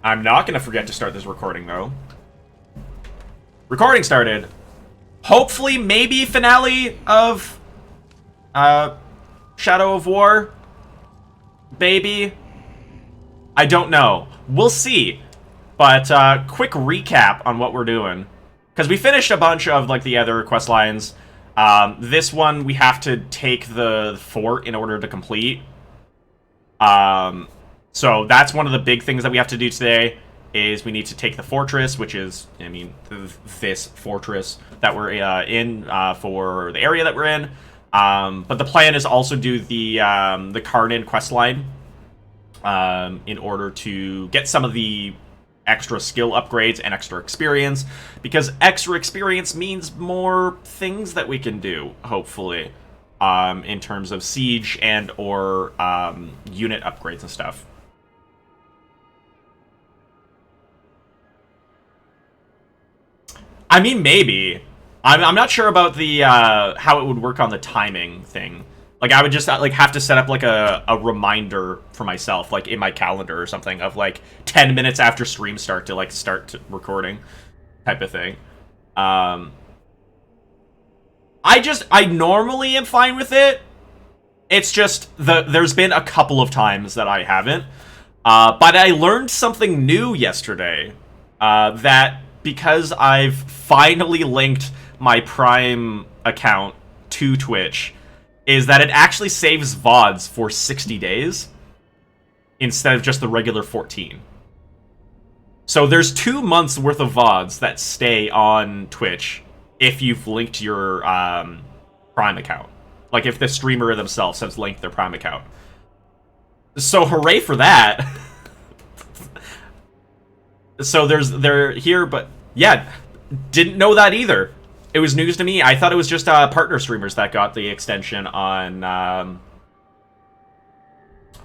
I'm not gonna forget to start this recording, though. Recording started. Hopefully, maybe finale of Shadow of War. Baby. I don't know. We'll see. But quick recap on what we're doing, because we finished a bunch of like the other quest lines. This one we have to take the fort in order to complete. So that's one of the big things that we have to do today. Is we need to take the fortress, which is, I mean, this fortress that we're in for the area that we're in. But the plan is also do the Karnin quest line in order to get some of the extra skill upgrades and extra experience, because extra experience means more things that we can do, hopefully, in terms of siege and or unit upgrades and stuff. I mean, maybe. I'm not sure about the how it would work on the timing thing. Like, I would just like have to set up like a reminder for myself, like in my calendar or something, of like 10 minutes after stream start to like start recording, type of thing. I normally am fine with it. It's just there's been a couple of times that I haven't. But I learned something new yesterday. That because I've finally linked my Prime account to Twitch, is that it actually saves VODs for 60 days instead of just the regular 14. So there's 2 months worth of VODs that stay on Twitch if you've linked your Prime account. Like if the streamer themselves has linked their Prime account. So hooray for that. So they're here, but yeah, didn't know that either. It was news to me. I thought it was just partner streamers that got the extension on.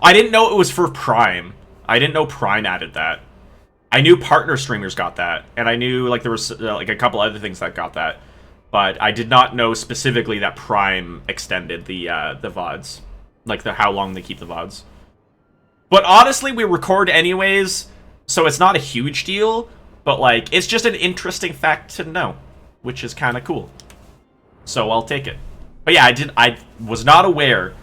I didn't know it was for Prime. I didn't know Prime added that. I knew partner streamers got that, and I knew like there was like a couple other things that got that, but I did not know specifically that Prime extended the VODs, like how long they keep the VODs. But honestly, we record anyways, so it's not a huge deal. But like, it's just an interesting fact to know, which is kind of cool. So I'll take it. But yeah, I was not aware,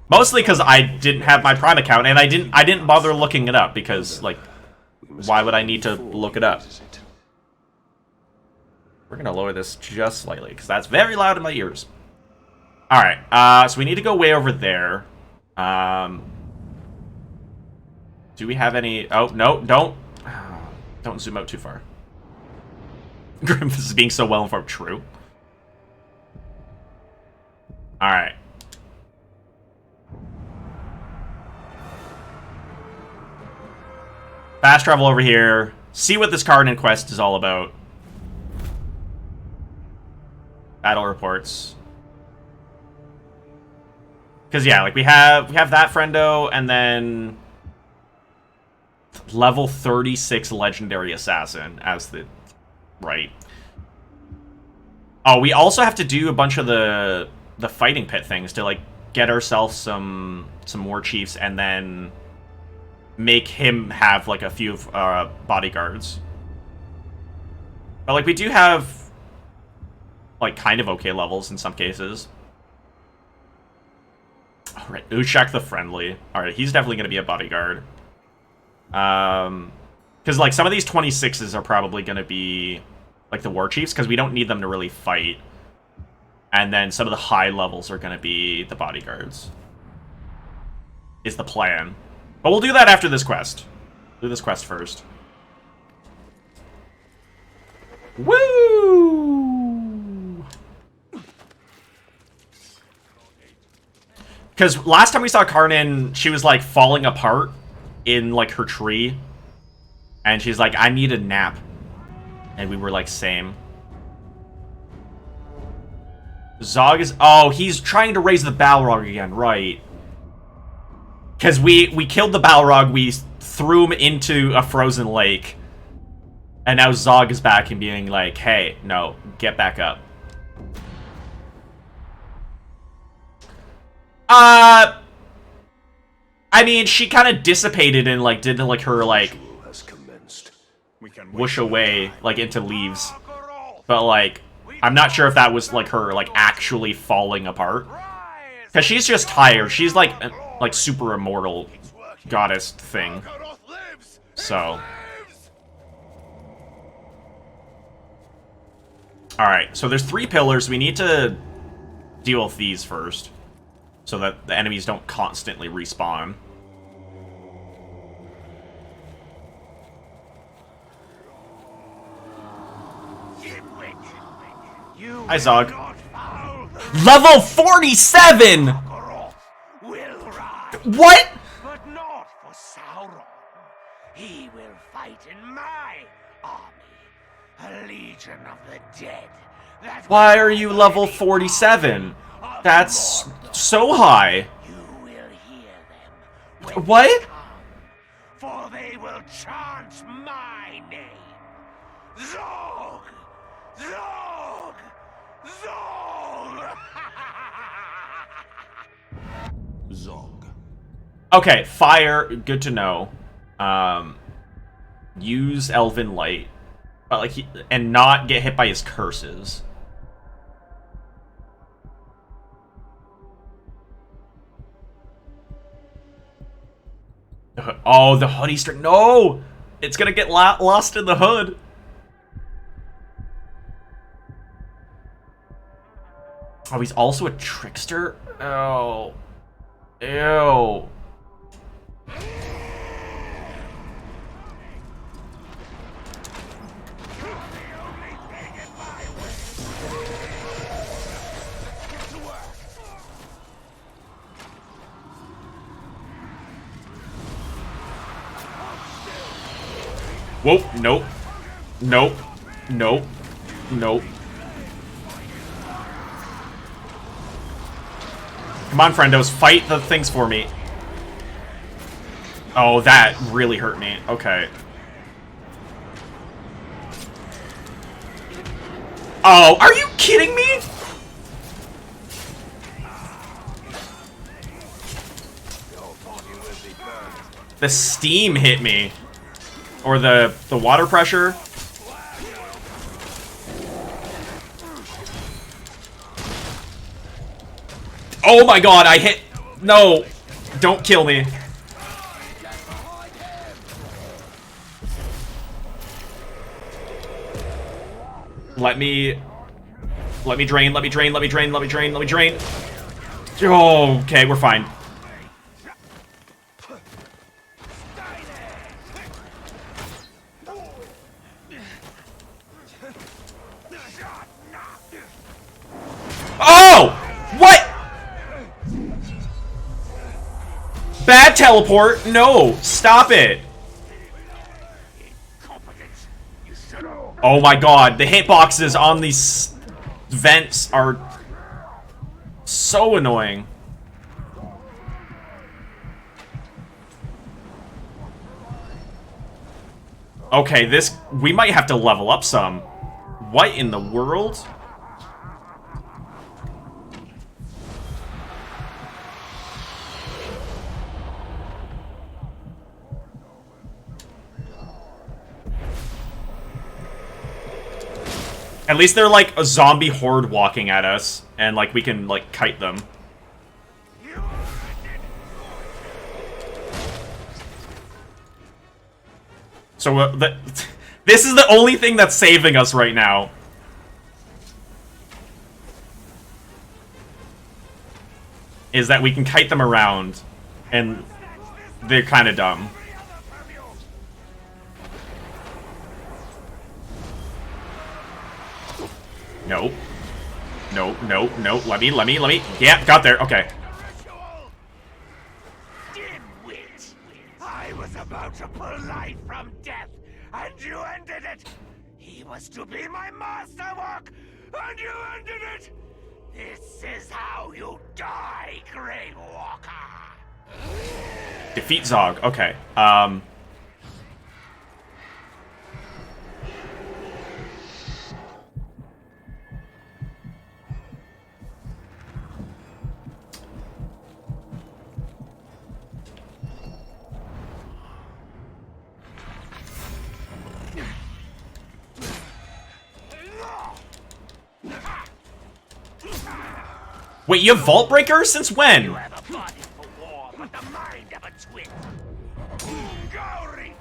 mostly because I didn't have my Prime account, and I didn't bother looking it up, because like, why would I need to look it up? We're gonna lower this just slightly, because that's very loud in my ears. All right, so we need to go way over there. Do we have any? Oh no, don't zoom out too far. Grimm's is being so well informed. True. Alright. Fast travel over here. See what this Karnin quest is all about. Battle reports. Because yeah, like we have that friendo, and then level 36 legendary assassin as the right. Oh, we also have to do a bunch of the fighting pit things to like get ourselves some war chiefs, and then make him have like a few bodyguards. But like we do have like kind of okay levels in some cases. All right, Ushak the friendly. All right, he's definitely going to be a bodyguard. Because like some of these 26s are probably going to be like the war chiefs, because we don't need them to really fight. And then some of the high levels are going to be the bodyguards. Is the plan. But we'll do that after this quest. Do this quest first. Woo! Because last time we saw Karnin, she was like falling apart in like her tree, and she's like, I need a nap, and we were like, same. Zog is, oh, he's trying to raise the Balrog again, right? Because we killed the Balrog, we threw him into a frozen lake, and now Zog is back and being like, hey, no, get back up. I mean, she kind of dissipated and, like, did, like, her, like, whoosh away, like, into leaves. But, like, I'm not sure if that was, like, her, like, actually falling apart. Because she's just tired. She's, like super immortal goddess thing. So. Alright, so there's 3 pillars. We need to deal with these first. So that the enemies don't constantly respawn. Hi, Zog. Level 47! What? But not for Sauron. He will fight in my army. A legion of the dead. Why are you level 47? That's so high. You will hear them. What? For they will chant my name. Zog! Zog! Zog! Zog. Okay, fire, good to know. Use Elven Light. But like and not get hit by his curses. Oh, the hoodie string. No! It's gonna get lost in the hood. Oh, he's also a trickster? Oh. Ew. Whoa, nope. Nope. Nope. Nope. Come on, friendos, fight the things for me. Oh, that really hurt me. Okay. Oh, are you kidding me? The steam hit me. Or the water pressure. Oh my god, I hit... No. Don't kill me. Let me drain, let me drain, let me drain, let me drain, let me drain. Oh, okay, we're fine. Oh! What? Bad teleport? No, stop it. Oh my god, the hitboxes on these vents are so annoying. Okay, this... we might have to level up some. What in the world? At least they're like a zombie horde walking at us, and like we can like kite them. So this is the only thing that's saving us right now. Is that we can kite them around, and they're kind of dumb. Nope. Nope, nope, nope. Let me. Yeah, got there. Okay. Dimwit! I was about to pull life from death, and you ended it! He was to be my masterwork, and you ended it! This is how you die, Grey Walker! Defeat Zog. Okay. Wait, you have Vault Breaker? Since when? You have a body for war, but the mind of a twin. Norik!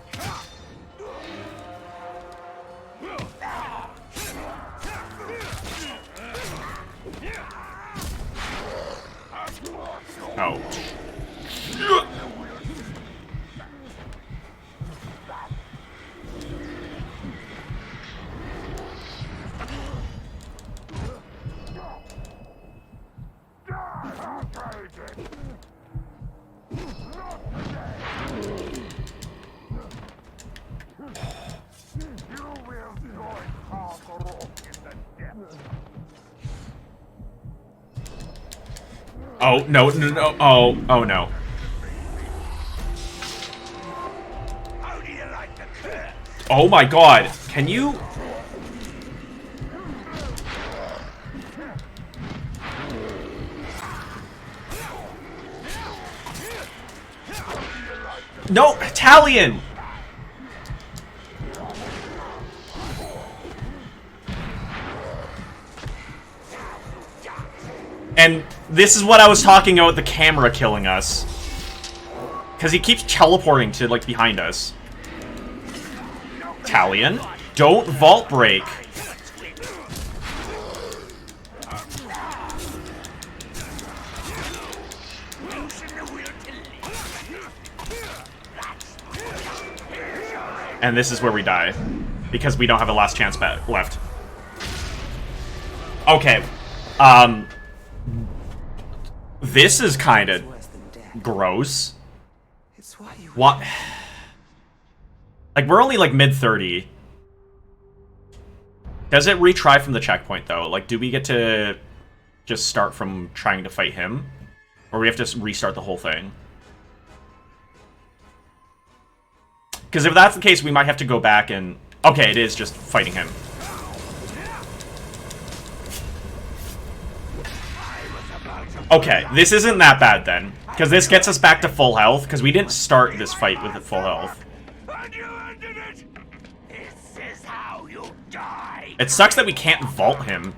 Oh. Oh, no, no, no. Oh, no. How do you like the curse? Oh my god. Can you... No, Italian! And this is what I was talking about, the camera killing us. Because he keeps teleporting to, like, behind us. Italian, don't vault break. And this is where we die. Because we don't have a last chance left. Okay. This is kind of gross. What? Like, we're only, like, mid-30. Does it retry from the checkpoint, though? Like, do we get to just start from trying to fight him? Or we have to restart the whole thing? Because if that's the case, we might have to go back and... Okay, it is just fighting him. Okay, this isn't that bad then. Because this gets us back to full health, because we didn't start this fight with full health. This is how you die. It sucks that we can't vault him.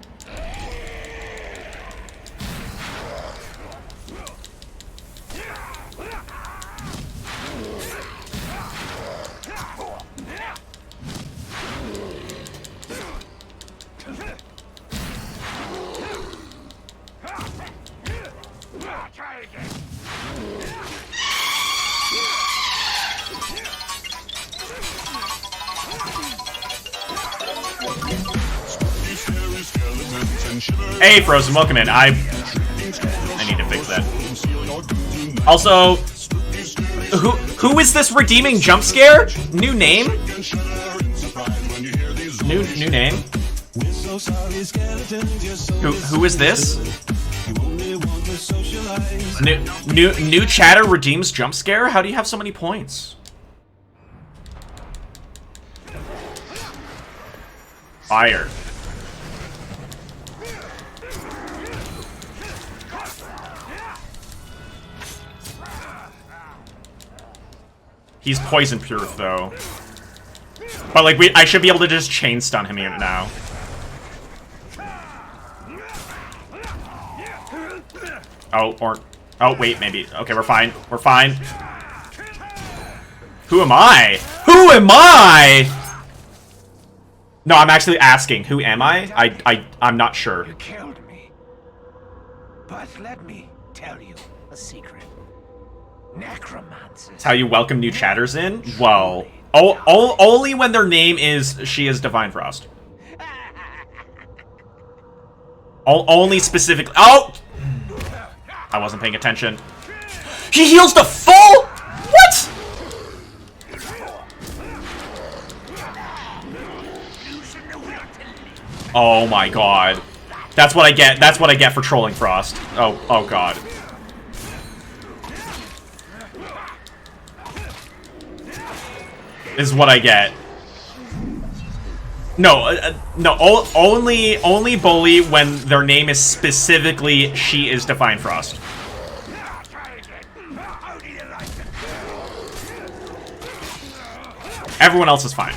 Hey, Frozen, welcome in. I need to fix that. Also, who is this redeeming jump scare? New name? New name? Who is this? New chatter redeems jump scare? How do you have so many points? Fire. He's poison proof though. But like I should be able to just chain stun him here now. Oh wait, maybe. Okay, we're fine. We're fine. Who am I? Who am I? No, I'm actually asking, who am I? I'm not sure. You killed me. But let me tell you a secret. Necromancers. That's how you welcome new chatters in? Well, only when their name is She is Divine Frost. Only specifically. Oh! I wasn't paying attention. He heals the full? What? Oh my god. That's what I get. That's what I get for trolling Frost. Oh god. Is what I get. No, no. Only bully when their name is specifically She is Divine Frost. Everyone else is fine.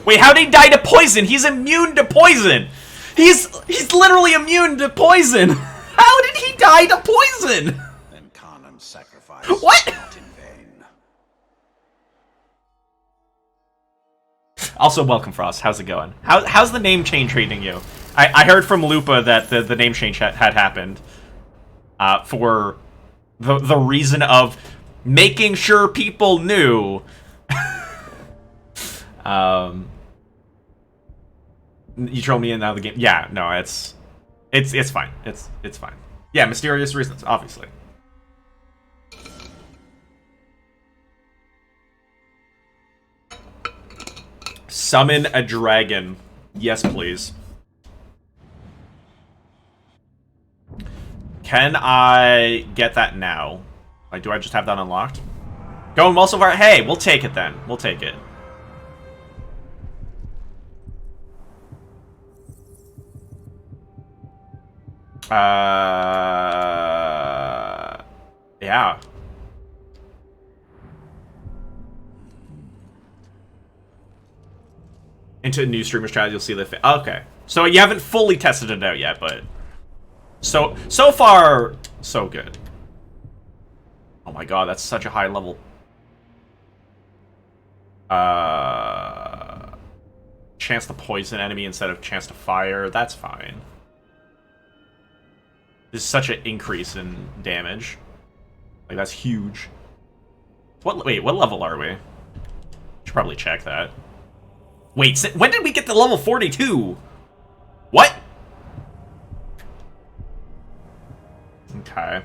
Wait, how did he die to poison? He's immune to poison! He's literally immune to poison! How did he die to poison? Then Khan's sacrifice What? not in vain. Also, welcome, Frost. How's it going? How's the name change treating you? I heard from Lupa that the name change had happened. For the reason of making sure people knew. You troll me in now the game. Yeah, no, it's fine. It's fine. Yeah, mysterious reasons, obviously. Summon a dragon. Yes, please. Can I get that now? Like, do I just have that unlocked? Going well so far? Hey, we'll take it then. We'll take it. Yeah. Into new streamer strategy, you'll see the okay. So you haven't fully tested it out yet, but so far so good. Oh my god, that's such a high level. Chance to poison enemy instead of chance to fire. That's fine. This is such an increase in damage. Like, that's huge. Wait, what level are we? Should probably check that. Wait, when did we get to level 42? What? Okay.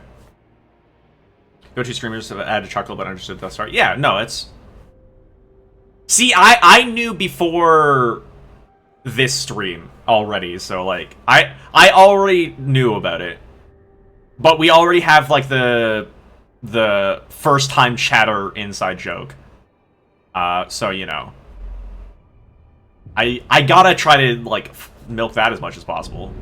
Go-to streamers have added chocolate, but understood thus far. Yeah, no, it's... See, I knew before this stream already, so, like, I already knew about it. But we already have, like, the first-time chatter inside joke. So, you know. I gotta try to, like, milk that as much as possible.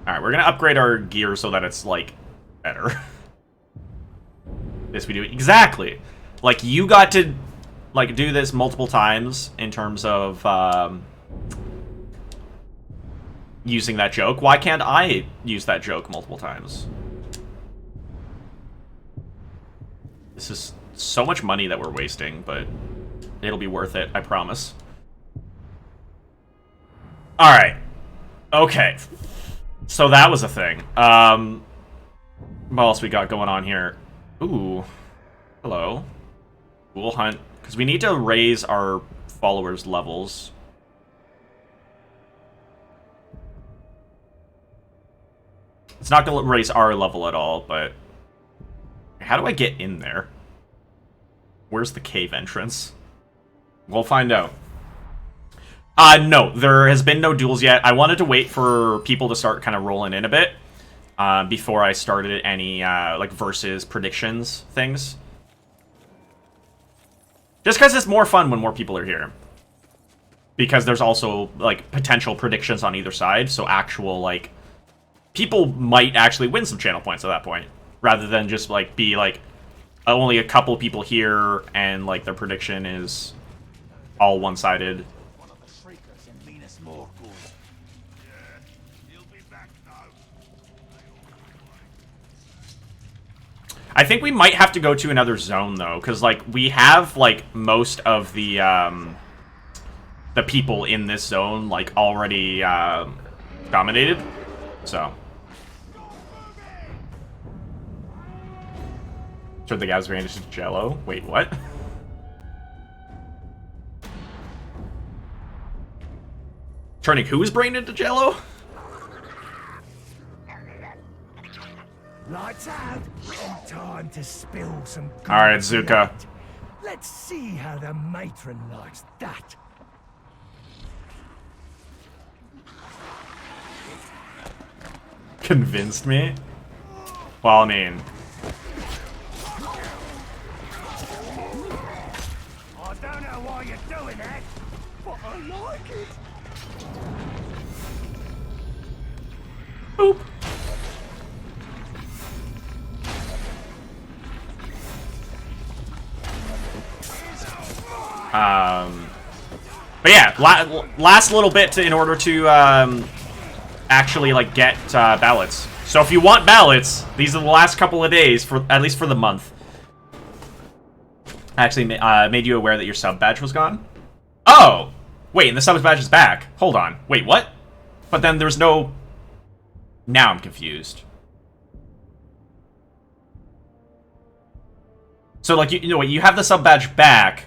Alright, we're gonna upgrade our gear so that it's, like, better. This we do. Exactly! Like, you got to, like, do this multiple times in terms of, using that joke. Why can't I use that joke multiple times? This is so much money that we're wasting, but it'll be worth it, I promise. Alright. Okay. So that was a thing. What else we got going on here? Ooh. Hello. Ghoul hunt. Because we need to raise our followers' levels. It's not going to raise our level at all, but... How do I get in there? Where's the cave entrance? We'll find out. No, there has been no duels yet. I wanted to wait for people to start kind of rolling in a bit before I started any, like, versus predictions things. Just because it's more fun when more people are here. Because there's also, like, potential predictions on either side, so actual, like... People might actually win some channel points at that point. Rather than just, like, be, like, only a couple people here, and, like, their prediction is all one-sided. I think we might have to go to another zone, though, because, like, we have, like, most of the people in this zone, like, already dominated, so... Turn the guy's brain into jello? Wait, what? Turning whose brain into jello? Lights out. Time to spill some. Alright, Zuka. Let's see how the matron likes that. Convinced me? Well, I mean... I don't know why you're doing that, but I like it. Boop. But yeah, last little bit in order to actually like get ballots. So if you want ballots, these are the last couple of days for at least for the month. I actually made you aware that your sub badge was gone. Oh, wait, and the sub badge is back. Hold on, wait, what? But then there's no. Now I'm confused. So like you know what? You have the sub badge back,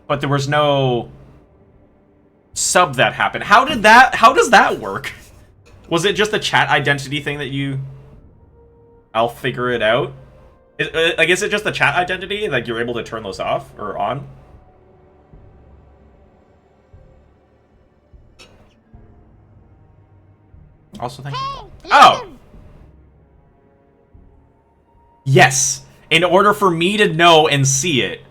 but there was no sub that happened. How did that? How does that work? Was it just a chat identity thing that you? I'll figure it out. Like, is it just the chat identity? Like, you're able to turn those off or on? Also, thank you. Oh! Yes! In order for me to know and see it.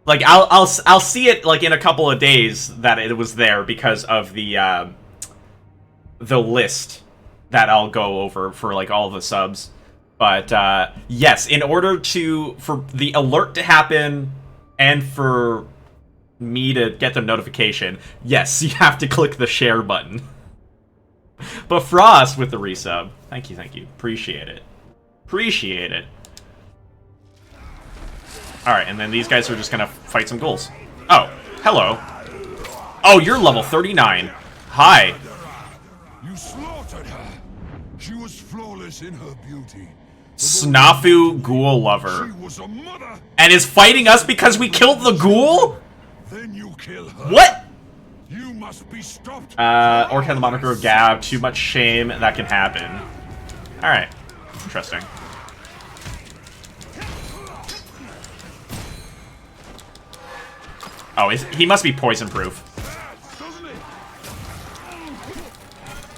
Like, I'll see it, like, in a couple of days that it was there because of the list that I'll go over for, like, all the subs. But, yes, in order for the alert to happen and for me to get the notification, yes, you have to click the share button. But Frost with the resub. Thank you, thank you. Appreciate it. Appreciate it. Alright, and then these guys are just gonna fight some ghouls. Oh, hello. Oh, you're level 39. Hi. You slaughtered her. She was flawless in her beauty. Snafu Ghoul Lover. She was a mother. And is fighting us because we killed the ghoul? Then you kill her. What? You must be stopped. Orc had the moniker of Gab. Too much shame that can happen. Alright. Interesting. Oh, he must be poison-proof.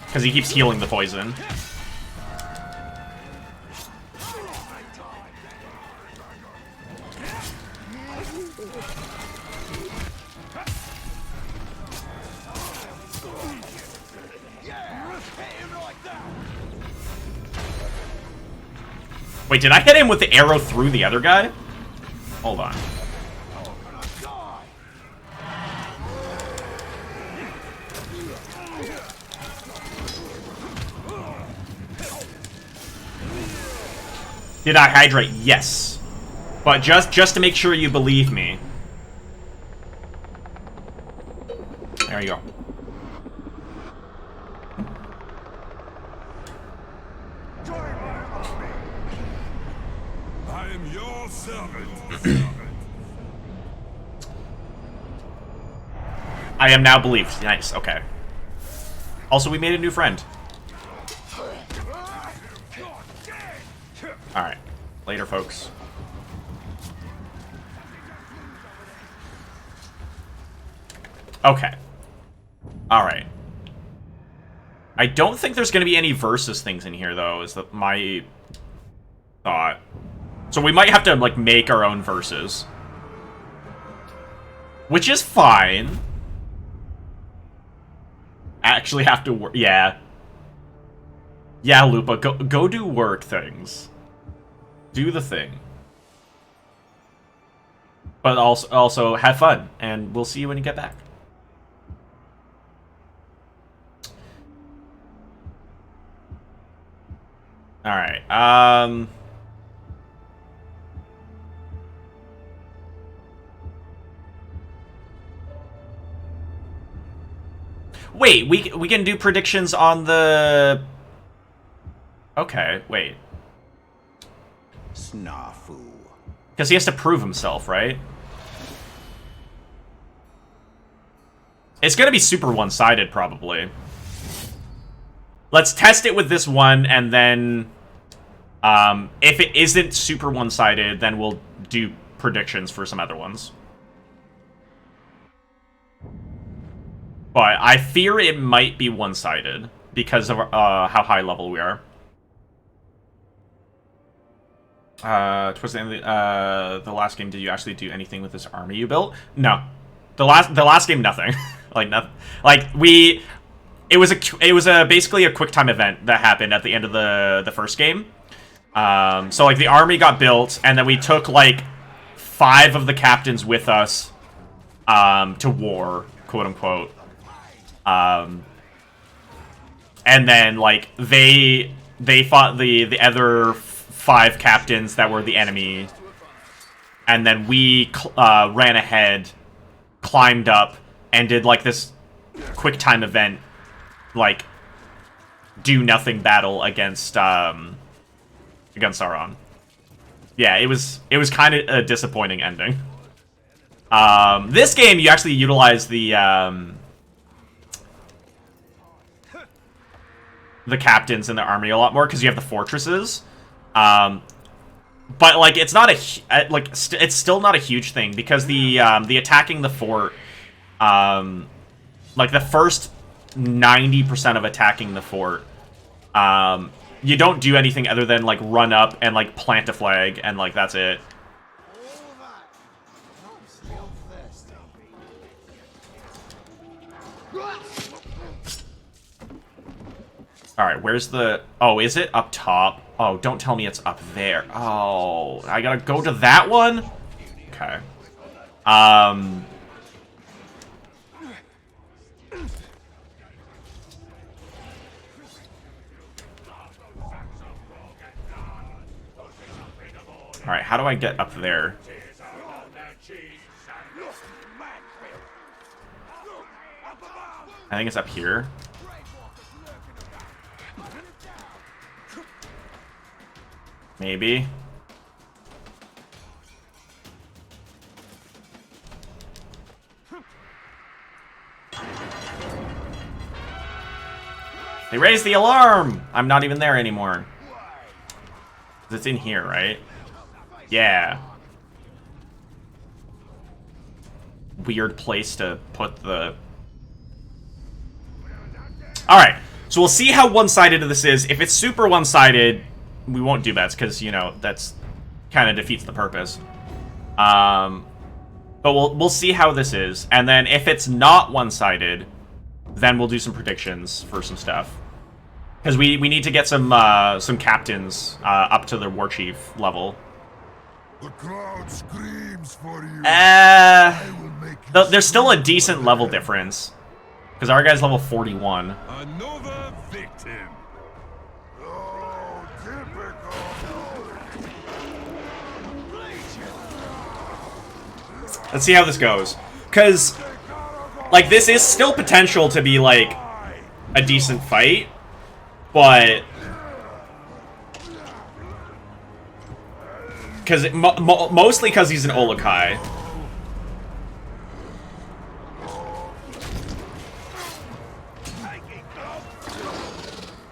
Because he keeps healing the poison. Wait, did I hit him with the arrow through the other guy? Hold on. Did I hydrate? Yes. But just to make sure you believe me. There you go. I am your servant. I am now believed. Nice, okay. Also, we made a new friend. Alright. Later, folks. Okay. Alright. I don't think there's going to be any versus things in here, though, is my thought. So we might have to, like, make our own verses. Which is fine. Actually have to work. Yeah. Yeah, Lupa, go do work things. Do the thing. But also have fun, and we'll see you when you get back. Alright, wait, we can do predictions on the... Okay, wait. Snafu. Because he has to prove himself, right? It's gonna be super one-sided, probably. Let's test it with this one, and then... if it isn't super one-sided, then we'll do predictions for some other ones. But I fear it might be one-sided, because of how high level we are. Towards the end of the last game, did you actually do anything with this army you built? No. The last game, nothing. Like, nothing. Like, it was basically a quick time event that happened at the end of the first game. So, like, the army got built, and then we took, like, 5 of the captains with us to war, quote unquote. And then like they fought the other 5 captains that were the enemy, and then we ran ahead, climbed up, and did like this quick time event, like do nothing battle against Sauron. Yeah, it was kind of a disappointing ending. This game you actually utilize the captains in the army a lot more because you have the fortresses. But like it's not it's still not a huge thing because the attacking the fort, like the first 90% of attacking the fort, you don't do anything other than like run up and like plant a flag and like that's it. Alright, where's the... Oh, is it up top? Oh, don't tell me it's up there. Oh, I gotta go to that one? Okay. Alright, how do I get up there? I think it's up here. Maybe. They raised the alarm! I'm not even there anymore. It's in here, right? Yeah. Weird place to put the... Alright, so we'll see how one-sided this is. If it's super one-sided, we won't do bets, because, you know, that's kind of defeats the purpose. But we'll see how this is. And then if it's not one-sided, then we'll do some predictions for some stuff. Because we need to get some captains up to the war chief level. The crowd screams for you. There's still a decent level difference. Because our guy's level 41. Another victim. Oh, Let's see how this goes. Because, like, this is still potential to be, like, a decent fight. But... Because mostly because he's an Olokai.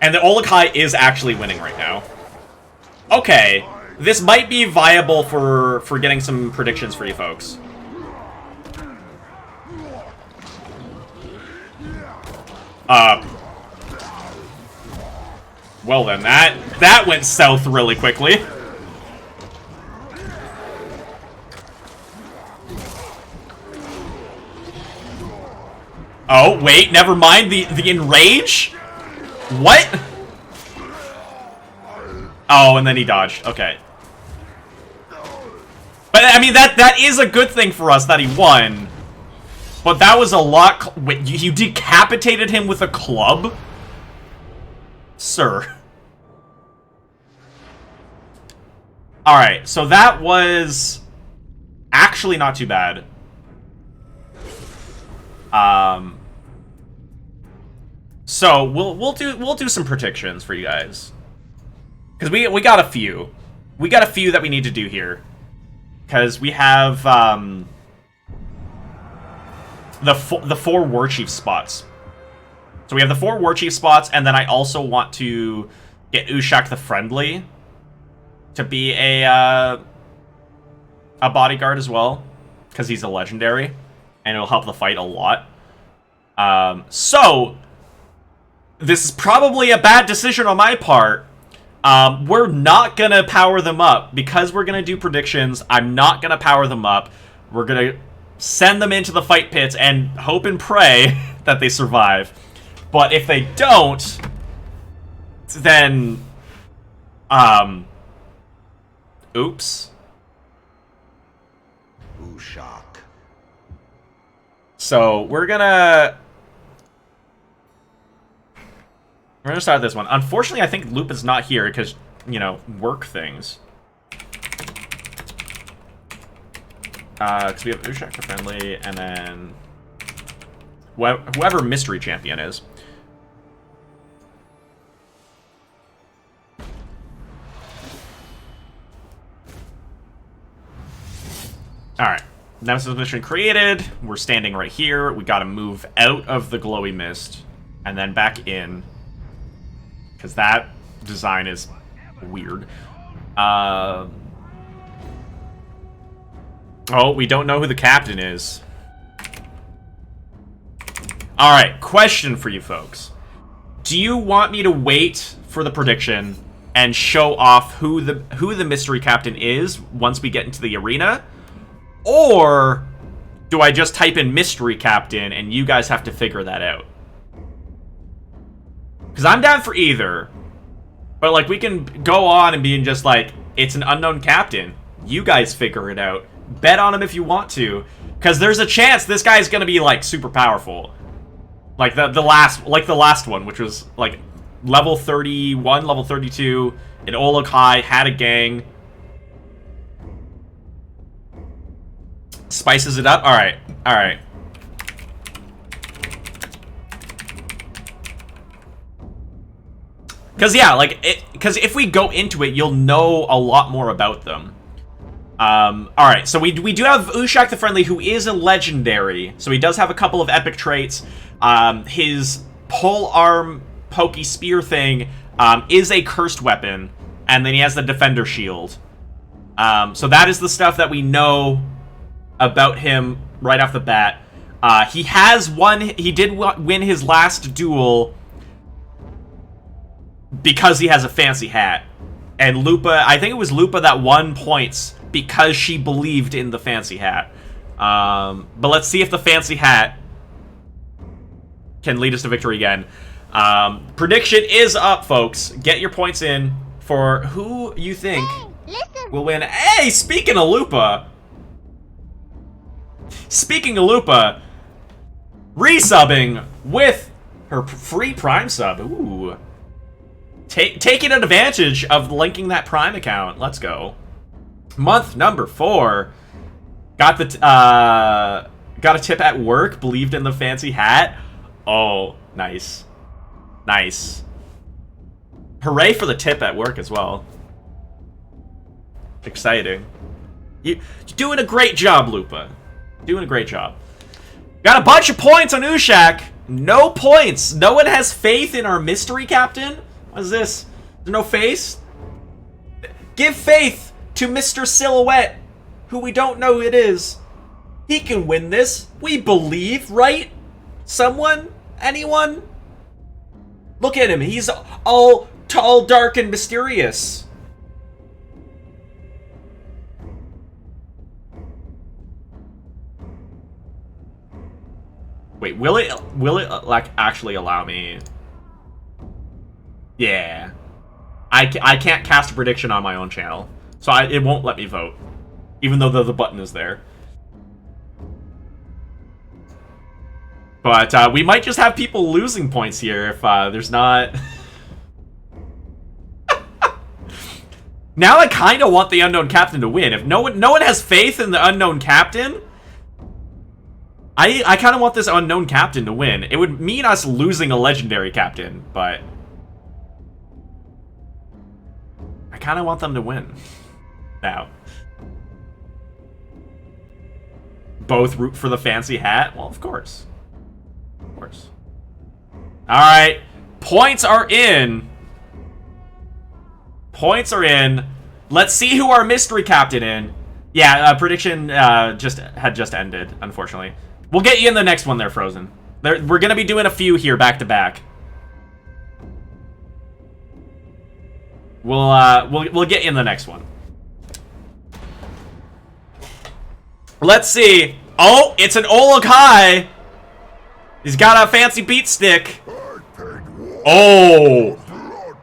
And the Olokai is actually winning right now. Okay, this might be viable for getting some predictions for you folks. Well then, that went south really quickly. Oh, wait, never mind, the enrage? What? Oh, and then he dodged. Okay. But, I mean, that is a good thing for us that he won. But that was a lot... Wait, you decapitated him with a club? Sir. Alright, so that was... actually not too bad. So we'll do some predictions for you guys, because we got a few, that we need to do here, because we have the 4 war chief spots. So we have the 4 war chief spots, and then I also want to get Ushak the Friendly to be a bodyguard as well, because he's a legendary, and it'll help the fight a lot. So this is probably a bad decision on my part. We're not gonna power them up because we're gonna do predictions. I'm not gonna power them up. We're gonna send them into the fight pits and hope and pray that they survive. But if they don't, then oops. Ushak. So we're gonna start this one. Unfortunately, I think Lupa's not here because, you know, work things. Because we have Ushak for friendly, and then whoever mystery champion is. Alright. Nemesis mission created. We're standing right here. We gotta move out of the glowy mist and then back in. Because that design is weird. Oh, we don't know who the captain is. Alright, question for you folks. Do you want me to wait for the prediction and show off who the mystery captain is once we get into the arena? Or do I just type in mystery captain and you guys have to figure that out? Because I'm down for either. But, like, we can go on and be just like, it's an unknown captain. You guys figure it out. Bet on him if you want to. Because there's a chance this guy's going to be, like, super powerful. Like the last one, which was, like, level 31, level 32, an Olog High, had a gang. Spices it up? Alright, alright. Because, yeah, like, because if we go into it, you'll know a lot more about them. Alright, so we do have Ushak the Friendly, who is a legendary. So he does have a couple of epic traits. His pole arm pokey spear thing is a cursed weapon. And then he has the defender shield. So that is the stuff that we know about him right off the bat. He did win his last duel because he has a fancy hat. And Lupa, I think it was Lupa that won points because she believed in the fancy hat. But let's see if the fancy hat can lead us to victory again. Prediction is up, folks. Get your points in for who you think will win. Hey, speaking of Lupa, resubbing with her free Prime sub. Ooh. Taking advantage of linking that Prime account. Let's go. Month number 4. Got a tip at work. Believed in the fancy hat. Oh, nice. Nice. Hooray for the tip at work as well. Exciting. You're doing a great job, Lupa. Doing a great job. Got a bunch of points on Ushak. No points. No one has faith in our mystery captain. What is this? There's no face? Give faith to Mr. Silhouette, who we don't know who it is. He can win this. We believe, right? Someone? Anyone? Look at him. He's all tall, dark, and mysterious. Wait, will it like actually allow me? Yeah. I can't cast a prediction on my own channel. So it won't let me vote. Even though the button is there. But we might just have people losing points here if there's not... Now I kind of want the unknown captain to win. If no one has faith in the unknown captain, I kind of want this unknown captain to win. It would mean us losing a legendary captain, but I kind of want them to win. Now, both root for the fancy hat? Well, of course. Of course. Alright. Points are in. Points are in. Let's see who our mystery captain in. Yeah, prediction had just ended, unfortunately. We'll get you in the next one there, Frozen. We're going to be doing a few here back to back. We'll get you in the next one. Let's see. Oh, it's an Olog High. He's got a fancy beat stick. Oh.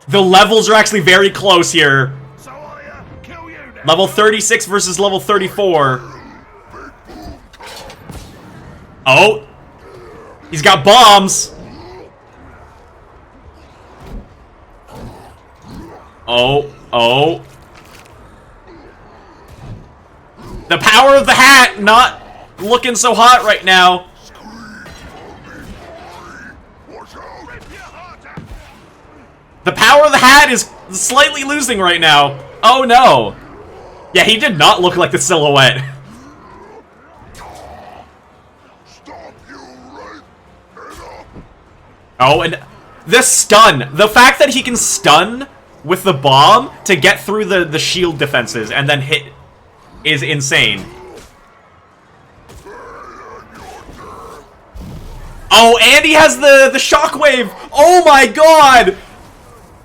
The levels are actually very close here. Level 36 versus level 34. Oh, He's got bombs. Oh, oh. The power of the hat not looking so hot right now. The power of the hat is slightly losing right now. Oh no. Yeah, he did not look like the silhouette. Oh, and the stun. The fact that he can stun with the bomb to get through the shield defenses and then hit is insane. Oh, and he has the shockwave. Oh my god.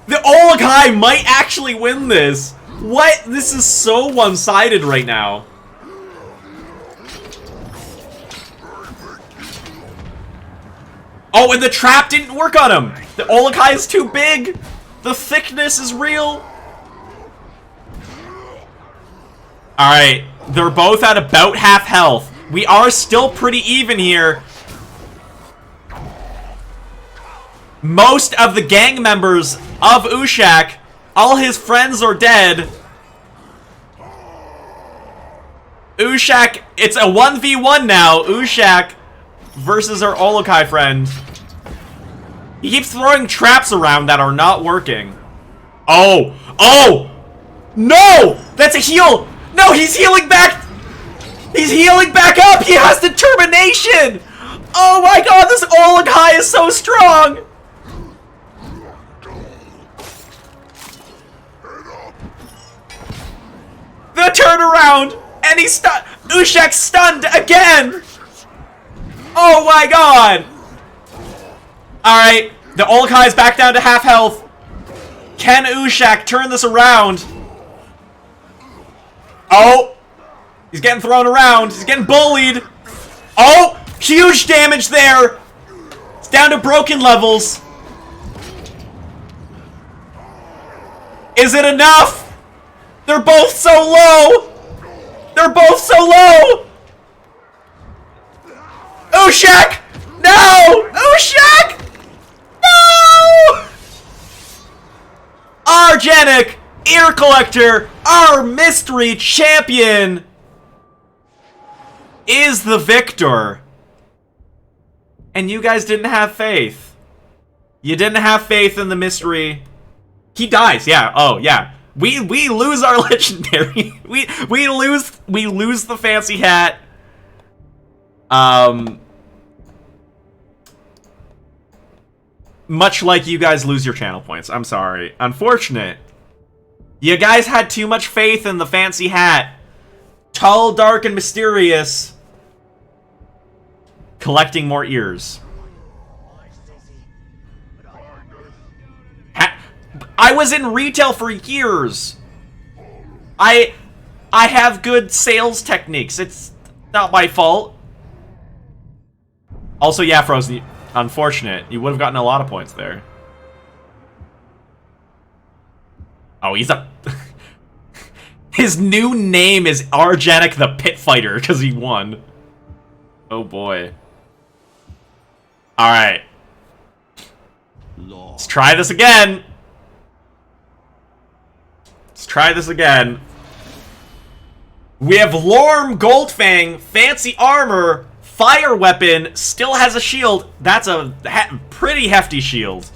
The Ologai might actually win this. What? This is so one-sided right now. Oh, and the trap didn't work on him. The Ologai is too big. The thickness is real. Alright, they're both at about half health. We are still pretty even here. Most of the gang members of Ushak, all his friends are dead. Ushak, it's a 1v1 now. Ushak versus our Ologai friend. He keeps throwing traps around that are not working. Oh! Oh! No! That's a heal! No, he's healing back! He's healing back up! He has determination! Oh my god, this Ologai is so strong! The turnaround! And he's stunned! Ushak's stunned again! Oh my god! Alright, the Ologai is back down to half health. Can Ushak turn this around? Oh! He's getting thrown around. He's getting bullied. Oh! Huge damage there! It's down to broken levels. Is it enough? They're both so low! They're both so low! Ushak! No! Ushak! No! Argenic, Ear Collector, our mystery champion, is the victor. And you guys didn't have faith. You didn't have faith in the mystery. He dies, yeah. Oh, yeah. We lose our legendary. we lose the fancy hat. Much like you guys lose your channel points. I'm sorry. Unfortunate. You guys had too much faith in the fancy hat. Tall, dark, and mysterious. Collecting more ears. I was in retail for years. I have good sales techniques. It's not my fault. Also, yeah, Frozen, unfortunate. You would have gotten a lot of points there. Oh, he's a... His new name is Argenic the Pit Fighter because he won. Oh boy. Alright. Let's try this again. Let's try this again. We have Lorm Goldfang, fancy armor, fire weapon, still has a shield. That's a pretty hefty shield.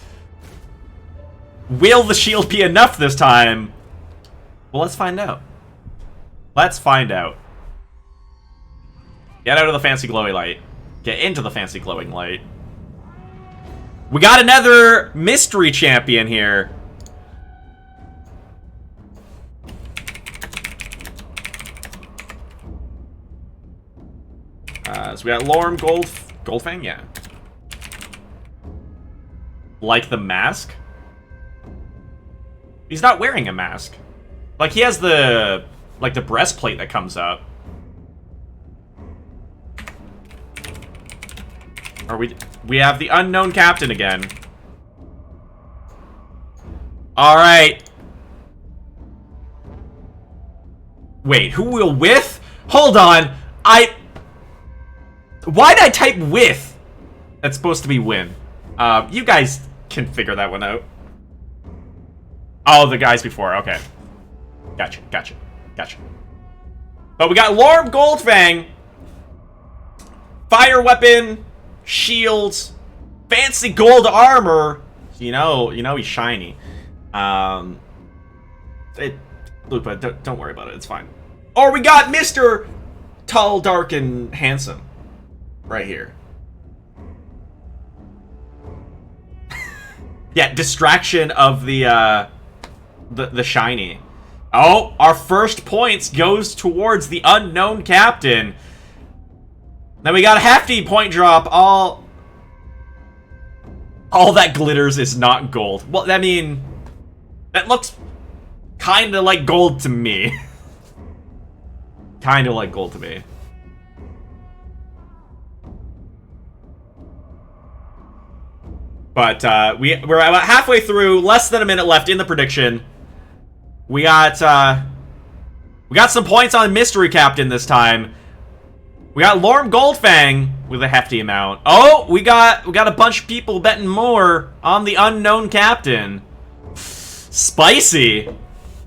Will the shield be enough this time? Well, let's find out. Let's find out. Get out of the fancy glowy light. Get into the fancy glowing light. We got another mystery champion here. So we got Lorm Goldfang, yeah. Like the mask? He's not wearing a mask. Like, he has the, like, the breastplate that comes up. Or we have the unknown captain again. Alright. Wait, who will with? Hold on. Why did I type with? That's supposed to be win. You guys can figure that one out. Oh, the guys before. Okay. Gotcha. But we got Lorm Goldfang. Fire weapon, shields, fancy gold armor. You know he's shiny. Lupa, don't worry about it. It's fine. Or we got Mr. Tall, Dark, and Handsome right here. Yeah, distraction of the shiny. Oh, our first points goes towards the unknown captain. Then we got a hefty point drop. All that glitters is not gold. Well, I mean, that looks kind of like gold to me. Kind of like gold to me. But we're about halfway through, less than a minute left in the prediction. We got some points on Mystery Captain this time. We got Lorm Goldfang with a hefty amount. Oh, we got a bunch of people betting more on the unknown captain. Spicy.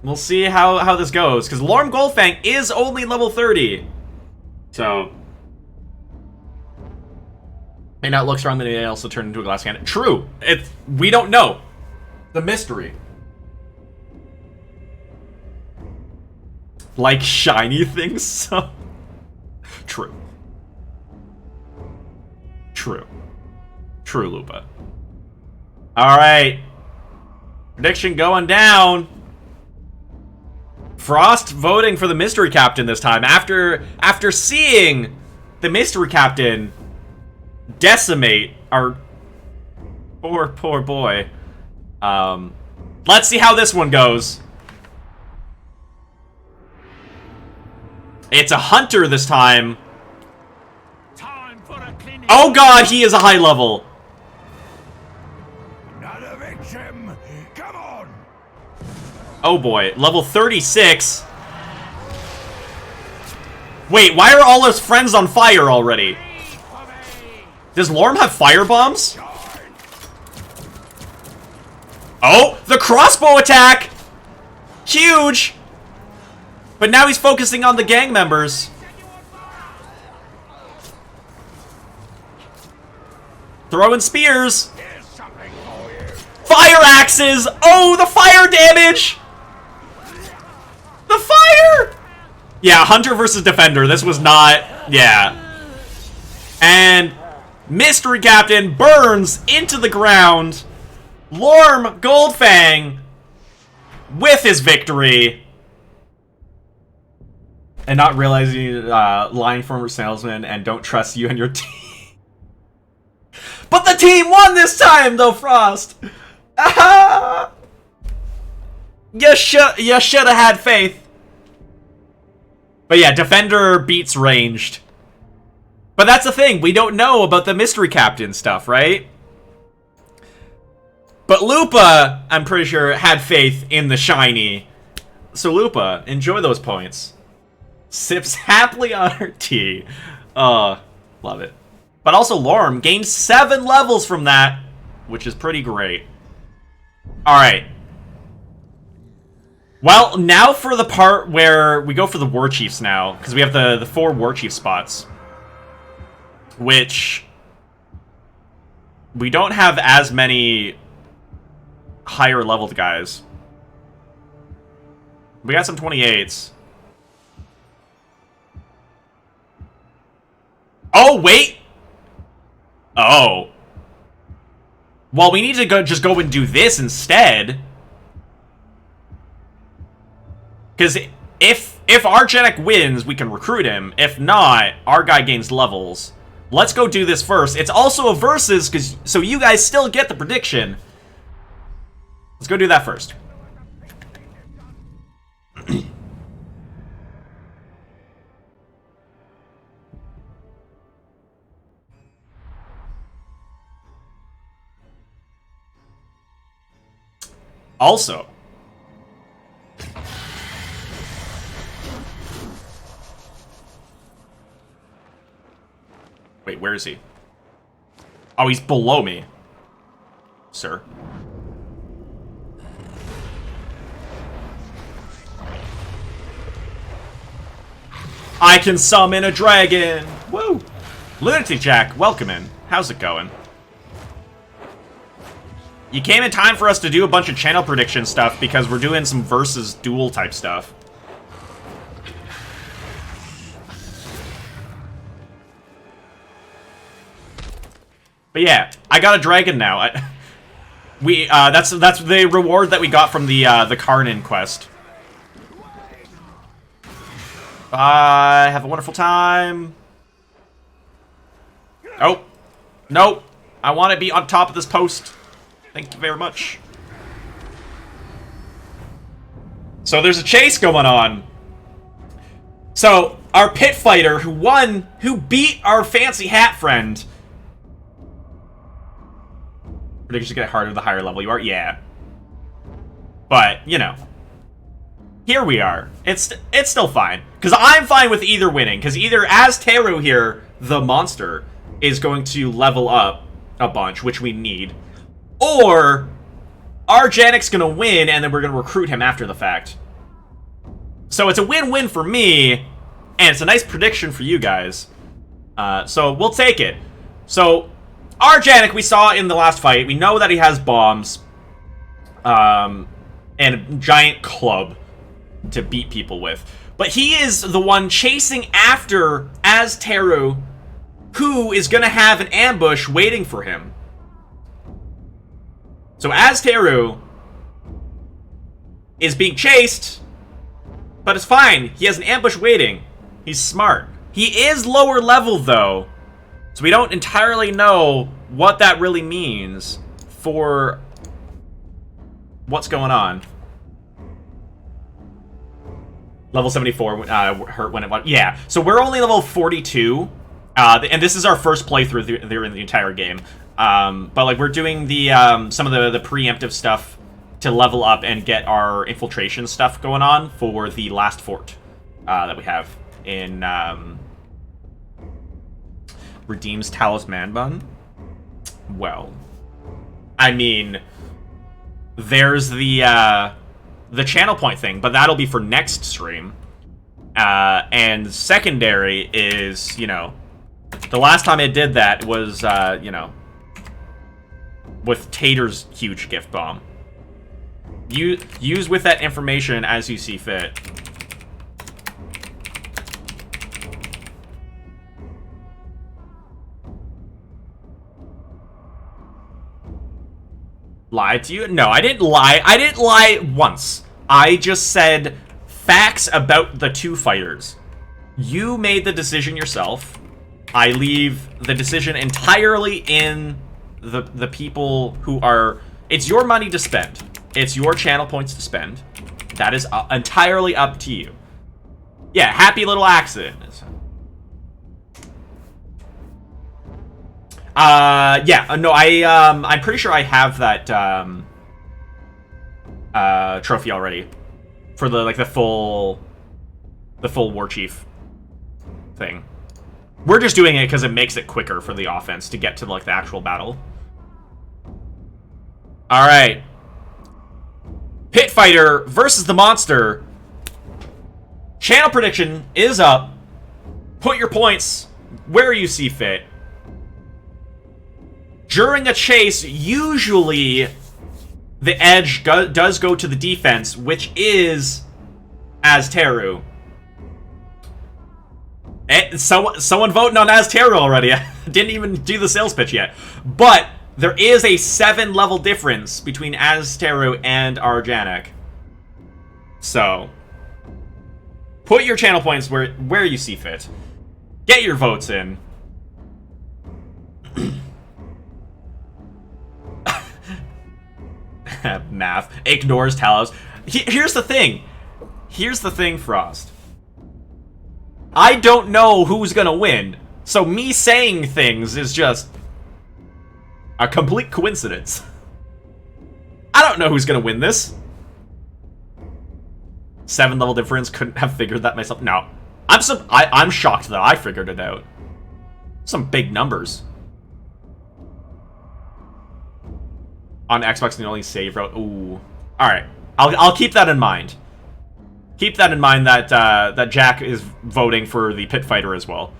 We'll see how this goes, because Lorm Goldfang is only level 30. So may not look strong, but they also turn into a glass cannon. True. We don't know. The mystery. Like shiny things, so True, Lupa. Alright. Prediction going down. Frost voting for the Mystery Captain this time. After seeing the Mystery Captain decimate our poor boy. Let's see how this one goes. It's a hunter this time. Oh god, he is a high level. Another victim. Come on. Oh boy, level 36. Wait, why are all his friends on fire already? Does Lorm have fire bombs? Oh, the crossbow attack! Huge! But now he's focusing on the gang members. Throwing spears. Fire axes! Oh, the fire damage! The fire! Yeah, Hunter versus Defender. This was not... Yeah. And Mystery Captain burns into the ground. Lorm Goldfang with his victory. And not realizing lying former salesman and don't trust you and your team. But the team won this time, though, Frost. You should have had faith. But yeah, Defender beats Ranged. But that's the thing, we don't know about the Mystery Captain stuff, right? But Lupa, I'm pretty sure, had faith in the shiny. So Lupa, enjoy those points. Sips happily on her tea. Love it. But also Lorm gained 7 levels from that, which is pretty great. Alright. Well, now for the part where we go for the War Chiefs now, because we have the 4 War Chief spots. Which we don't have as many higher leveled guys. We got some 28s. Oh, wait! Oh. Well, we need to just go and do this instead. Because if Argenic wins, we can recruit him. If not, our guy gains levels. Let's go do this first. It's also a versus, so you guys still get the prediction. Let's go do that first. Also, wait, where is he? Oh, he's below me. Sir. I can summon a dragon! Woo! Lunatic Jack, welcome in. How's it going? You came in time for us to do a bunch of channel prediction stuff because we're doing some versus duel type stuff. But yeah, I got a dragon now. That's the reward that we got from the Karnin quest. Bye. Have a wonderful time. Oh. Nope. I want to be on top of this post. Thank you very much. So there's a chase going on. So our pit fighter who beat our fancy hat friend. Predictions get harder the higher level you are. Yeah. But, you know. Here we are. It's still fine. Because I'm fine with either winning. Because either Azteru here, the monster, is going to level up a bunch, which we need. Or Arjanic's going to win, and then we're going to recruit him after the fact. So it's a win-win for me, and it's a nice prediction for you guys. So we'll take it. So Arjanic we saw in the last fight. We know that he has bombs. And a giant club to beat people with. But he is the one chasing after Azteru, who is going to have an ambush waiting for him. So Azteru is being chased, but it's fine. He has an ambush waiting. He's smart. He is lower level, though, so we don't entirely know what that really means for what's going on. Level 74 hurt when it went. Yeah, so we're only level 42, and this is our first playthrough there in the entire game. But like we're doing the some of the preemptive stuff to level up and get our infiltration stuff going on for the last fort that we have in Redeems Talisman Bun. Well, I mean, there's the channel point thing, but that'll be for next stream. And secondary is, you know, the last time I did that was, you know, with Tater's huge gift bomb. Use with that information as you see fit. Lied to you? No, I didn't lie. I didn't lie once. I just said facts about the two fighters. You made the decision yourself. I leave the decision entirely in the people who are... It's your money to spend. It's your channel points to spend. That is entirely up to you. Yeah, happy little accident. Yeah, no, I'm pretty sure I have that, trophy already. For the full war chief thing. We're just doing it because it makes it quicker for the offense to get to, like, the actual battle. Alright. Pit Fighter versus the Monster. Channel prediction is up. Put your points where you see fit. During a chase, usually the edge does go to the defense, which is Azteru. Someone voting on Azteru already. I didn't even do the sales pitch yet. But there is a 7-level difference between Azteru and Arjanic. So, put your channel points where you see fit. Get your votes in. Math. Ignores Talos. Here's the thing. Here's the thing, Frost. I don't know who's gonna win. So me saying things is just a complete coincidence. I don't know who's gonna win this. 7-level difference. Couldn't have figured that myself. No. I'm shocked that I figured it out. Some big numbers. On Xbox, the only save route. Ooh. Alright. I'll keep that in mind. Keep that in mind that that Jack is voting for the pit fighter as well.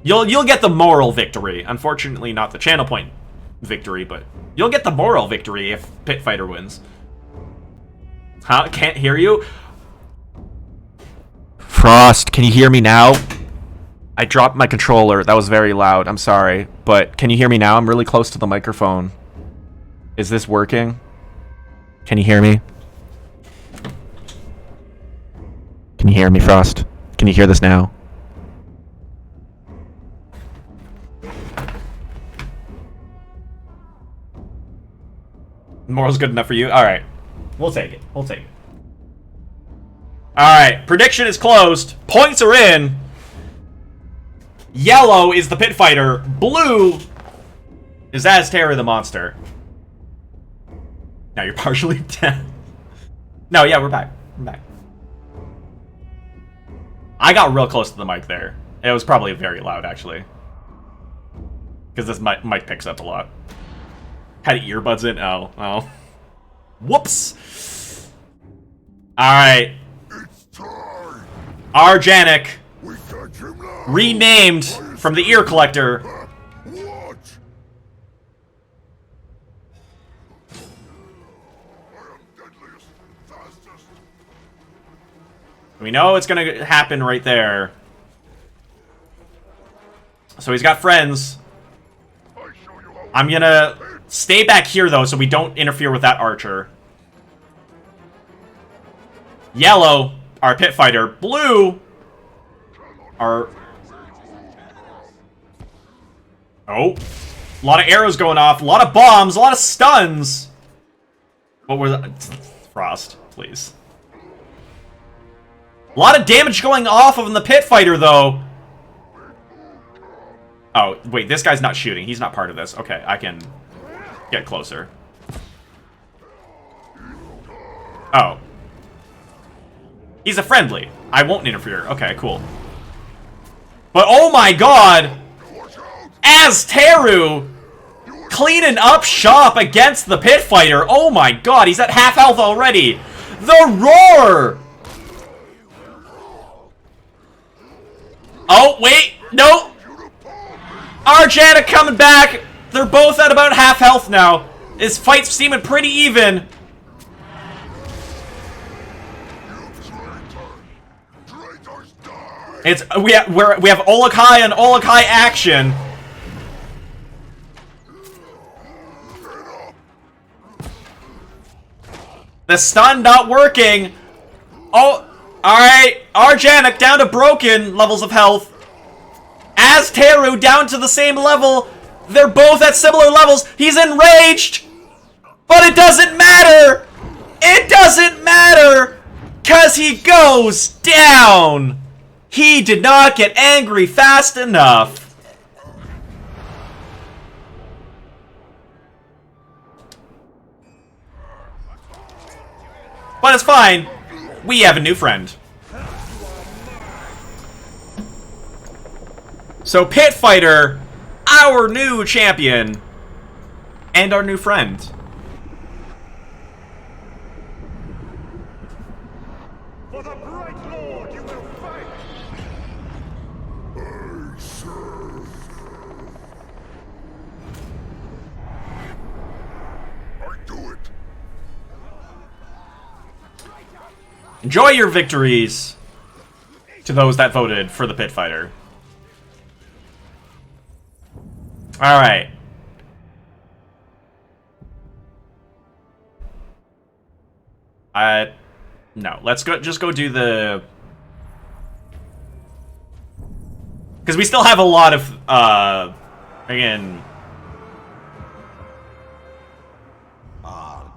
You'll get the moral victory. Unfortunately, not the channel point victory, but you'll get the moral victory if pit fighter wins. Huh? Can't hear you? Frost, can you hear me now? I dropped my controller. That was very loud. I'm sorry. But can you hear me now? I'm really close to the microphone. Is this working? Can you hear me? Can you hear me, Frost? Can you hear this now? Moral's good enough for you? Alright. We'll take it. We'll take it. Alright. Prediction is closed. Points are in. Yellow is the pit fighter. Blue is Aztera the monster. Now you're partially dead. No, yeah, we're back. We're back. I got real close to the mic there. It was probably very loud, actually. Because this mic picks up a lot. Had earbuds in? Oh. Whoops! Alright. Arjanic. Renamed from the ear collector. What? We know it's gonna happen right there. So he's got friends. I'm gonna stay back here, though, so we don't interfere with that archer. Yellow, our pit fighter. Blue, our... Oh. A lot of arrows going off. A lot of bombs. A lot of stuns. What was that? Frost, please. A lot of damage going off of the pit fighter, though. Oh, wait, this guy's not shooting. He's not part of this. Okay, I can get closer. Oh. He's a friendly. I won't interfere. Okay, cool. But oh my god! Azteru cleaning up shop against the pit fighter. Oh my god, he's at half health already. The roar! Oh, wait, no. Arjana coming back. They're both at about half health now. This fight's seeming pretty even. It's we have Olokai and Olokai action. The stun not working. Oh, all right. Arjanic down to broken levels of health. Azteru down to the same level. They're both at similar levels. He's enraged. But it doesn't matter. It doesn't matter. Because he goes down. He did not get angry fast enough. But it's fine. We have a new friend. So Pit Fighter, our new champion, and our new friend. For the bright lord, you will fight. I serve. I do it. Enjoy your victories to those that voted for the Pit Fighter. Alright. No. Let's go. Just go do the... Because we still have a lot of, again...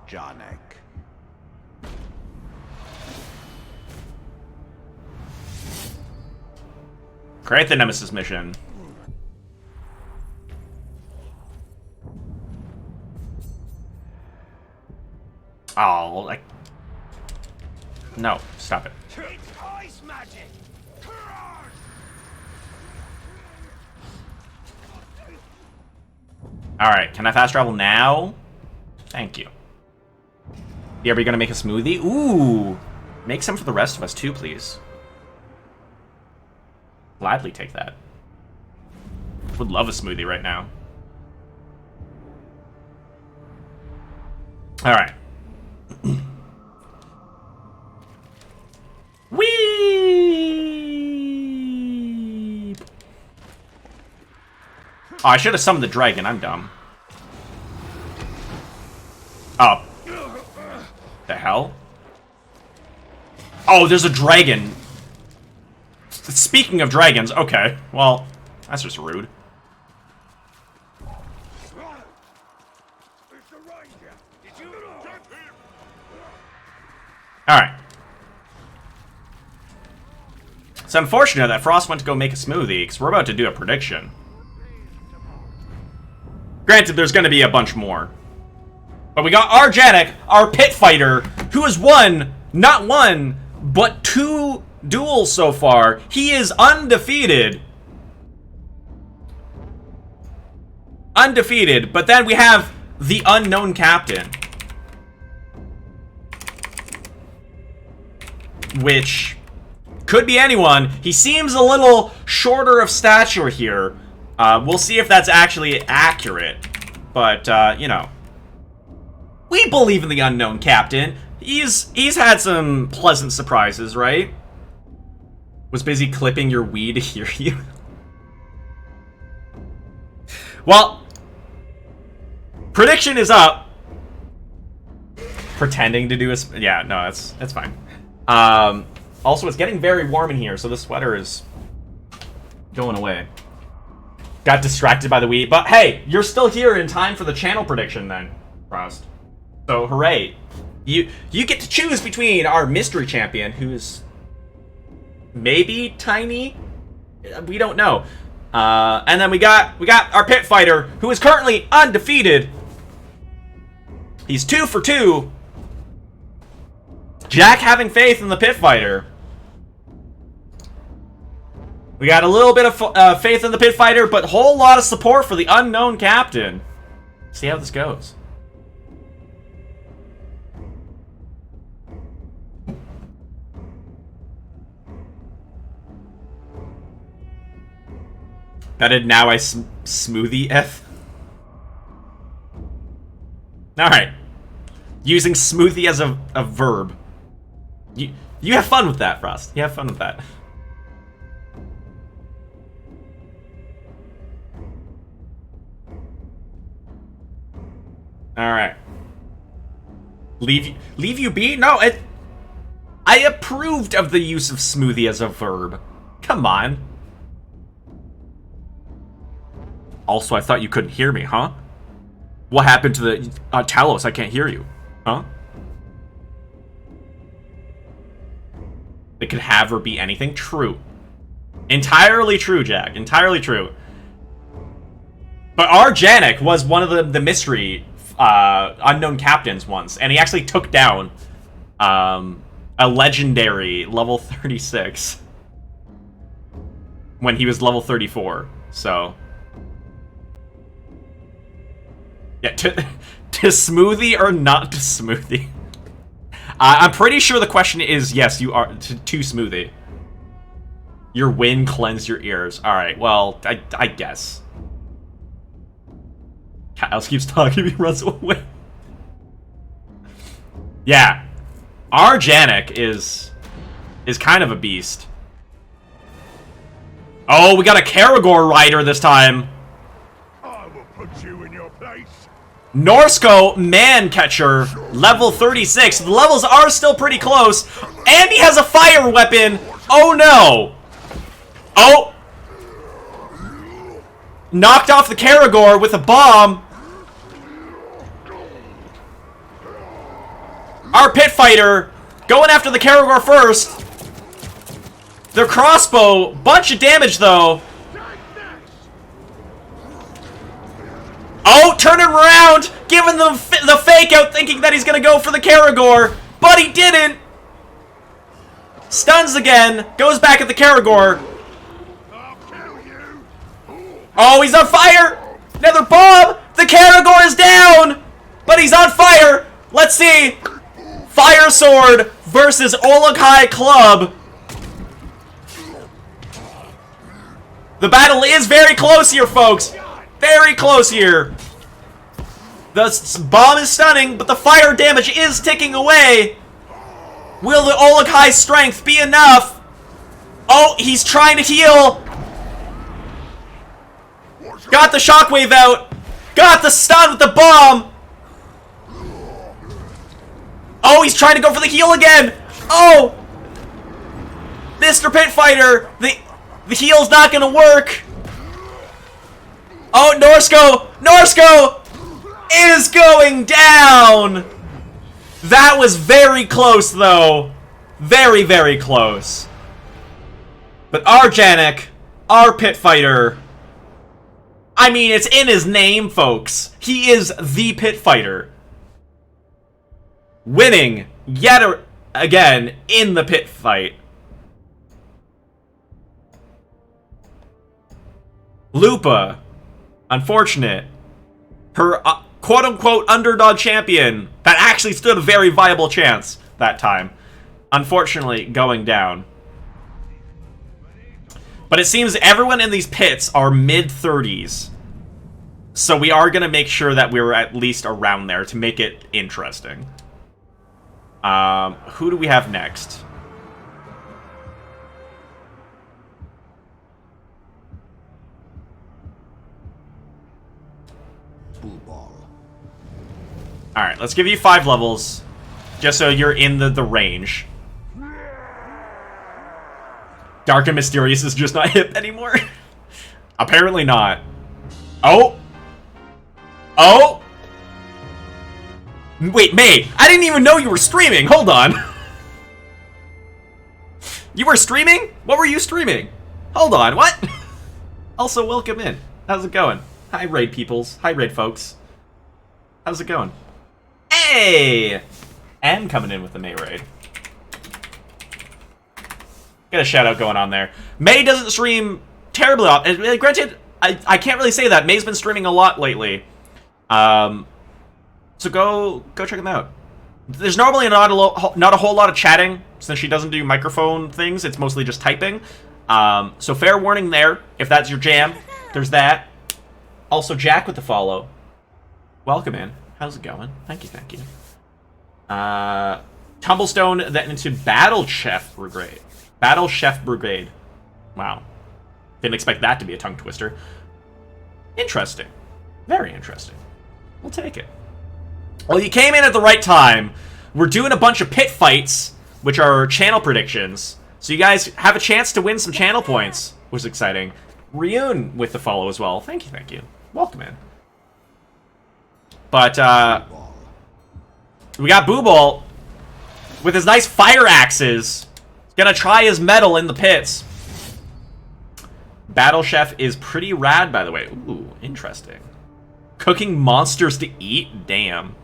Jonic. Create the Nemesis mission. Oh, like... No, stop it. It's ice magic. Alright, can I fast travel now? Thank you. Yeah, are we gonna make a smoothie? Ooh! Make some for the rest of us too, please. Gladly take that. Would love a smoothie right now. Alright. Whee! Oh, I should have summoned the dragon. I'm dumb. Oh. The hell? Oh, there's a dragon. Speaking of dragons, okay. Well, that's just rude. Alright. It's unfortunate that Frost went to go make a smoothie, because we're about to do a prediction. Granted, there's going to be a bunch more. But we got Arjanik, our pit fighter, who has won, not one, but 2 duels so far. He is undefeated. Undefeated, but then we have the unknown captain. Which could be anyone. He seems a little shorter of stature here. We'll see if that's actually accurate. But, you know. We believe in the unknown captain. He's had some pleasant surprises, right? Was busy clipping your weed to hear you. Well, prediction is up. Pretending to do a... Yeah, no, that's fine. Also, it's getting very warm in here, so the sweater is going away. Got distracted by the weed, but hey, you're still here in time for the channel prediction then, Frost. So, hooray. You get to choose between our mystery champion, who's maybe tiny? We don't know. And then we got our pit fighter, who is currently undefeated. He's 2 for 2. Jack having faith in the pit fighter. We got a little bit of faith in the pit fighter, but a whole lot of support for the unknown captain. See how this goes. That did now I smoothie F. Alright. Using smoothie as a verb. You have fun with that, Frost. You have fun with that. Alright. Leave you be? No, I approved of the use of smoothie as a verb. Come on. Also, I thought you couldn't hear me, huh? What happened to the Talos? I can't hear you. Huh? It could have or be anything. True. Entirely true, Jack. Entirely true. But Arjanik was one of the mystery unknown captains once, and he actually took down a legendary level 36 when he was level 34. So yeah, to smoothie or not to smoothie? I'm pretty sure the question is yes, you are to smoothie. Your wind cleansed your ears. All right, well, I guess. Kyles keeps talking, he runs away. Yeah, Arjanik is kind of a beast. Oh, we got a Karagor rider this time. I will put you in your place. Norsko Man-Catcher, level 36. The levels are still pretty close. And he has a fire weapon. Oh, no. Oh. Knocked off the Karagor with a bomb. Our pit fighter going after the Karagor first. Their crossbow, bunch of damage, though. Oh, turning around, giving the fake out, thinking that he's gonna go for the Karagor, but he didn't. Stuns again, goes back at the Karagor. Oh, he's on fire. Another bomb. The Karagor is down. but he's on fire! Let's see! Fire Sword versus Ologhai Club. The battle is very close here, folks. Very close here. The bomb is stunning, but the fire damage is ticking away. Will the Ologhai strength be enough? Oh, he's trying to heal. Got the shockwave out. Got the stun with the bomb. Oh, he's trying to go for the heal again. Oh, Mr. Pit Fighter, the heal's not gonna work. Oh, Norsko is going down. That was very close, though. Very, very close. But our Janek, our Pit Fighter, I mean, it's in his name, folks. He is the Pit Fighter. Winning yet again in the pit fight. Lupa, unfortunate. Her quote-unquote underdog champion that actually stood a very viable chance that time. Unfortunately, going down. But it seems everyone in these pits are mid-30s. So we are going to make sure that we're at least around there to make it interesting. Who do we have next? Alright, let's give you 5 levels. Just so you're in the range. Dark and Mysterious is just not hip anymore. Apparently not. Oh! Oh! Wait, May, I didn't even know you were streaming. Hold on. You were streaming? What were you streaming? Hold on, what? Also, welcome in. How's it going? Hi, raid peoples. Hi, raid folks. How's it going? Hey! M coming in with the May raid. Got a shout out going on there. May doesn't stream terribly often. Granted, I can't really say that. May's been streaming a lot lately. So go check him out. There's normally not a whole lot of chatting since she doesn't do microphone things. It's mostly just typing. So fair warning there if that's your jam. There's that. Also, Jack with the follow. Welcome in. How's it going? Thank you, thank you. Tumblestone then into Battle Chef Brigade. Battle Chef Brigade. Wow. Didn't expect that to be a tongue twister. Interesting. Very interesting. We'll take it. Well, you came in at the right time. We're doing a bunch of pit fights, which are channel predictions. So you guys have a chance to win some channel points, which is exciting. Ryun with the follow as well. Thank you, thank you. Welcome in. But, we got Boo Ball with his nice fire axes. He's gonna try his metal in the pits. Battle Chef is pretty rad, by the way. Ooh, interesting. Cooking monsters to eat? Damn.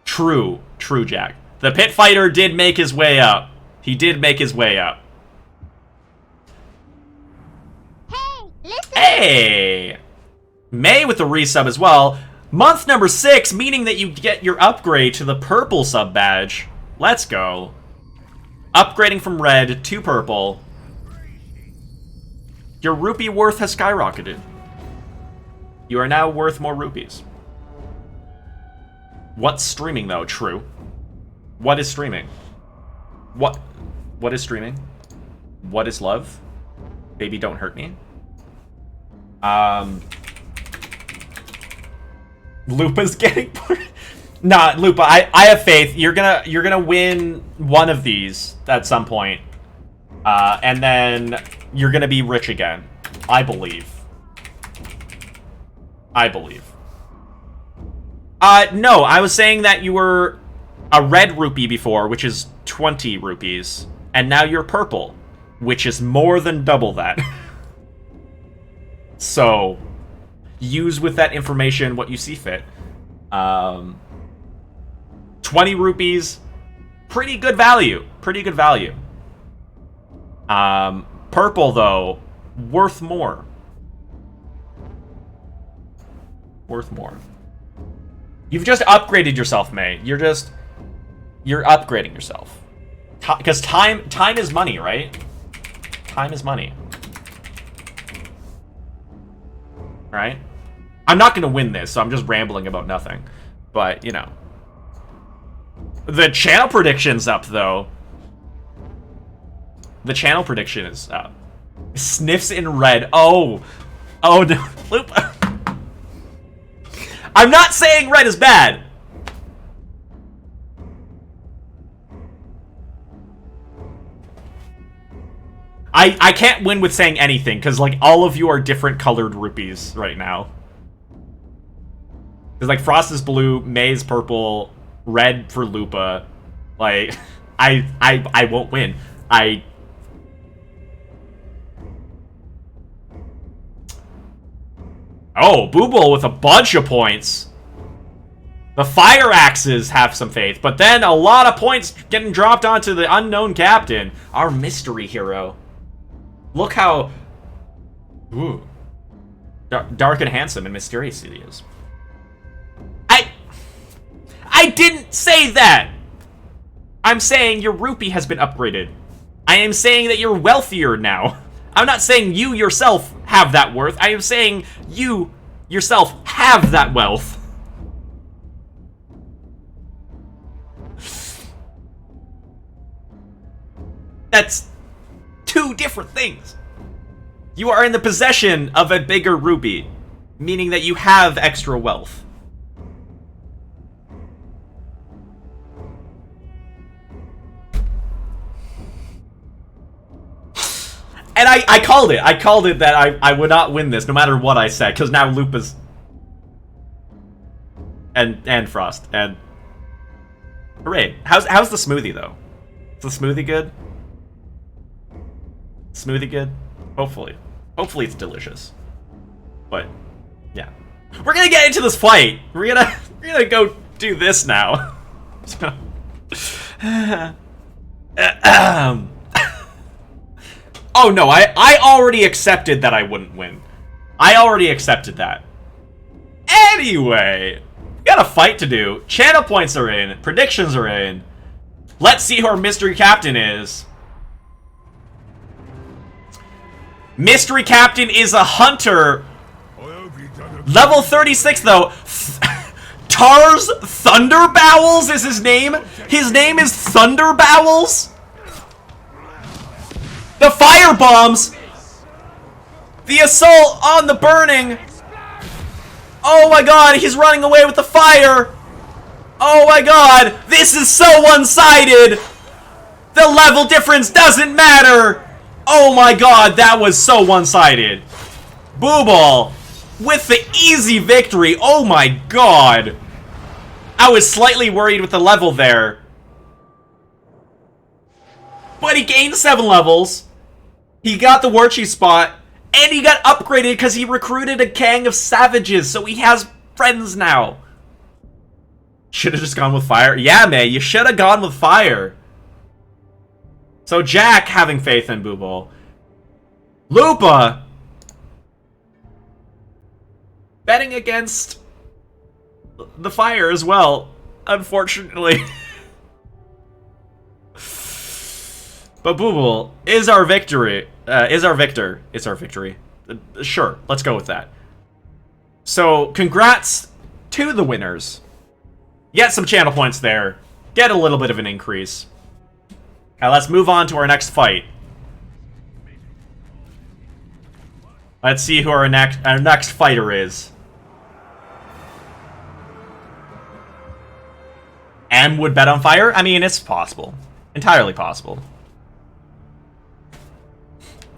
True, Jack. The Pit Fighter did make his way up. He did make his way up. Hey, listen. Hey! May with the resub as well. Month number 6, meaning that you get your upgrade to the purple sub badge. Let's go. Upgrading from red to purple. Your rupee worth has skyrocketed. You are now worth more rupees. What's streaming, though? True. What is streaming? What is streaming? What is love? Baby, don't hurt me. Lupa's getting... Nah, Lupa, I have faith. You're gonna win one of these at some point. And then you're gonna be rich again. I believe. No, I was saying that you were a red rupee before, which is 20 rupees. And now you're purple, which is more than double that. So, use with that information what you see fit. 20 rupees, pretty good value. Purple, though, worth more. Worth more. You've just upgraded yourself, May. You're upgrading yourself. Because time is money, right? Time is money. Right? I'm not gonna win this, so I'm just rambling about nothing. But, you know. The channel prediction's up, though. The channel prediction is up. Sniffs in red. Oh. Oh, no. Loop. I'm not saying red is bad. I can't win with saying anything, because, like, all of you are different colored rupees right now. Because, like, Frost is blue, May is purple, red for Lupa. Like, I won't win. Oh, Booble with a bunch of points. The Fire Axes have some faith, but then a lot of points getting dropped onto the unknown captain, our mystery hero. Look how dark and handsome and mysterious he is. I didn't say that! I'm saying your rupee has been upgraded. I am saying that you're wealthier now. I'm not saying you yourself have that worth. I am saying you yourself have that wealth. That's two different things. You are in the possession of a bigger rupee, meaning that you have extra wealth. And I called it. I called it that I would not win this, no matter what I said, because now Lupa's... And Frost. And... Hooray. How's the smoothie, though? Is the smoothie good? Smoothie good? Hopefully. Hopefully it's delicious. But, yeah. We're gonna get into this fight! We're gonna go do this now. Oh no, I already accepted that I wouldn't win. I already accepted that. Anyway, we got a fight to do. Channel points are in. Predictions are in. Let's see who our mystery captain is. Mystery captain is a hunter. Level 36 though. Tar's Thunder Bowels is his name. His name is Thunder Bowels. The fire bombs! The assault on the burning! Oh my god, he's running away with the fire! Oh my god, this is so one-sided! The level difference doesn't matter! Oh my god, that was so one-sided. Booball with the easy victory, oh my god! I was slightly worried with the level there. But he gained 7 levels. He got the Warchi spot. And he got upgraded because he recruited a gang of savages. So he has friends now. Should have just gone with fire. Yeah, May, you should have gone with fire. So Jack having faith in Booble. Lupa betting against the fire as well, unfortunately. But Booble is our victory. Is our victor. It's our victory. Sure, let's go with that. So, congrats to the winners. Get some channel points there. Get a little bit of an increase. Now let's move on to our next fight. Let's see who our next fighter is. M would bet on fire? I mean, it's possible. Entirely possible.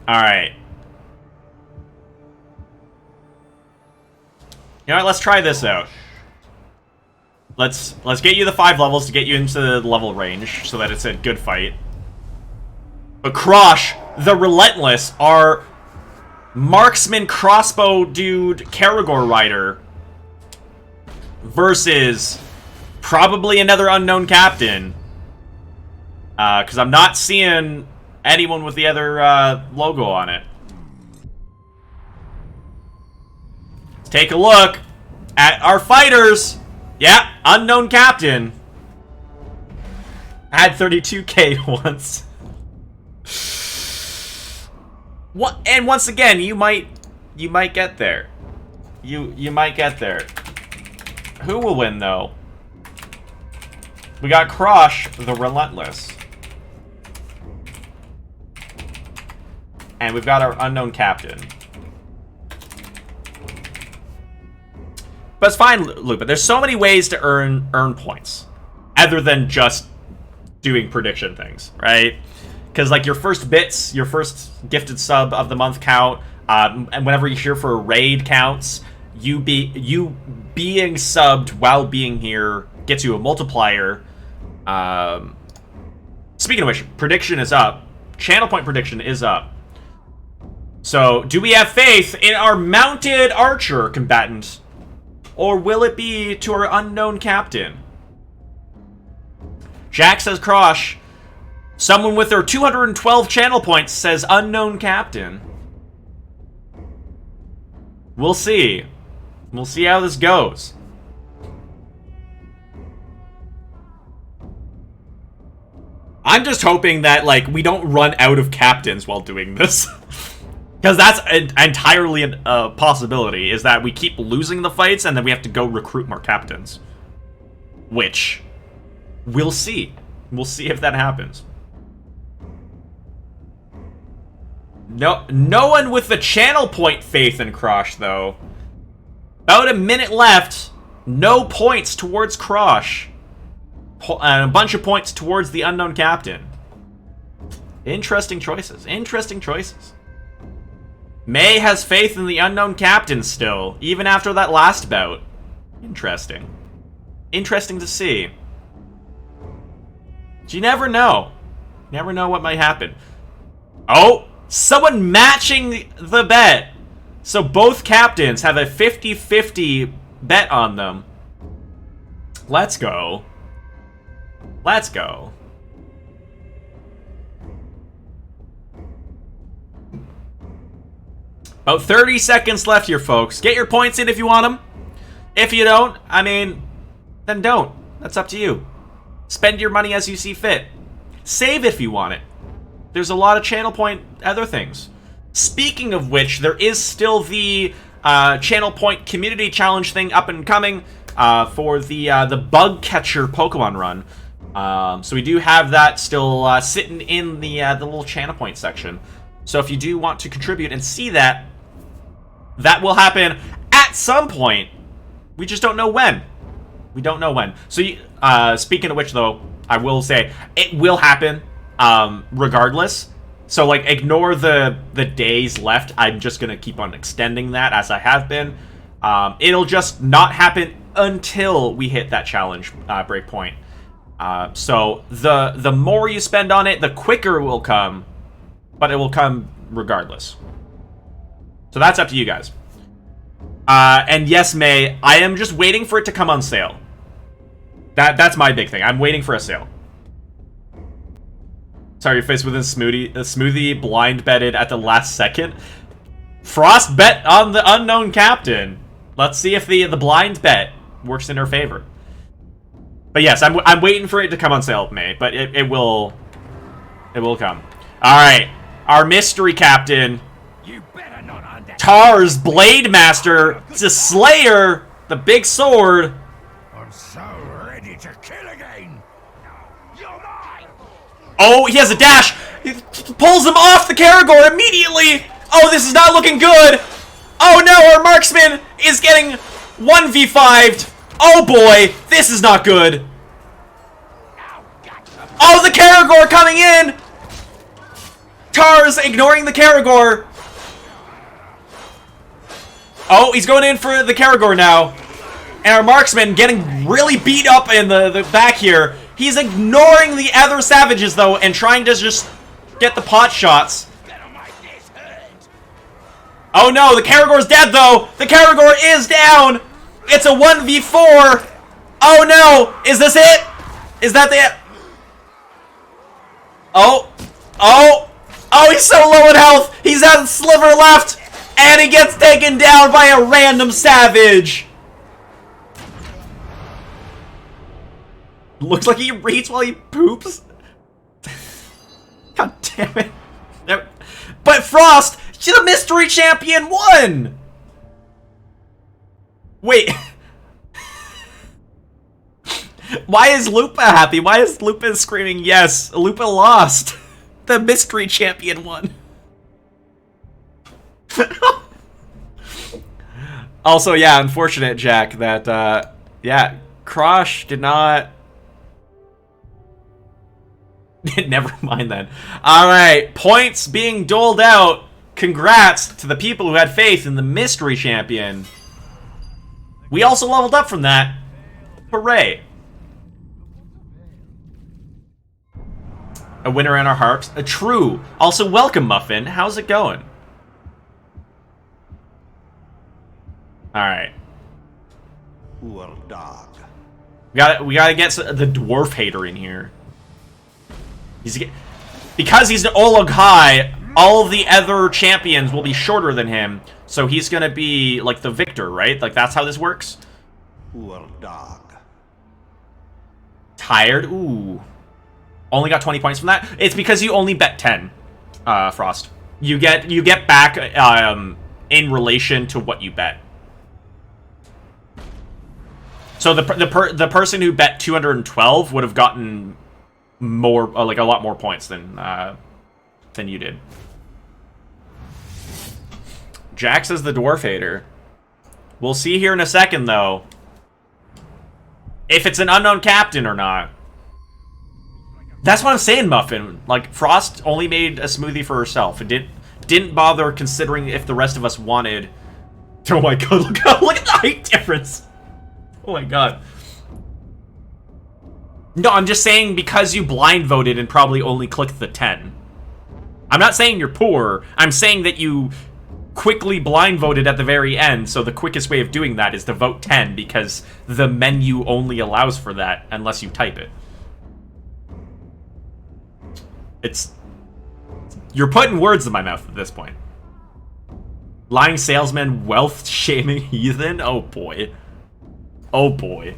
Alright. You know what, let's try this out. Let's get you the 5 levels to get you into the level range, so that it's a good fight. But Krosh, the Relentless, our marksman crossbow dude Karagor rider, versus probably another unknown captain. Because I'm not seeing anyone with the other logo on it. Let's take a look At our fighters. Yeah, unknown captain. Had 32k once. What? And once again, you might get there. You might get there. Who will win though? We got Crush, the Relentless. And we've got our unknown captain. But it's fine, Luke, but there's so many ways to earn points. Other than just doing prediction things, right? Because, like, your first bits, your first gifted sub of the month count, and whenever you're here for a raid counts, you being subbed while being here gets you a multiplier. Speaking of which, prediction is up. Channel point prediction is up. So, do we have faith in our mounted archer combatant? Or will it be to our unknown captain? Jack says Crush. Someone with their 212 channel points says unknown captain. We'll see. We'll see how this goes. I'm just hoping that, like, we don't run out of captains while doing this. Because that's entirely a possibility, is that we keep losing the fights and then we have to go recruit more captains. Which, we'll see. We'll see if that happens. No one with the channel point faith in Crush, though. About a minute left. No points towards Crush. And a bunch of points towards the unknown captain. Interesting choices. Interesting choices. May has faith in the unknown captain still, even after that last bout. Interesting. Interesting to see. But you never know. Never know what might happen. Oh! Someone matching the bet! So both captains have a 50-50 bet on them. Let's go. Let's go. About 30 seconds left here, folks. Get your points in if you want them. If you don't, I mean, then don't. That's up to you. Spend your money as you see fit. Save if you want it. There's a lot of channel point other things. Speaking of which, there is still the channel point community challenge thing up and coming for the bug catcher Pokemon run. So we do have that still sitting in the little channel point section. So if you do want to contribute and see that, that will happen at some point. We just don't know when. We don't know when. So speaking of which, though, I will say it will happen regardless. So, like, ignore the days left. I'm just going to keep on extending that as I have been. It'll just not happen until we hit that challenge breakpoint. So the more you spend on it, the quicker it will come. But it will come regardless. So that's up to you guys. And yes, May, I am just waiting for it to come on sale. That's my big thing. I'm waiting for a sale. Sorry, you're faced with a smoothie blind betted at the last second. Frost bet on the unknown captain. Let's see if the blind bet works in her favor. But yes, I'm waiting for it to come on sale, May. But it will come. All right, our mystery captain, You better not Tar's Blade Master, to Slayer, the big sword. I'm so ready to kill again. You're mine. Oh, he has a dash. He pulls him off the Karagor immediately. Oh, this is not looking good. Oh no, our marksman is getting 1v5'd. Oh boy, this is not good. Oh, the Karagor coming in. Tar's ignoring the Karagor. Oh, he's going in for the Karagor now. And our marksman getting really beat up in the back here. He's ignoring the other savages, though, and trying to just get the pot shots. Oh no, the Karagor's dead, though. The Karagor is down. It's a 1v4. Oh no, is this it? Is that the... Oh, he's so low in health. He's at sliver left. And he gets taken down by a random savage. Looks like he reads while he poops. God damn it. But Frost, the mystery champion won! Wait. Why is Lupa happy? Why is Lupa screaming, yes, Lupa lost. The mystery champion won. Also, yeah, unfortunate, Jack, that, yeah, Krosh did not... Never mind then. Alright, points being doled out. Congrats to the people who had faith in the mystery champion. We also leveled up from that. Hooray. A winner in our hearts. A true. Also, welcome, Muffin. How's it going? Alright. Dog. We gotta get the dwarf hater in here. Because he's an Olog High, all of the other champions will be shorter than him, so he's gonna be, like, the victor, right? Like, that's how this works? Dog. Tired? Ooh. Only got 20 points from that? It's because you only bet 10, Frost. You get back, in relation to what you bet. So the person who bet 212 would have gotten more, like, a lot more points than you did. Jax is the dwarf hater. We'll see here in a second, though, if it's an unknown captain or not. That's what I'm saying, Muffin. Like, Frost only made a smoothie for herself. It didn't bother considering if the rest of us wanted. Oh my god, look at the height difference. Oh my god. No, I'm just saying because you blind voted and probably only clicked the 10. I'm not saying you're poor. I'm saying that you quickly blind voted at the very end, so the quickest way of doing that is to vote 10 because the menu only allows for that unless you type it. You're putting words in my mouth at this point. Lying salesman, wealth shaming heathen? Oh boy. Oh boy.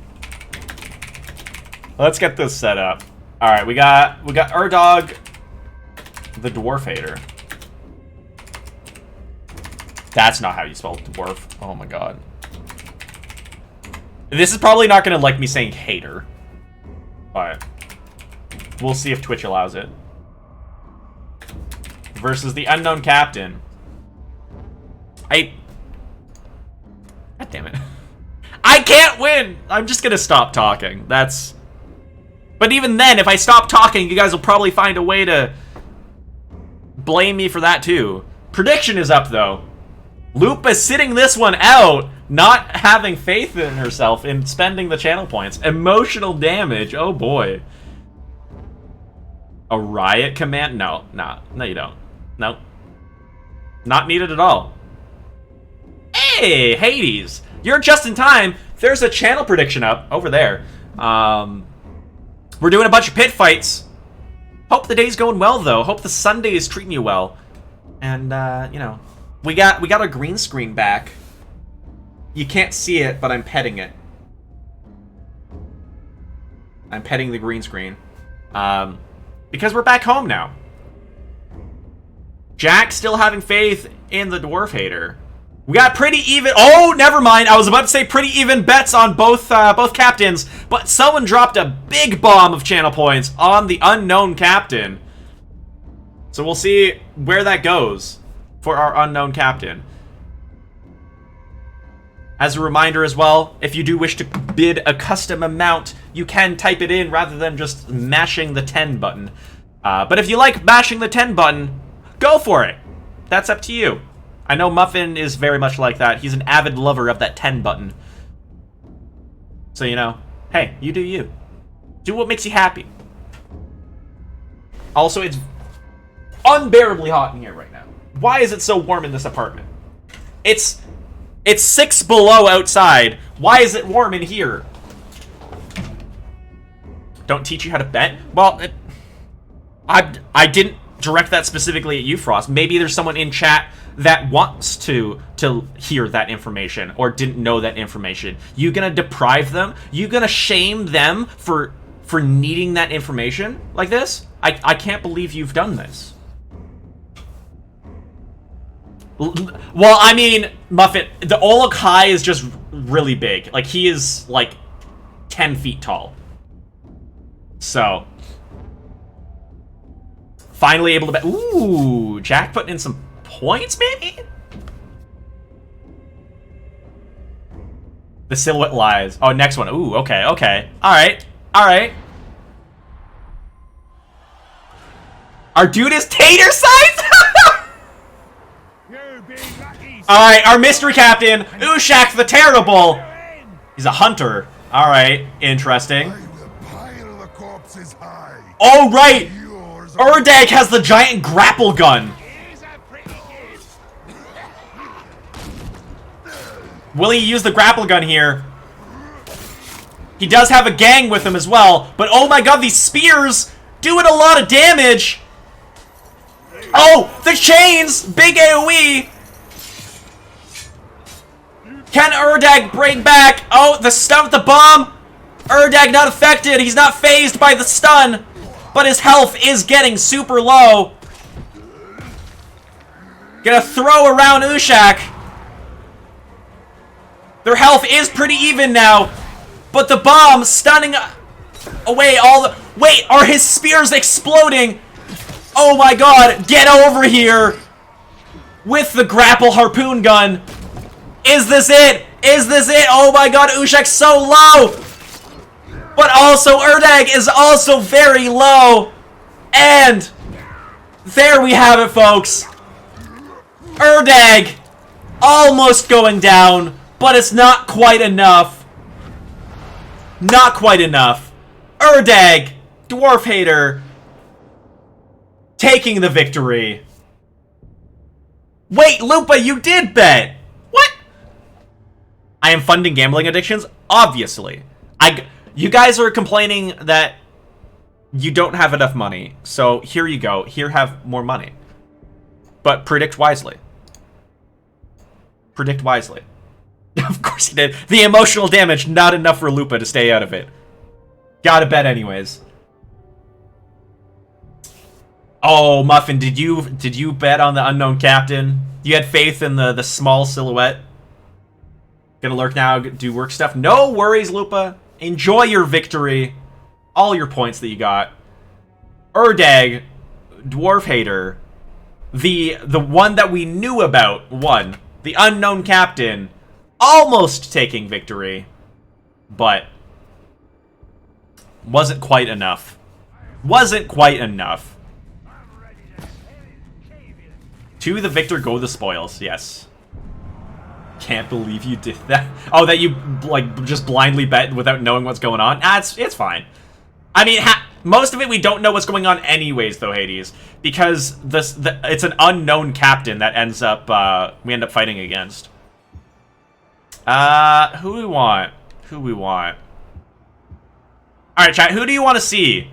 Let's get this set up. Alright, we got Urdog, the dwarf hater. That's not how you spell dwarf. Oh my god. This is probably not gonna like me saying hater. But we'll see if Twitch allows it. Versus the unknown captain. God damn it. I can't win! I'm just gonna stop talking. But even then, if I stop talking, you guys will probably find a way to blame me for that too. Prediction is up, though. Lupa's sitting this one out, not having faith in herself in spending the channel points. Emotional damage, oh boy. A riot command? No, you don't. Nope. Not needed at all. Hey, Hades! You're just in time. There's a channel prediction up over there. We're doing a bunch of pit fights. Hope the day's going well, though. Hope the Sunday is treating you well. And, you know, we got our green screen back. You can't see it, but I'm petting it. I'm petting the green screen. Because we're back home now. Jack's still having faith in the dwarf hater. We got pretty even. Oh, never mind. I was about to say pretty even bets on both captains, but someone dropped a big bomb of channel points on the unknown captain. So we'll see where that goes for our unknown captain. As a reminder as well, if you do wish to bid a custom amount, you can type it in rather than just mashing the 10 button. But if you like mashing the 10 button, go for it. That's up to you. I know Muffin is very much like that. He's an avid lover of that 10 button. So, you know, hey, you do you. Do what makes you happy. Also, it's unbearably hot in here right now. Why is it so warm in this apartment? It's 6 below outside. Why is it warm in here? Don't teach you how to bet? Well, I didn't direct that specifically at you, Frost. Maybe there's someone in chat that wants to hear that information or didn't know that information. You gonna deprive them? You gonna shame them for for needing that information like this. I can't believe you've done this. Well, I mean, Muffin, the Olok High is just really big. Like, he is, like, 10 feet tall. So. Finally able to bet. Ooh, Jack putting in some points, maybe? The silhouette lies. Oh, next one. Ooh, okay, okay. Alright, alright. Our dude is tater size? Alright, our mystery captain, Ushak the Terrible. He's a hunter. Alright, interesting. Oh, right! Urdag has the giant grapple gun. Will he use the grapple gun here? He does have a gang with him as well, but oh my god, these spears doing a lot of damage. Oh, the chains! Big AoE! Can Urdag bring back? Oh, the stun with the bomb! Urdag not affected. He's not phased by the stun, but his health is getting super low. Gonna throw around Ushak. Their health is pretty even now, but the bomb stunning away all the... Wait, are his spears exploding? Oh my god, get over here with the grapple harpoon gun. Is this it? Is this it? Oh my god, Ushak's so low. But also, Urdag is also very low. And there we have it, folks. Urdag almost going down, but it's not quite enough. Not quite enough. Urdag, Dwarf Hater, taking the victory. Wait, Lupa, you did bet. What? I am funding gambling addictions? Obviously. You guys are complaining that you don't have enough money. So here you go. Here, have more money. But predict wisely. Predict wisely. Of course he did. The emotional damage, not enough for Lupa to stay out of it. Gotta bet anyways. Oh, Muffin, did you bet on the unknown captain? You had faith in the small silhouette? Gonna lurk now, do work stuff? No worries, Lupa. Enjoy your victory. All your points that you got. Urdag, Dwarf Hater, the one that we knew about, won. The unknown captain, almost taking victory, but wasn't quite enough. Wasn't quite enough. To the victor go the spoils, yes. Can't believe you did that. Oh, that you, like, just blindly bet without knowing what's going on? Ah, it's fine. I mean, most of it we don't know what's going on anyways, though, Hades. Because it's an unknown captain that ends up, we end up fighting against. Who we want? Who we want? Alright, chat, who do you want to see?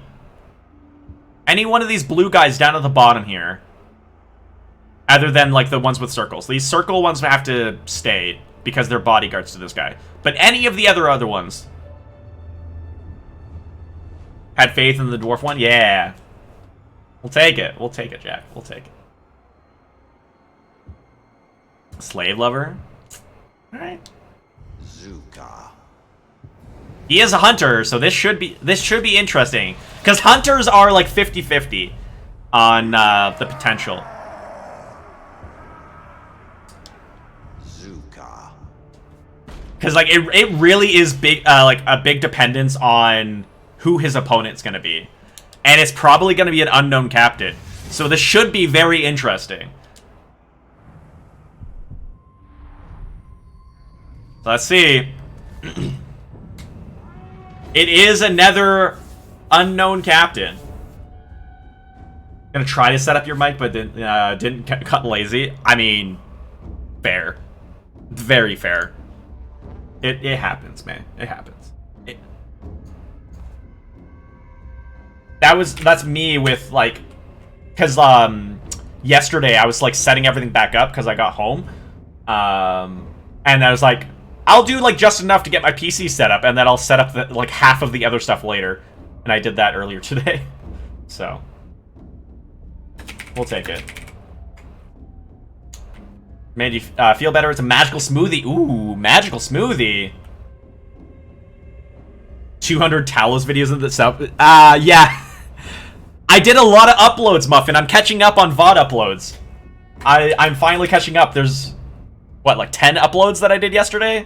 Any one of these blue guys down at the bottom here. Other than, like, the ones with circles. These circle ones have to stay because they're bodyguards to this guy. But any of the other ones. Had faith in the dwarf one? Yeah. We'll take it. We'll take it, Jack. We'll take it. Slave lover? Alright. Zuka. He is a hunter, so this should be interesting. Because hunters are, like, 50-50 on the potential. Because, like, it really is big, like, a big dependence on who his opponent's going to be. And it's probably going to be an unknown captain. So this should be very interesting. So let's see. It is another unknown captain. Gonna try to set up your mic, but didn't cut lazy. I mean, fair. Very fair. It happens, man. It happens. That's me with, like, because yesterday I was, like, setting everything back up because I got home, and I was like, I'll do, like, just enough to get my PC set up, and then I'll set up like half of the other stuff later. And I did that earlier today. So, we'll take it. Made you feel better? It's a magical smoothie. Ooh, magical smoothie. 200 Talos videos in the sub. Yeah. I did a lot of uploads, Muffin. I'm catching up on VOD uploads. I'm finally catching up. There's, what, like 10 uploads that I did yesterday?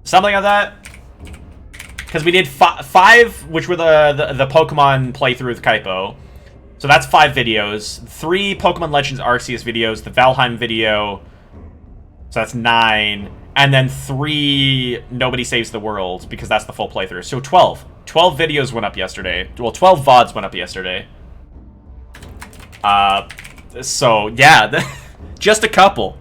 Something like that. Because we did 5, which were the Pokemon playthrough with Kaipo. So that's 5 videos. 3 Pokemon Legends Arceus videos. The Valheim video. So that's 9. And then 3 Nobody Saves the World, because that's the full playthrough. So 12. 12 videos went up yesterday. Well, 12 VODs went up yesterday. So, yeah. Just a couple.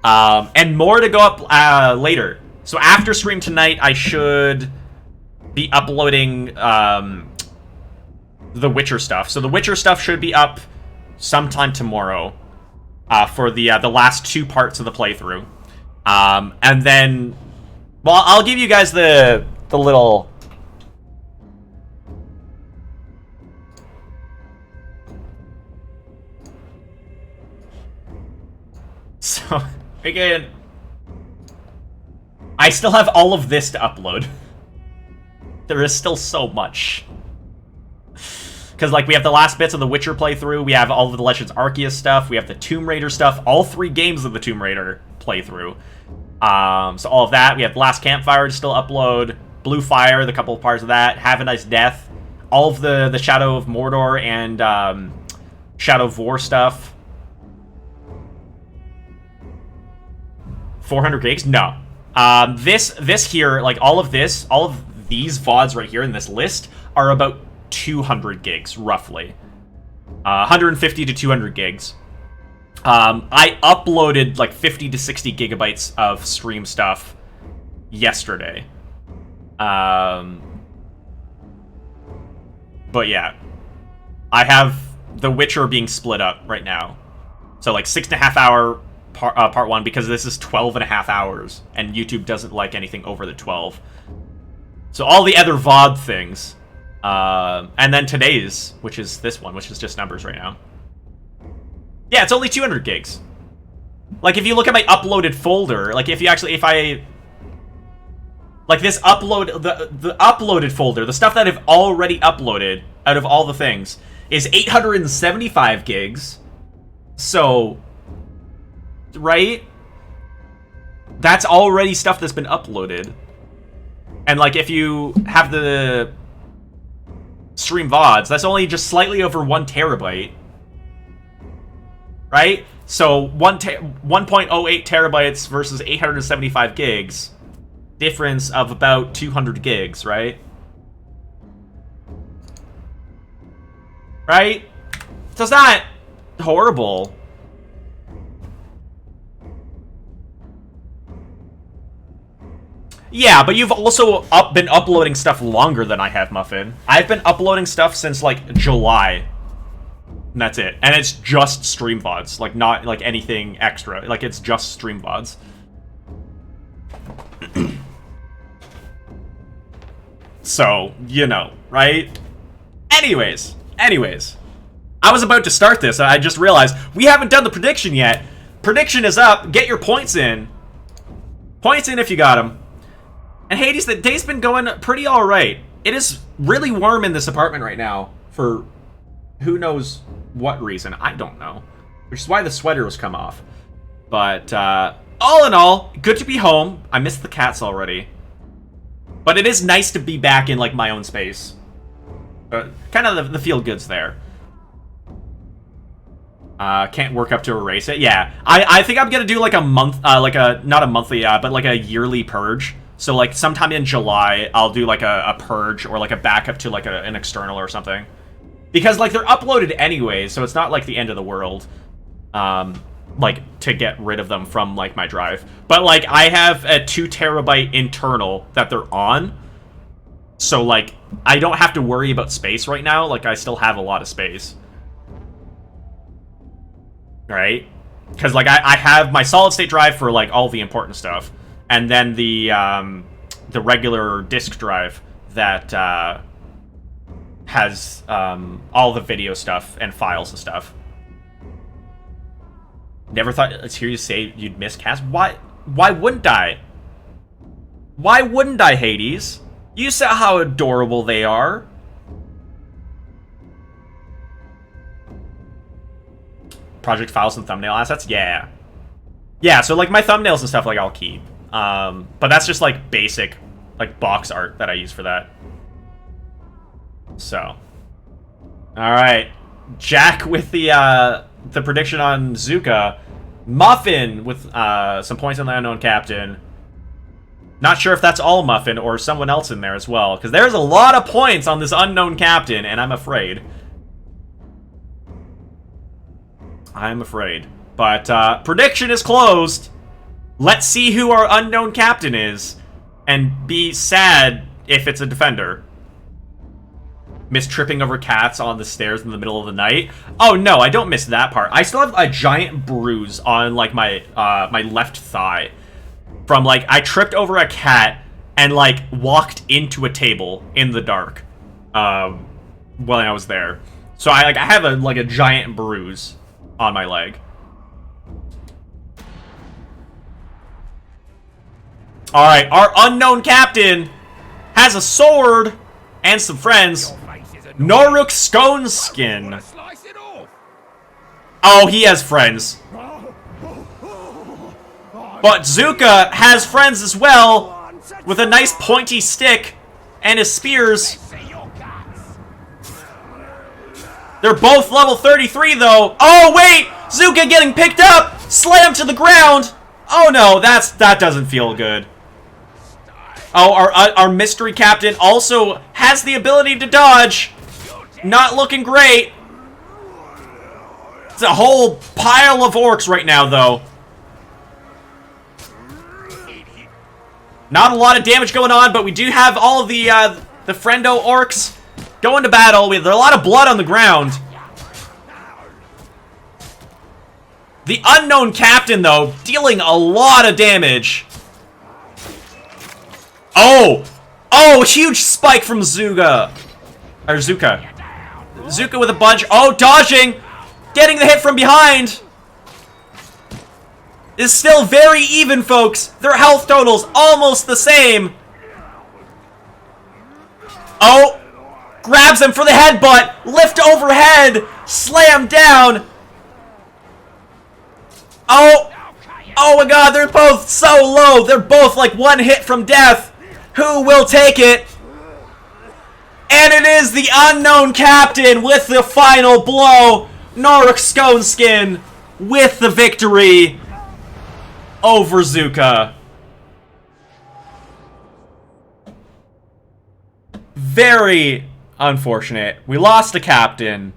And more to go up later. So after stream tonight, I should be uploading the Witcher stuff. So the Witcher stuff should be up sometime tomorrow for the last 2 parts of the playthrough. And then, well, I'll give you guys the little... So, again, I still have all of this to upload. There is still so much. Because, like, we have the last bits of the Witcher playthrough, we have all of the Legends Arceus stuff, we have the Tomb Raider stuff, all 3 games of the Tomb Raider playthrough. So all of that. We have Last Campfire to still upload, Blue Fire, the couple of parts of that, Have a Nice Death, all of the Shadow of Mordor and Shadow of War stuff. 400 gigs? No. This here, like all of these VODs right here in this list are about 200 gigs, roughly. 150 to 200 gigs. I uploaded like 50 to 60 gigabytes of stream stuff yesterday. But yeah. I have The Witcher being split up right now. So like 6.5 hour part 1, because this is 12.5 hours, and YouTube doesn't like anything over the 12. So all the other VOD things. And then today's, which is this one, which is just numbers right now. Yeah, it's only 200 gigs. Like, if you look at my uploaded folder, like, if I... Like, this upload... The uploaded folder, the stuff that I've already uploaded out of all the things, is 875 gigs. So... Right? That's already stuff that's been uploaded. And, like, if you have the stream VODs, that's only just slightly over 1 terabyte. Right? So 1.08 terabytes versus 875 gigs. Difference of about 200 gigs, right? Right? So it's not horrible. Yeah, but you've also been uploading stuff longer than I have, Muffin. I've been uploading stuff since, like, July. And that's it. And it's just stream VODs. Like, not, like, anything extra. Like, it's just stream VODs. So, you know, right? Anyways. I was about to start this, and I just realized we haven't done the prediction yet. Prediction is up. Get your points in. Points in if you got them. And Hades, the day's been going pretty alright. It is really warm in this apartment right now for who knows what reason. I don't know. Which is why the sweater was come off. But, all in all, good to be home. I missed the cats already. But it is nice to be back in, like, my own space. Kind of the feel-goods there. Can't work up to erase it. Yeah, I think I'm gonna do, like, a month, not a monthly, but, like, a yearly purge. So, like, sometime in July, I'll do, like, a purge or, like, a backup to, like, an external or something. Because, like, they're uploaded anyway, so it's not, like, the end of the world, like, to get rid of them from, like, my drive. But, like, I have a 2 terabyte internal that they're on. So, like, I don't have to worry about space right now. Like, I still have a lot of space. Right? Because, like, I have my solid-state drive for, like, all the important stuff. and then the regular disk drive that has all the video stuff and files and stuff. Never thought. Let's hear you say you'd miscast. Why? Why wouldn't I? Why wouldn't I, Hades? You saw how adorable they are. Project files and thumbnail assets? Yeah. Yeah, so, like, my thumbnails and stuff, like, I'll keep. But that's just, like, basic, like, box art that I use for that. So. Alright. Jack with the prediction on Zuka. Muffin with, some points on the unknown captain. Not sure if that's all Muffin or someone else in there as well, because there's a lot of points on this unknown captain, and I'm afraid. I'm afraid. But, prediction is closed. Let's see who our unknown captain is, and be sad if it's a defender. Miss tripping over cats on the stairs in the middle of the night. Oh, no, I don't miss that part. I still have a giant bruise on, like, my, my left thigh. From, like, I tripped over a cat and, like, walked into a table in the dark. When I was there. So, I have a giant bruise on my leg. Alright, our unknown captain has a sword and some friends. Norik Skonskin. Oh, he has friends. But Zuka has friends as well, with a nice pointy stick and his spears. They're both level 33, though. Oh, wait! Zuka getting picked up! Slammed to the ground! Oh, no, that doesn't feel good. Oh, our mystery captain also has the ability to dodge. Not looking great. It's a whole pile of orcs right now, though. Not a lot of damage going on, but we do have all of the friendo orcs going to battle. There's a lot of blood on the ground. The unknown captain, though, dealing a lot of damage. Oh! Oh, huge spike from Zuka. Or Zuka. Zuka with a bunch. Oh, dodging! Getting the hit from behind! Is still very even, folks. Their health totals almost the same. Oh! Grabs him for the headbutt! Lift overhead! Slam down! Oh! Oh my god, they're both so low! They're both like one hit from death! Who will take it? And it is the unknown captain with the final blow! Norik Skonskin with the victory over Zuka. Very unfortunate. We lost a captain.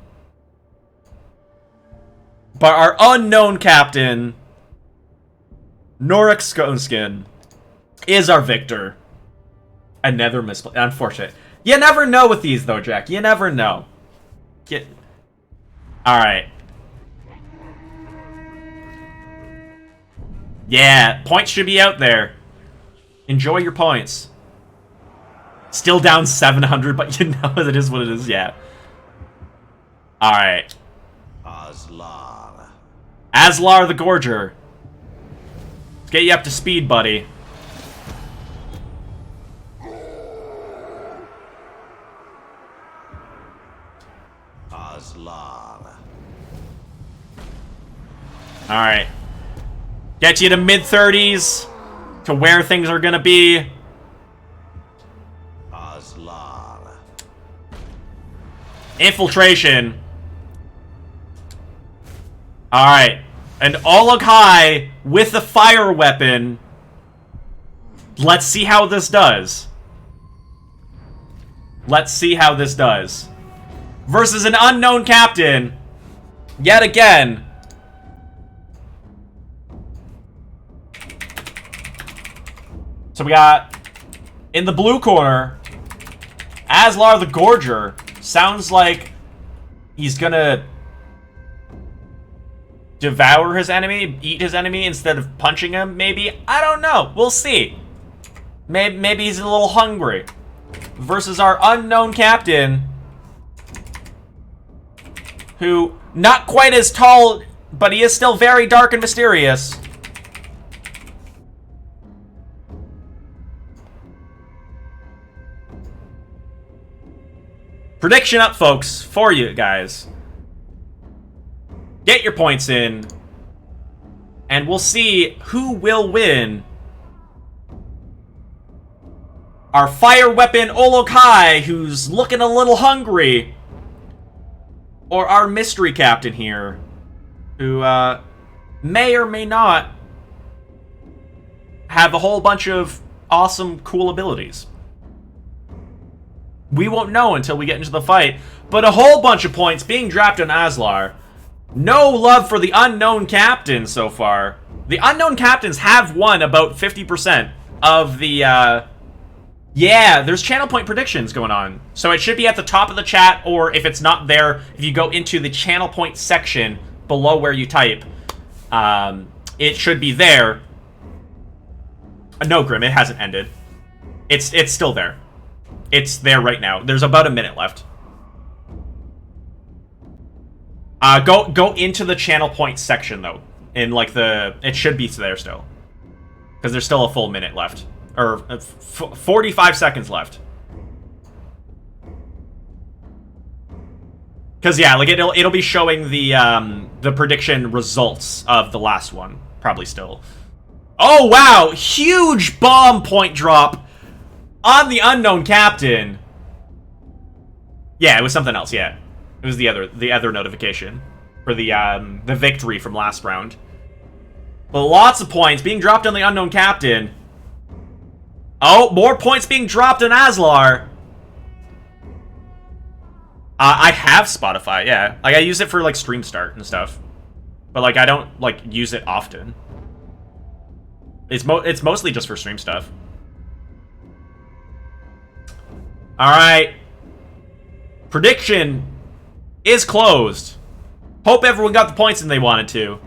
But our unknown captain, Norik Skonskin, is our victor. Another misplay. Unfortunate. You never know with these, though, Jack. You never know. Alright. Yeah, points should be out there. Enjoy your points. Still down 700, but you know it is what it is, yeah. Alright. Aslar the Gorger. Let's get you up to speed, buddy. Alright. Get you to mid-30s. To where things are gonna be. Infiltration. Alright. An Ologhai with a fire weapon. Let's see how this does. Let's see how this does. Versus an unknown captain. Yet again. So we got, in the blue corner, Aslar the Gorger. Sounds like he's gonna devour his enemy, eat his enemy instead of punching him, maybe? I don't know. We'll see. Maybe he's a little hungry. Versus our unknown captain, who, not quite as tall, but he is still very dark and mysterious. Prediction up, folks, for you guys. Get your points in, and we'll see who will win. Our fire weapon Olokai, who's looking a little hungry, or our mystery captain here, who may or may not have a whole bunch of awesome, cool abilities. We won't know until we get into the fight, but a whole bunch of points being dropped on Aslar. No love for the unknown captain so far. The unknown captains have won about 50% of the, yeah, there's channel point predictions going on. So it should be at the top of the chat, or if it's not there, if you go into the channel point section below where you type, it should be there. No, Grim, it hasn't ended. It's still there. It's there right now. There's about a minute left. Go into the channel point section, though. In, like, it should be there still. Because there's still a full minute left. Or 45 seconds left. Because, yeah, like, it'll be showing the prediction results of the last one. Probably still. Oh, wow! Huge bomb point drop on the unknown captain. Yeah, it was something else, yeah. It was the other notification for the victory from last round. But lots of points being dropped on the unknown captain. Oh, more points being dropped on Aslar. I have Spotify, yeah. Like, I use it for, like, stream start and stuff. But, like, I don't, like, use it often. It's mostly just for stream stuff. Alright. Prediction is closed. Hope everyone got the points in they wanted to.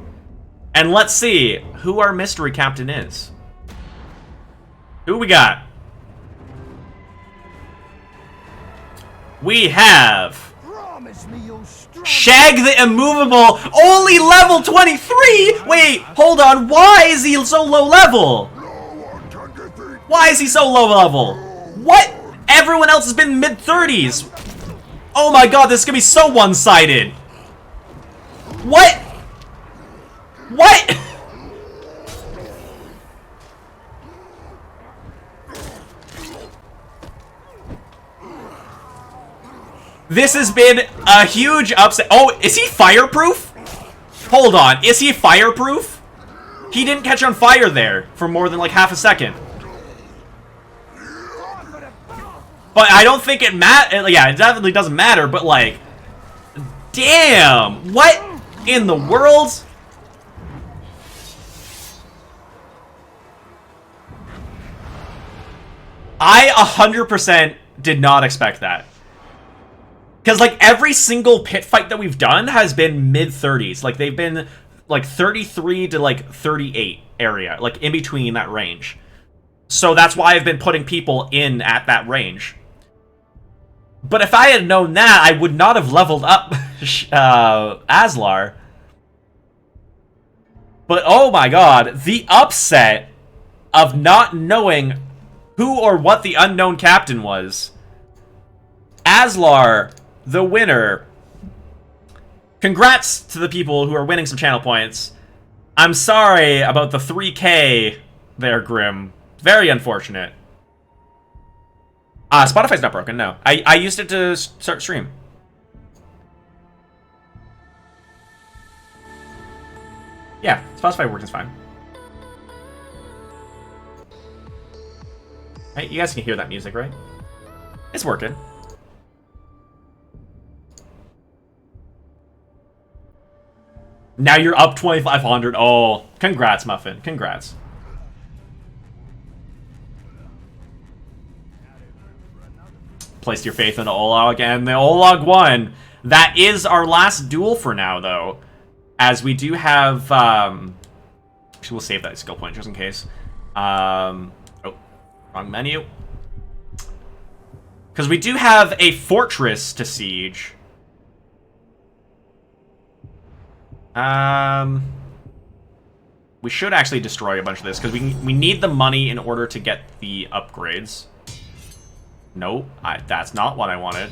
And let's see who our mystery captain is. Who we got? We have Shag the Immovable, only level 23! Wait, hold on, why is he so low level? Why is he so low level? What? Everyone else has been mid-30s. Oh my god, this is gonna be so one-sided. What? What? This has been a huge upset. Oh, is he fireproof? Hold on, is he fireproof? He didn't catch on fire there for more than like half a second. But I don't think it yeah, it definitely doesn't matter, but like, damn, what in the world? I 100% did not expect that. Because, like, every single pit fight that we've done has been mid-30s. Like, they've been, like, 33 to, like, 38 area. Like, in between that range. So that's why I've been putting people in at that range. But if I had known that, I would not have leveled up Aslar. But, oh my god, the upset of not knowing who or what the unknown captain was. Aslar, the winner. Congrats to the people who are winning some channel points. I'm sorry about the 3K there, Grim. Very unfortunate. Spotify's not broken, no. I used it to start stream. Yeah, Spotify working fine. Hey, you guys can hear that music, right? It's working. Now you're up 2,500. Oh, congrats, Muffin. Congrats. Placed your faith in Olag, and the Olag won. That is our last duel for now, though. As we do have, actually, we'll save that skill point just in case. Oh, wrong menu. Because we do have a fortress to siege. We should actually destroy a bunch of this, because we need the money in order to get the upgrades. Nope, that's not what I wanted.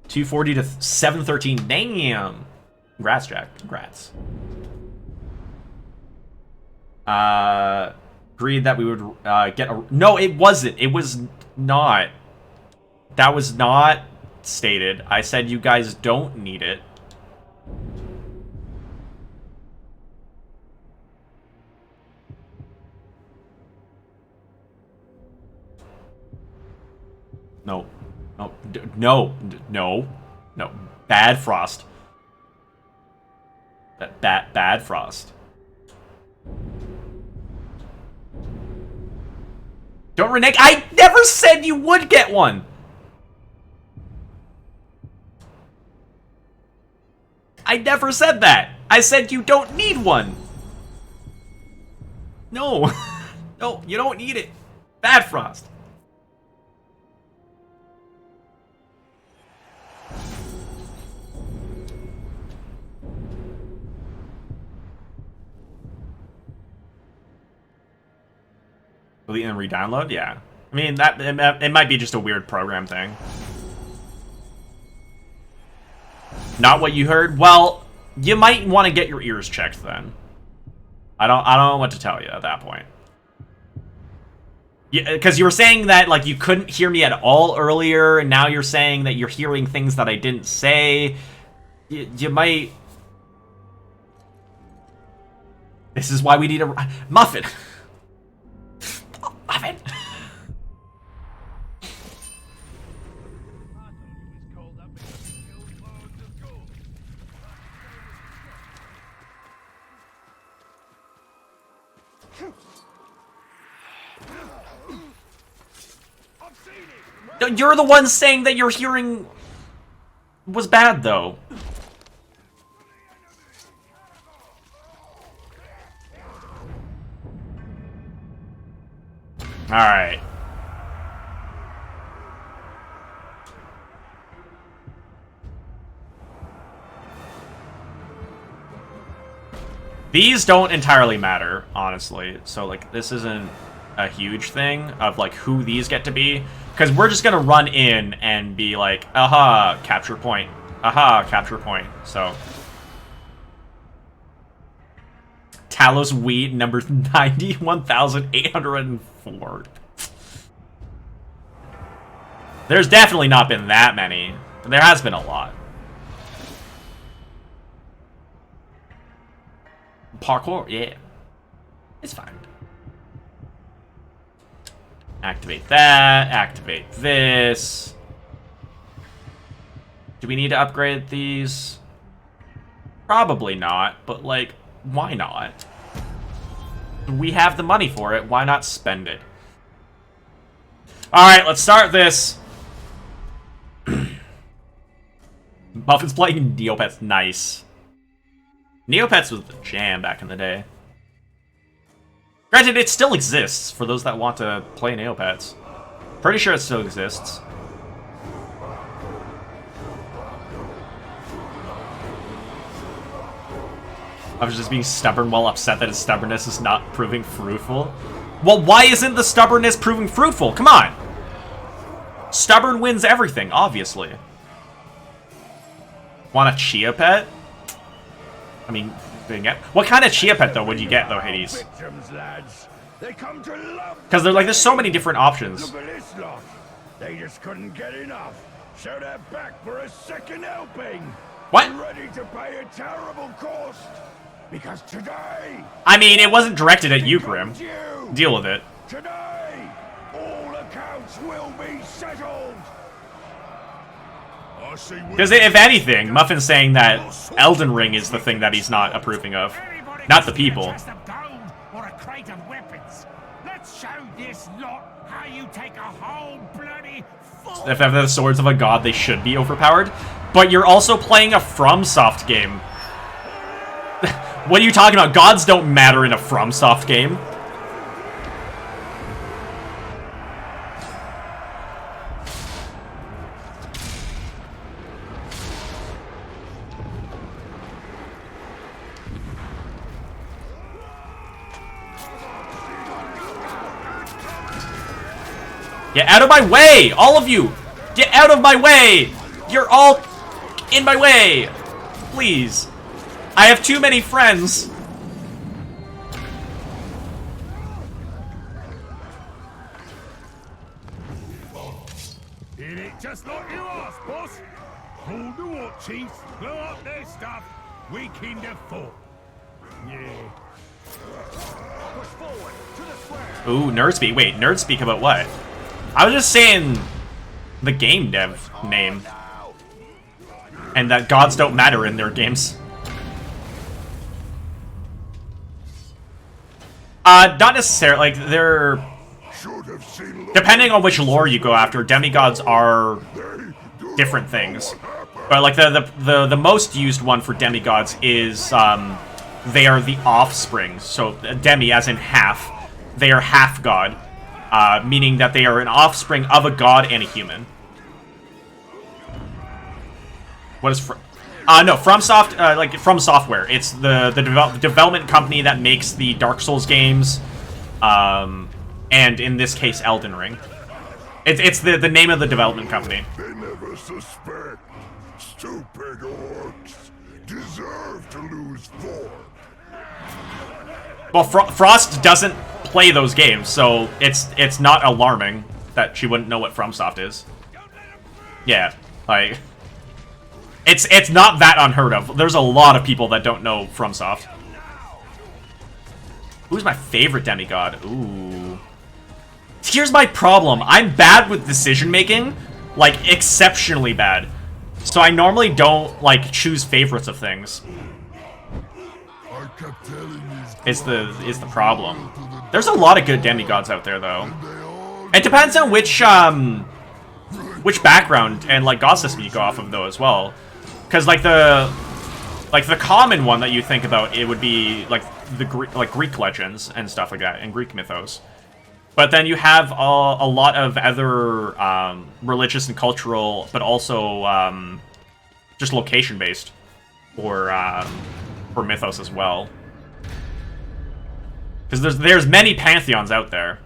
240 to 713. Damn! Congrats, Jack. Congrats. Agreed that we would get a... No, it wasn't. It was not. That was not stated. I said you guys don't need it. No. No. Bad Frost. Bad Frost. Don't renege. I never said you would get one. I never said that. I said you don't need one. No. No, you don't need it. Bad Frost. Delete and re-download? Yeah. I mean, it might be just a weird program thing. Not what you heard? Well, you might want to get your ears checked then. I don't know what to tell you at that point. Yeah, because you were saying that like you couldn't hear me at all earlier, and now you're saying that you're hearing things that I didn't say. You might... This is why we need a... Muffin! Muffin! You're the one saying that your hearing was bad, though. Alright. These don't entirely matter, honestly. So, like, this isn't a huge thing of, like, who these get to be. Because we're just going to run in and be like, aha, capture point. Aha, capture point. So. Talos Wheat, number 91,804. There's definitely not been that many. There has been a lot. Parkour? Yeah. It's fine. Activate that. Activate this. Do we need to upgrade these? Probably not, but, like, why not? We have the money for it. Why not spend it? Alright, let's start this. Muffin's playing Neopets. Nice. Neopets was the jam back in the day. Granted, it still exists for those that want to play Neopets. Pretty sure it still exists. I was just being stubborn while upset that his stubbornness is not proving fruitful. Well, why isn't the stubbornness proving fruitful? Come on! Stubborn wins everything, obviously. Want a Chia Pet? I mean, what kind of Chia Pet, though, would you get, though, Hades? Because there's so many different options. Look at this lot. They just couldn't get enough. So they're back for a second helping. What? Ready to pay a terrible cost. Because today... I mean, it wasn't directed at you, Grim. Deal with it. Today, all accounts will be settled. Because if anything, Muffin's saying that Elden Ring is the thing that he's not approving of. Not the people. Let's show this lot how you take a whole bloody... If they have the swords of a god, they should be overpowered. But you're also playing a FromSoft game. What are you talking about? Gods don't matter in a FromSoft game. Get out of my way! All of you! Get out of my way! You're all in my way! Please. I have too many friends. Did it just like you asked, boss? Hold the war chiefs, blow up their stuff, weaken the fort. Yeah. Push forward to the square. Ooh, nerdspeak. Wait, nerdspeak about what? I was just saying the game dev name. And that gods don't matter in their games. Not necessarily. Like, they're... Depending on which lore you go after, demigods are different things. But, like, the most used one for demigods is, they are the offspring. So, demi as in half. They are half god. Meaning that they are an offspring of a god and a human. What is no, FromSoft, like, From Software. It's the development company that makes the Dark Souls games, and in this case, Elden Ring. It's the name of the development company. They never suspect. Stupid orcs deserve to lose form. Well, Frost doesn't play those games, so it's not alarming that she wouldn't know what FromSoft is. Yeah, like... It's not that unheard of. There's a lot of people that don't know FromSoft. Who's my favorite demigod? Ooh. Here's my problem. I'm bad with decision-making. Like, exceptionally bad. So I normally don't, like, choose favorites of things. Is the problem. There's a lot of good demigods out there, though. It depends on which background and, like, god system you go off of, though, as well. Because, like, the common one that you think about, it would be, like, the Greek legends and stuff like that, and Greek mythos. But then you have a lot of other religious and cultural, but also just location-based for mythos as well. Because there's many pantheons out there.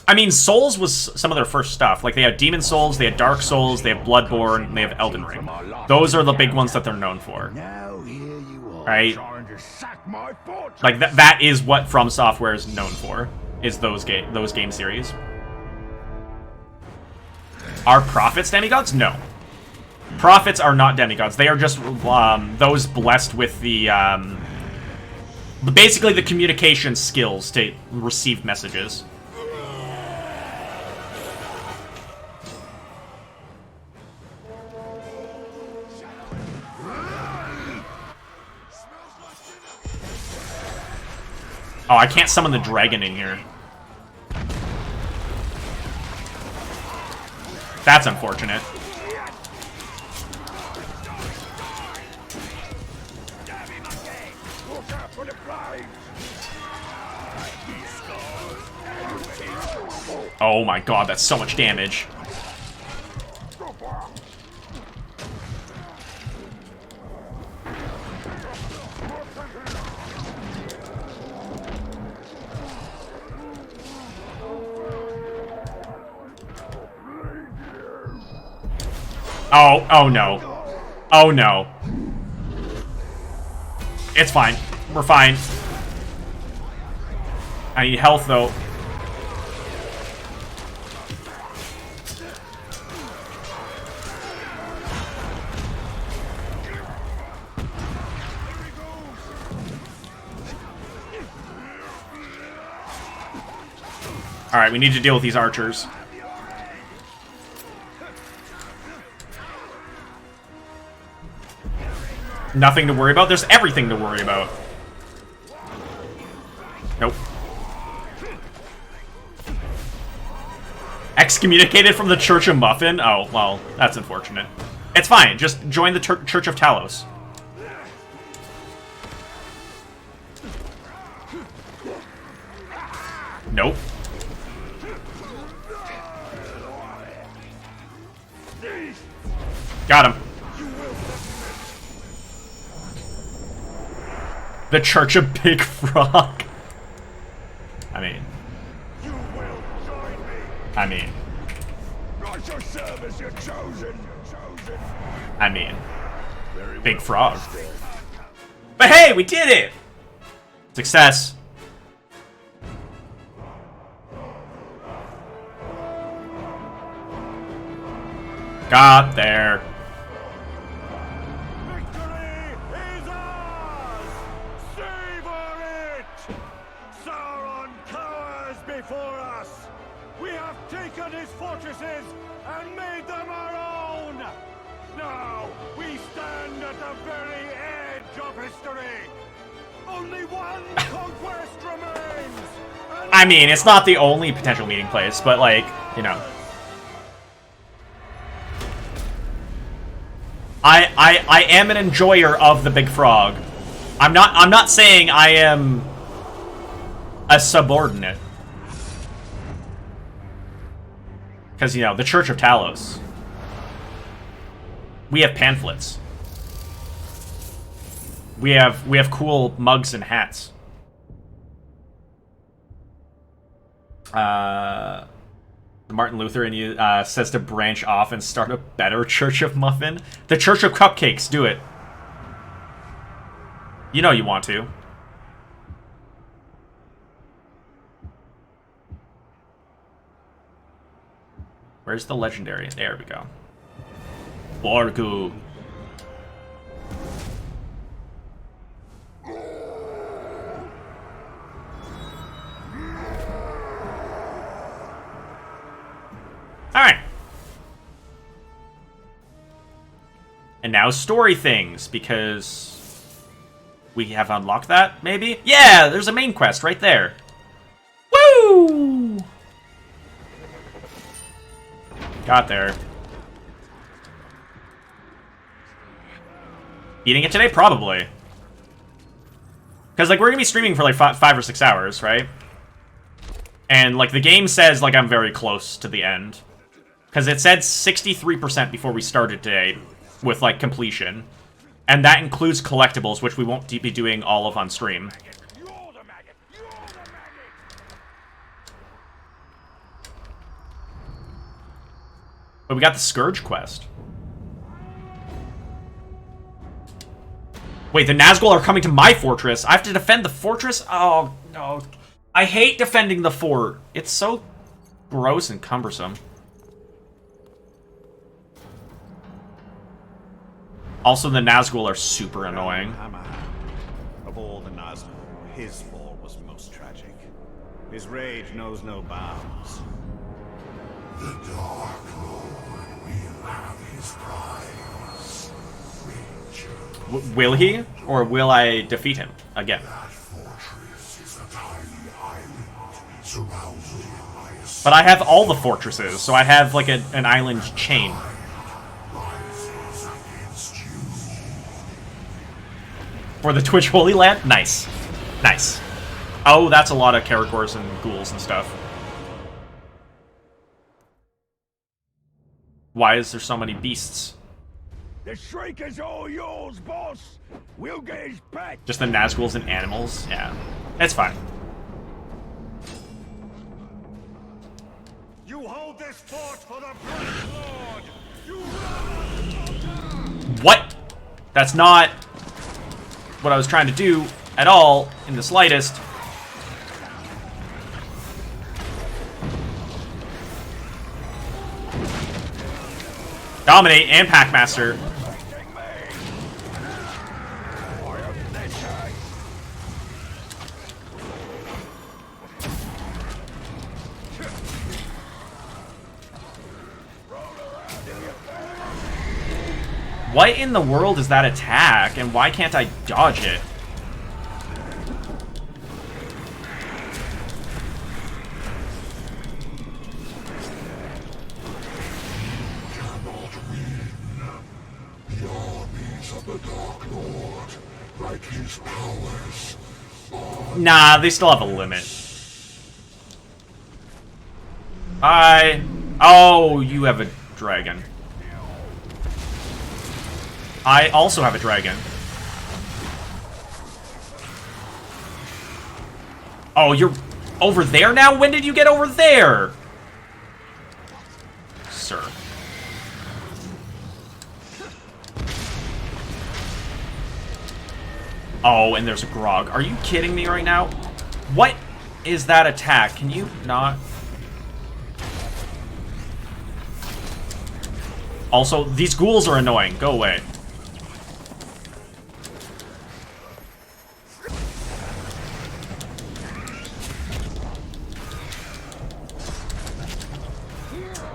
I mean, Souls was some of their first stuff. Like, they had Demon Souls, they had Dark Souls, they have Bloodborne, and they have Elden Ring. Those are the big ones that they're known for. Now here you are, right? trying to sack my fortress. Like, that is what From Software is known for, is those game series. Are prophets demigods? No. Prophets are not demigods. They are just those blessed with the basically the communication skills to receive messages. Oh, I can't summon the dragon in here. That's unfortunate. Oh my god, that's so much damage. Oh no. Oh no. It's fine. We're fine. I need health though. Alright, we need to deal with these archers. Nothing to worry about? There's everything to worry about. Nope. Excommunicated from the Church of Muffin? Oh, well, that's unfortunate. It's fine. Just join the Church of Talos. Nope. Got him. The Church of Big Frog. I mean... You will join me. I mean... I shall serve as your chosen. I mean... Big Frog. But hey, we did it! Success. Got there. Victory is ours! Savor it! Sauron cowers before us! We have taken his fortresses and made them our own! Now, we stand at the very edge of history! Only one conquest remains! I mean, it's not the only potential meeting place, but like, you know. I am an enjoyer of the Big Frog. I'm not saying I am a subordinate. Because, you know, the Church of Talos. We have pamphlets. We have cool mugs and hats. Martin Luther and you says to branch off and start a better Church of Muffin. The Church of Cupcakes, do it. You know you want to. Where's the legendary? There we go. Borgu. Alright. And now story things, because we have unlocked that, maybe? Yeah, there's a main quest right there. Woo! Got there. Beating it today? Probably. Because, like, we're gonna be streaming for, like, 5 or 6 hours, right? And, like, the game says, like, I'm very close to the end. Because it said 63% before we started today with, like, completion. And that includes collectibles, which we won't be doing all of on stream. But we got the Scourge quest. Wait, the Nazgul are coming to my fortress. I have to defend the fortress? Oh, no. I hate defending the fort. It's so gross and cumbersome. Also, the Nazgul are super annoying. Of all the Nazgul, his fall was most tragic. His rage knows no bounds. The Dark Lord will have his prize. Will he? Or will I defeat him again? That fortress is a tiny island surrounded by a But I have all the fortresses, so I have like an island chain. rises against you. For the Twitch Holy Land? Nice. Nice. Oh, that's a lot of Caragors and ghouls and stuff. Why is there so many beasts? The Shriek is all yours, boss! We'll get his pet! Just the Nazguls and animals? Yeah. It's fine. You hold this fort for the Black Lord! You run! What? That's not what I was trying to do at all, in the slightest. Dominate and Packmaster. What in the world is that attack, and why can't I dodge it? His powers. Nah, they still have a limit. Oh, you have a dragon. I also have a dragon. Oh, you're over there now? When did you get over there? Sir. Oh, and there's a Grog. Are you kidding me right now? What is that attack? Can you not? Also, these ghouls are annoying. Go away.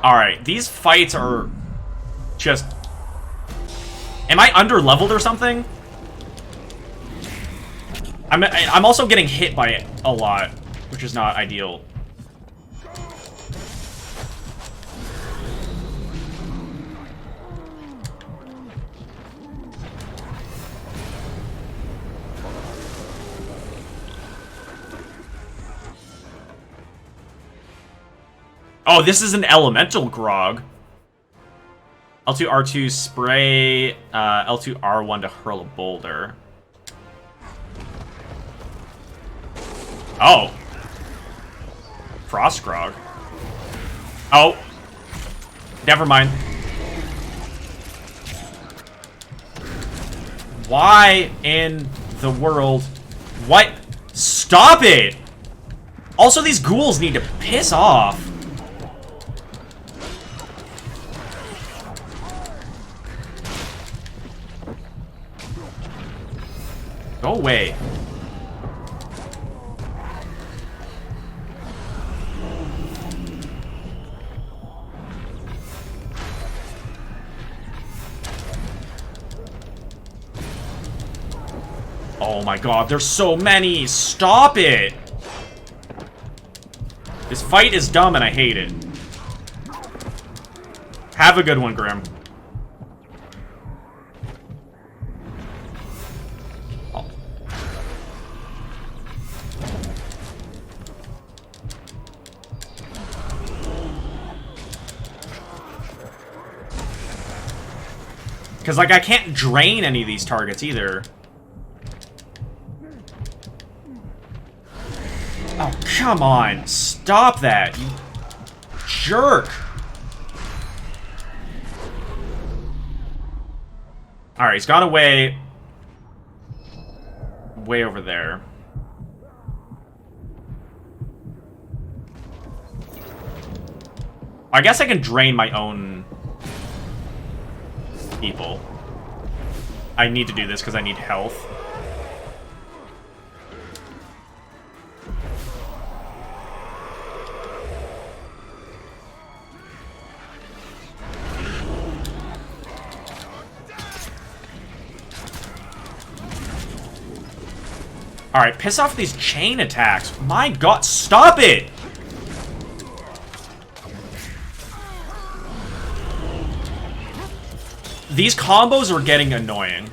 Alright, these fights are just... Am I under-leveled or something? I'm also getting hit by it a lot, which is not ideal. Oh, this is an elemental Grog. L2, R2, spray, L2, R1 to hurl a boulder. Oh. Frost Grog. Oh. Never mind. Why in the world? What? Stop it! Also, these ghouls need to piss off. Go away. Oh my god, there's so many! Stop it! This fight is dumb and I hate it. Have a good one, Grim. Oh. Because, like, I can't drain any of these targets either. Oh, come on. Stop that, you jerk. Alright, he's gone away. Way over there. I guess I can drain my own people. I need to do this because I need health. Alright, piss off these chain attacks. My god, stop it! These combos are getting annoying.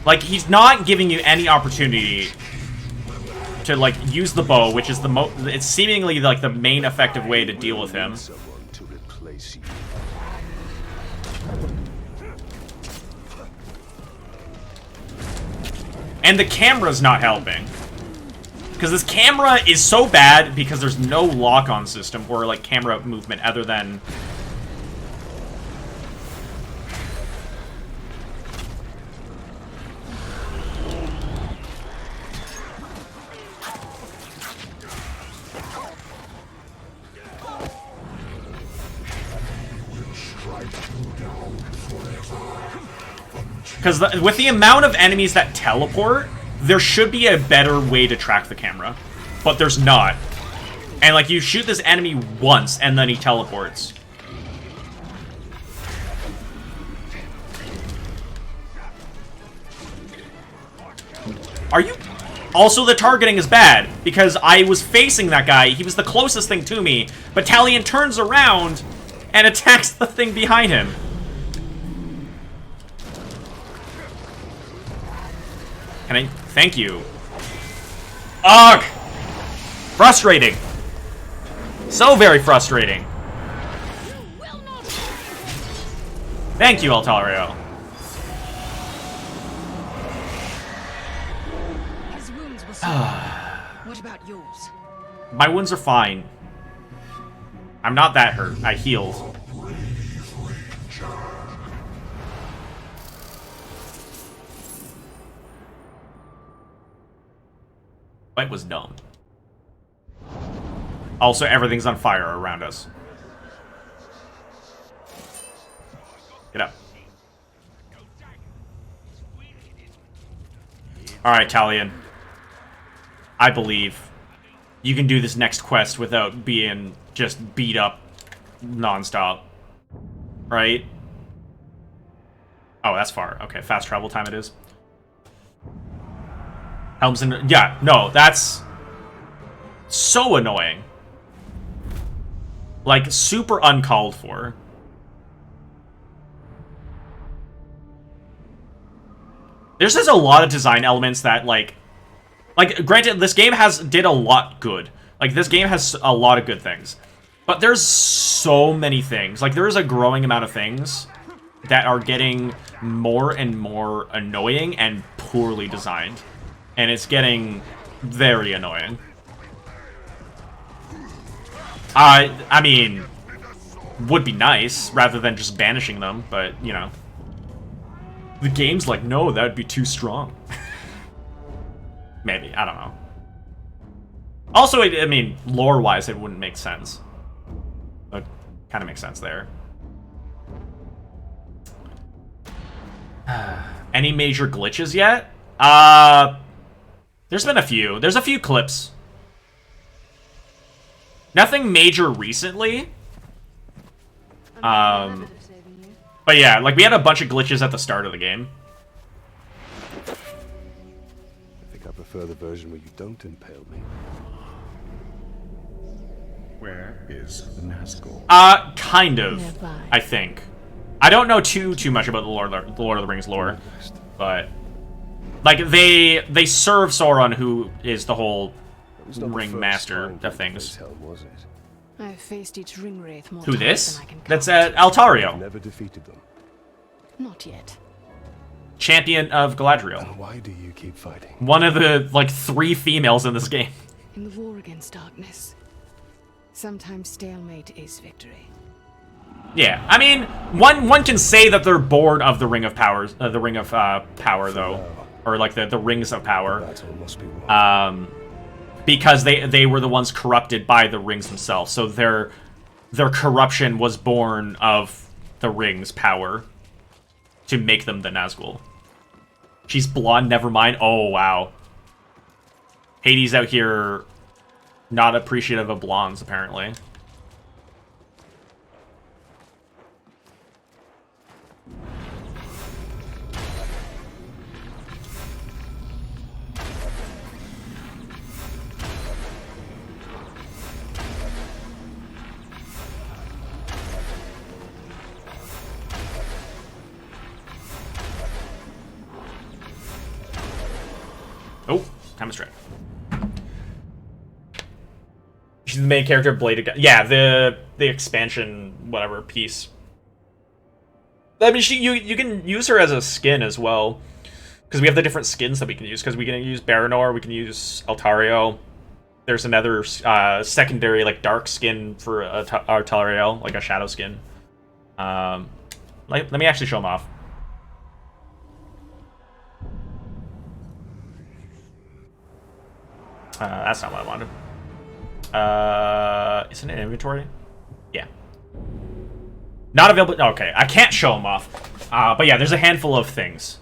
Like, he's not giving you any opportunity to, like, use the bow, which is it's seemingly, like, the main effective way to deal with him. And the camera's not helping. Because this camera is so bad because there's no lock-on system or, like, camera movement other than... Because with the amount of enemies that teleport, there should be a better way to track the camera. But there's not. And, like, you shoot this enemy once, and then he teleports. Are you Also, the targeting is bad, because I was facing that guy, he was the closest thing to me, but Talion turns around and attacks the thing behind him. Can I? Thank you. Ugh! Frustrating. So very frustrating. Thank you, Altario. His wounds will What about yours? My wounds are fine. I'm not that hurt. I healed. Fight was dumb. Also, everything's on fire around us. Get up. Alright, Talion. I believe you can do this next quest without being just beat up non-stop. Right? Oh, that's far. Okay, fast travel time it is. Helms and... Yeah, no, that's so annoying. Like, super uncalled for. There's just a lot of design elements that, like, granted, this game did a lot good. Like, this game has a lot of good things. But there's so many things. Like, there is a growing amount of things that are getting more and more annoying and poorly designed. And it's getting very annoying. I mean, would be nice, rather than just banishing them, but, you know. The game's like, no, that would be too strong. Maybe, I don't know. Also, I mean, lore-wise, it wouldn't make sense. But kind of makes sense there. Any major glitches yet? There's been a few. There's a few clips. Nothing major recently. But yeah, like, we had a bunch of glitches at the start of the game. I think I prefer the version where you don't impale me. Where is the Nazgul? Kind of, Nearby. I think. I don't know too much about the Lord of the Rings lore, but like they serve Sauron, who is the whole ring master of things. Was it? I've faced each ring wraith more Who, times this? than I can That's count. Altario, Never defeated them. Not yet. champion of Galadriel. And why do you keep fighting? One of the, like, 3 females in this game. In the war against darkness, sometimes stalemate is victory. Yeah, I mean, one can say that they're bored of the Ring of Power, Power, though. Or, like, the Rings of Power. Battle must be won. Because they were the ones corrupted by the rings themselves. So their corruption was born of the rings' power to make them the Nazgul. She's blonde, never mind. Oh, wow. Hades out here not appreciative of blondes, apparently. Oh, time to strike. She's the main character of Blade of God. Yeah, the expansion whatever piece. I mean, you can use her as a skin as well, because we have the different skins that we can use. Because we can use Baranor, we can use Altario. There's another secondary, like, dark skin for Altario, like a shadow skin. Let me actually show them off. That's not what I wanted. Isn't it inventory? Yeah. Not available. Okay, I can't show them off. But yeah, there's a handful of things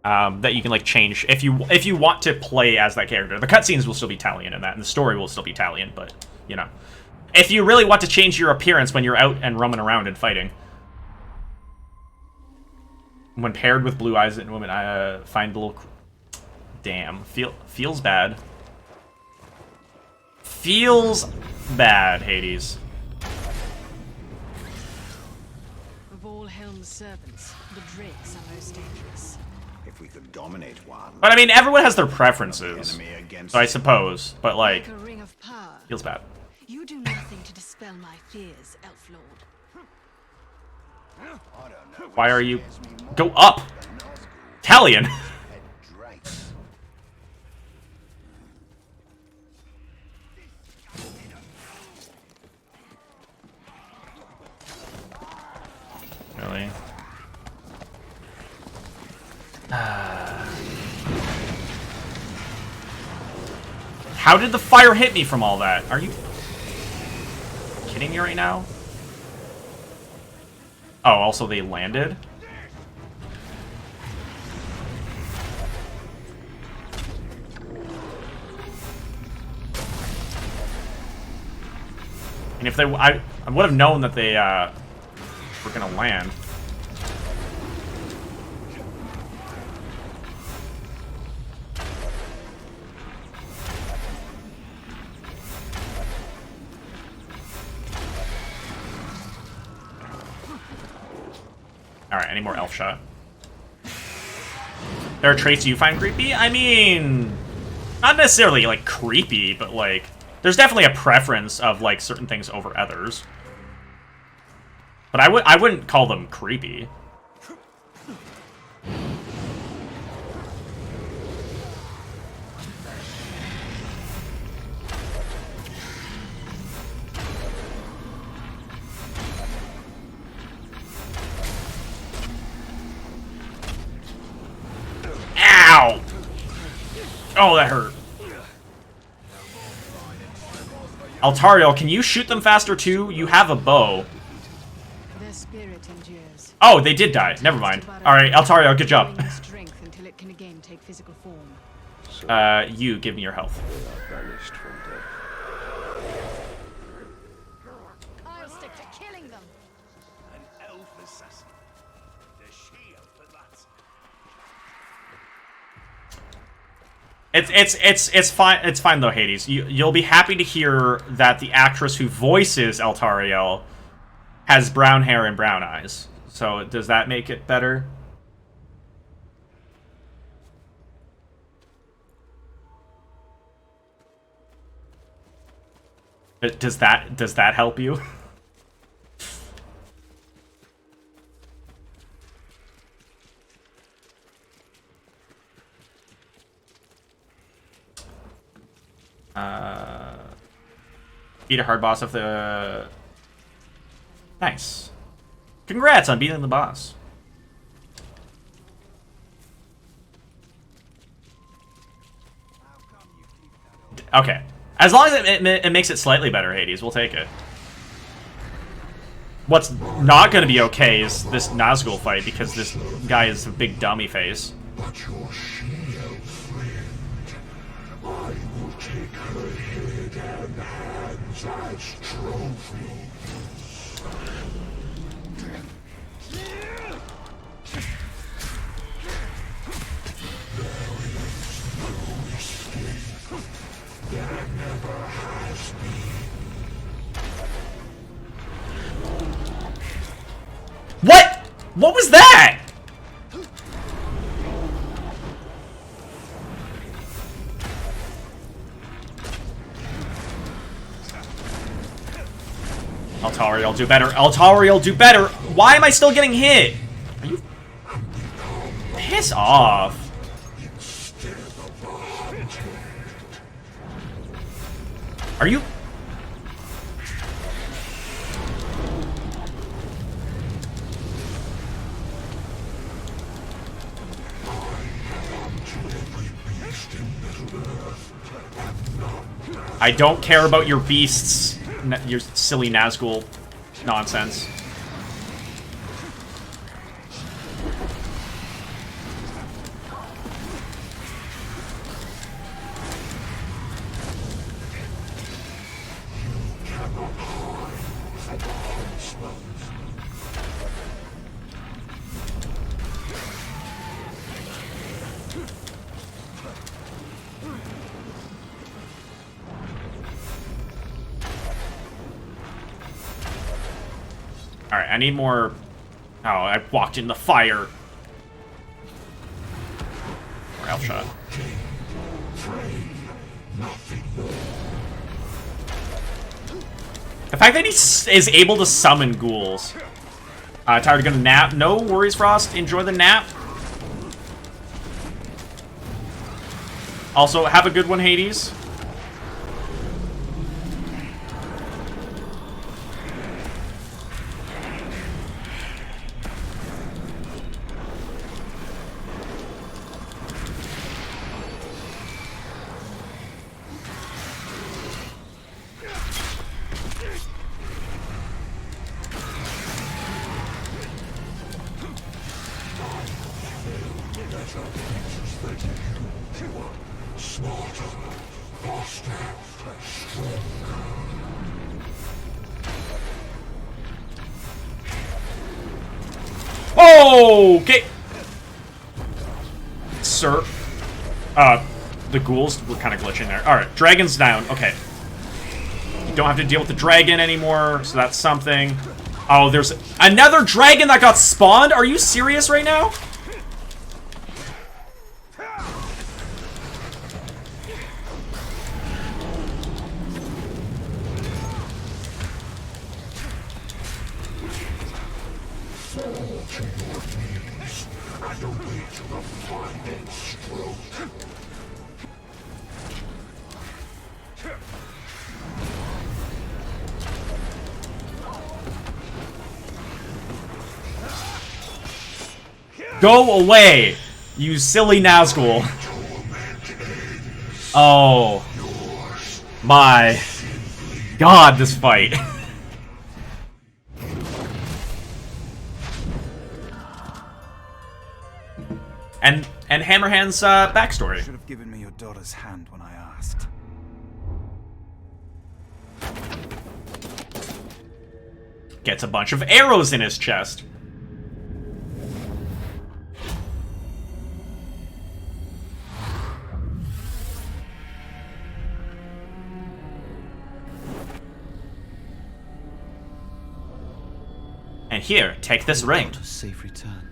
that you can, like, change if you want to play as that character. The cutscenes will still be Talion in that, and the story will still be Talion. But you know, if you really want to change your appearance when you're out and roaming around and fighting, when paired with blue eyes and women, I find a little Damn. Feels bad. Feels bad, Hades. Of all Helm's servants, the Drakes are most dangerous. If we could dominate one. But I mean, everyone has their preferences. Enemy against So I suppose. But like, Like a ring of power. feels bad. You do nothing to dispel my fears, Elf Lord. Why are you... Go up! Talion! Really? How did the fire hit me from all that? Are you kidding me right now? Oh, also they landed? And if they... I would have known that they, were gonna land. Alright, any more elf shot? There are traits you find creepy? I mean... Not necessarily, like, creepy, but, like... There's definitely a preference of, like, certain things over others. But I wouldn't call them creepy. Ow! Oh, that hurt. Altariel, can you shoot them faster too? You have a bow. Their spirit endures. Oh, they did die. Never mind. Alright, Altariel, good job. Strength until it can again take physical form. You, give me your health. Banished from death. I'll stick to killing them. An elf assassin. Does she up for that? It's fine. It's fine though, Hades. You'll be happy to hear that the actress who voices Altariel has brown hair and brown eyes. So does that make it better? Does that help you? Beat a hard boss of the... Nice. Congrats on beating the boss. Okay. As long as it makes it slightly better, Hades, we'll take it. What's not going to be okay is this Nazgul fight, because this guy is a big dummy face. But your shield, friend, I will take her head and hands as trophy. There never has been. What? What was that? Altariel, do better. Altariel, do better. Why am I still getting hit? Are you... Piss off. Are you... I don't care about your beasts, your silly Nazgul nonsense. Alright, I need more... Oh, I walked in the fire. Or elf shot. The fact that he is able to summon ghouls. Tired of gonna nap? No worries, Frost. Enjoy the nap. Also, have a good one, Hades. Okay. Sir. The ghouls were kind of glitching there. Alright, dragon's down. Okay. You don't have to deal with the dragon anymore, so that's something. Oh, there's another dragon that got spawned? Are you serious right now? Go away, you silly Nazgul. Oh my god, this fight. and Hammerhand's backstory. You should have given me your daughter's hand when I asked. Gets a bunch of arrows in his chest. And here, take this ring. A safe return.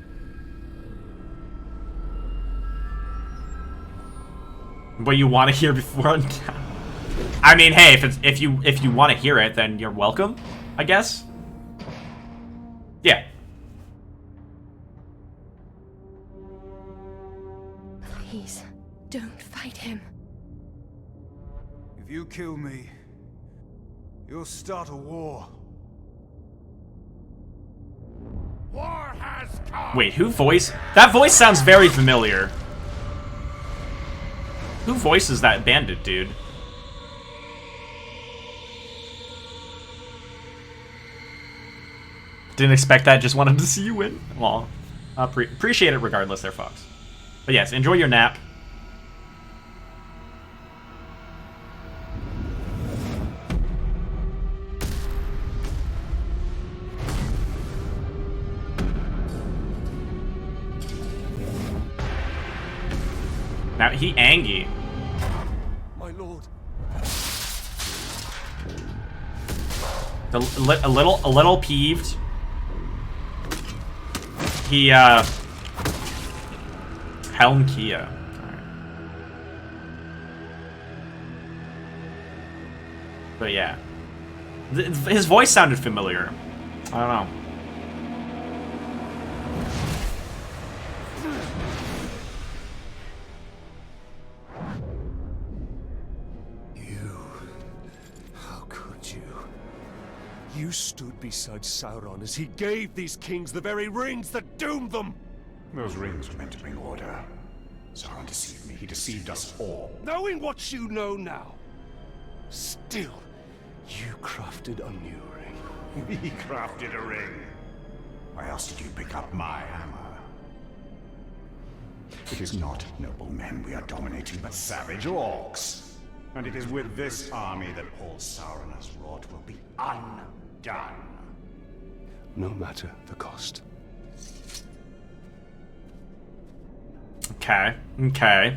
What you want to hear before? I mean, hey, if you want to hear it, then you're welcome, I guess. Yeah. Please, don't fight him. If you kill me, you'll start a war. War has come. Wait, who voice? That voice sounds very familiar. Who voices that bandit dude? Didn't expect that, just wanted to see you win. Well, appreciate it regardless there, Fox. But yes, enjoy your nap. Now he angry. My lord. A little peeved. He Helm Kia. Alright. But yeah. His voice sounded familiar. I don't know. You stood beside Sauron as he gave these kings the very rings that doomed them! Those rings were meant to bring order. Sauron deceived me. He deceived us all. Knowing what you know now, still, you crafted a new ring. He crafted a ring. I asked you to pick up my hammer. It is not noble men we are dominating, but savage orcs. And it is with this army that all Sauron has wrought will be undone. No matter the cost. Okay. Okay.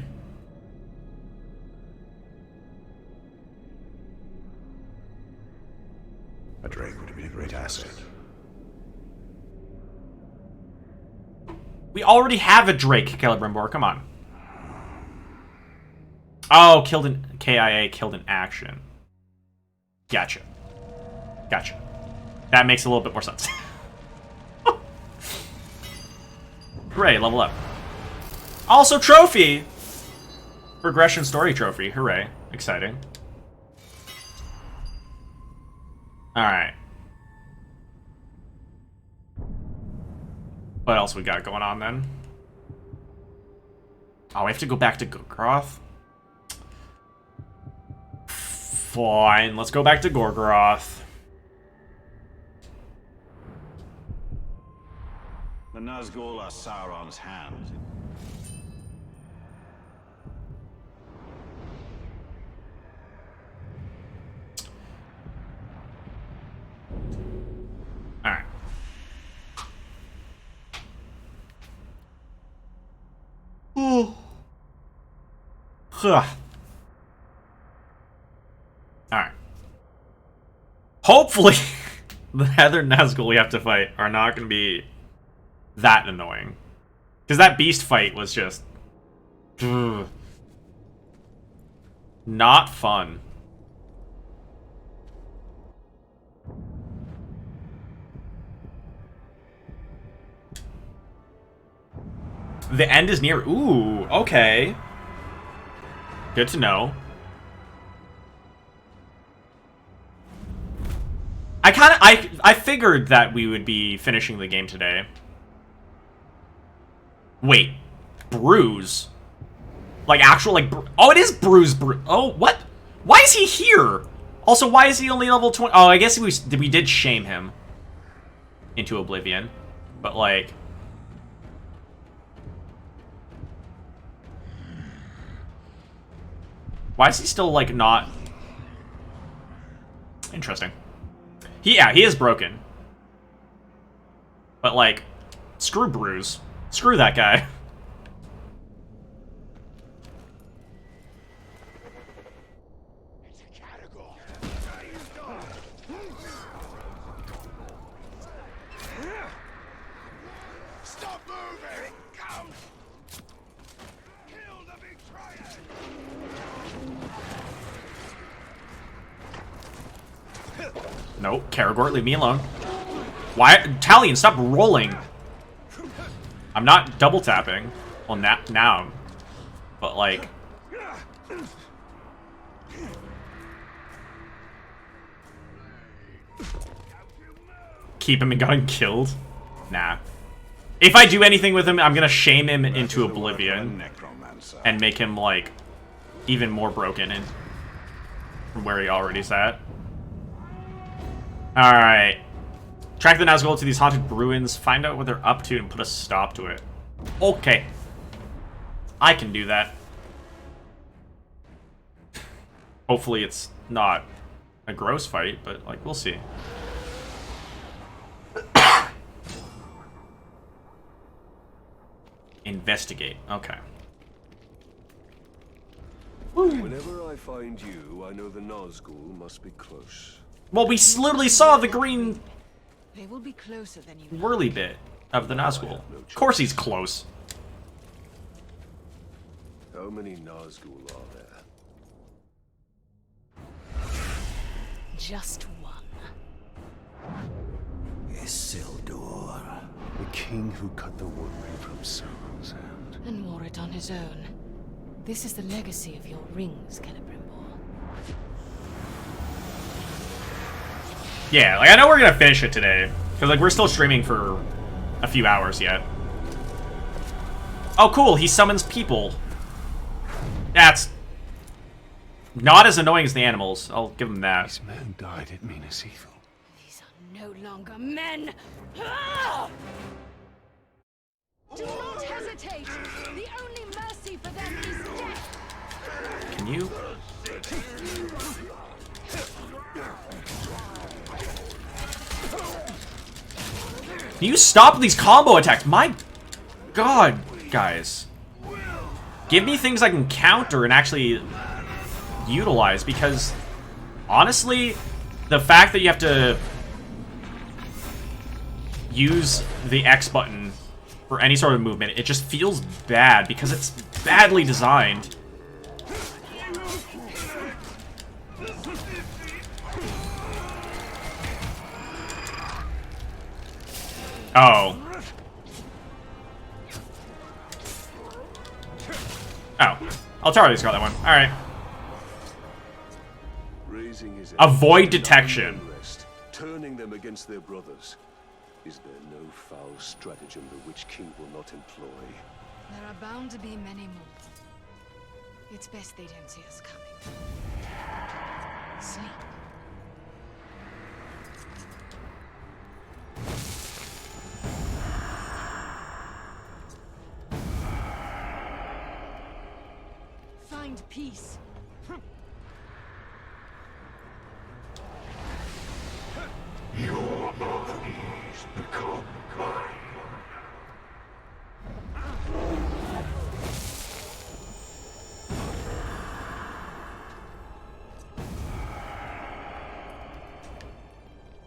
A Drake would have been a great asset. We already have a Drake, Celebrimbor. Come on. Oh, killed in KIA, killed in action. Gotcha. Gotcha. That makes a little bit more sense. Hooray, level up. Also, trophy! Progression story trophy. Hooray. Exciting. Alright. What else we got going on then? Oh, we have to go back to Gorgoroth? Fine, let's go back to Gorgoroth. The Nazgul are Sauron's hand. Alright. Ooh. Huh. Alright. Hopefully, the other Nazgul we have to fight are not going to be that annoying. Because that beast fight was just... ugh, not fun. The end is near. Ooh, okay. Good to know. I figured that we would be finishing the game today. Wait, Bruise? Like actual oh, it is Bruise. Oh, what? Why is he here? Also, why is he only level 20? Oh, I guess we did shame him into oblivion, but like. Why is he still, like, not... Interesting. Yeah, he is broken. But, like, screw Bruise. Screw that guy. Stop moving! It comes! Kill the betrayer! Nope, Karagort, leave me alone. Why? Talion, stop rolling! I'm not double tapping. Well, now. But, like... Keep him and getting killed? Nah. If I do anything with him, I'm gonna shame him into oblivion. And make him, like, even more broken from where he already's at. Alright. Track the Nazgul to these haunted ruins, find out what they're up to, and put a stop to it. Okay. I can do that. Hopefully it's not a gross fight, but, like, we'll see. Investigate. Okay. Whenever I find you, I know the Nazgul must be close. Well, we literally saw the green They will be closer than you. whirly bit of the Nazgul. Of course he's close. How many Nazgul are there? Just one. Isildur. The king who cut the one ring from Sauron's hand. And wore it on his own. This is the legacy of your rings, Celebrimbor. Yeah, like, I know we're gonna finish it today. Because, like, we're still streaming for a few hours yet. Oh, cool, he summons people. That's not as annoying as the animals. I'll give him that. These men died at Minas Ithil. These are no longer men! Ah! Do not hesitate! The only mercy for them is death! Can you? Can you stop these combo attacks? My god, guys. Give me things I can counter and actually utilize, because honestly, the fact that you have to use the X button for any sort of movement. It just feels bad because it's badly designed. Oh. Oh. Altario's got that one. Alright. Avoid detection. Turning them against their brothers. Is there no foul stratagem the Witch King will not employ? There are bound to be many more. It's best they don't see us coming. Sleep. Find peace. Your armies become mine.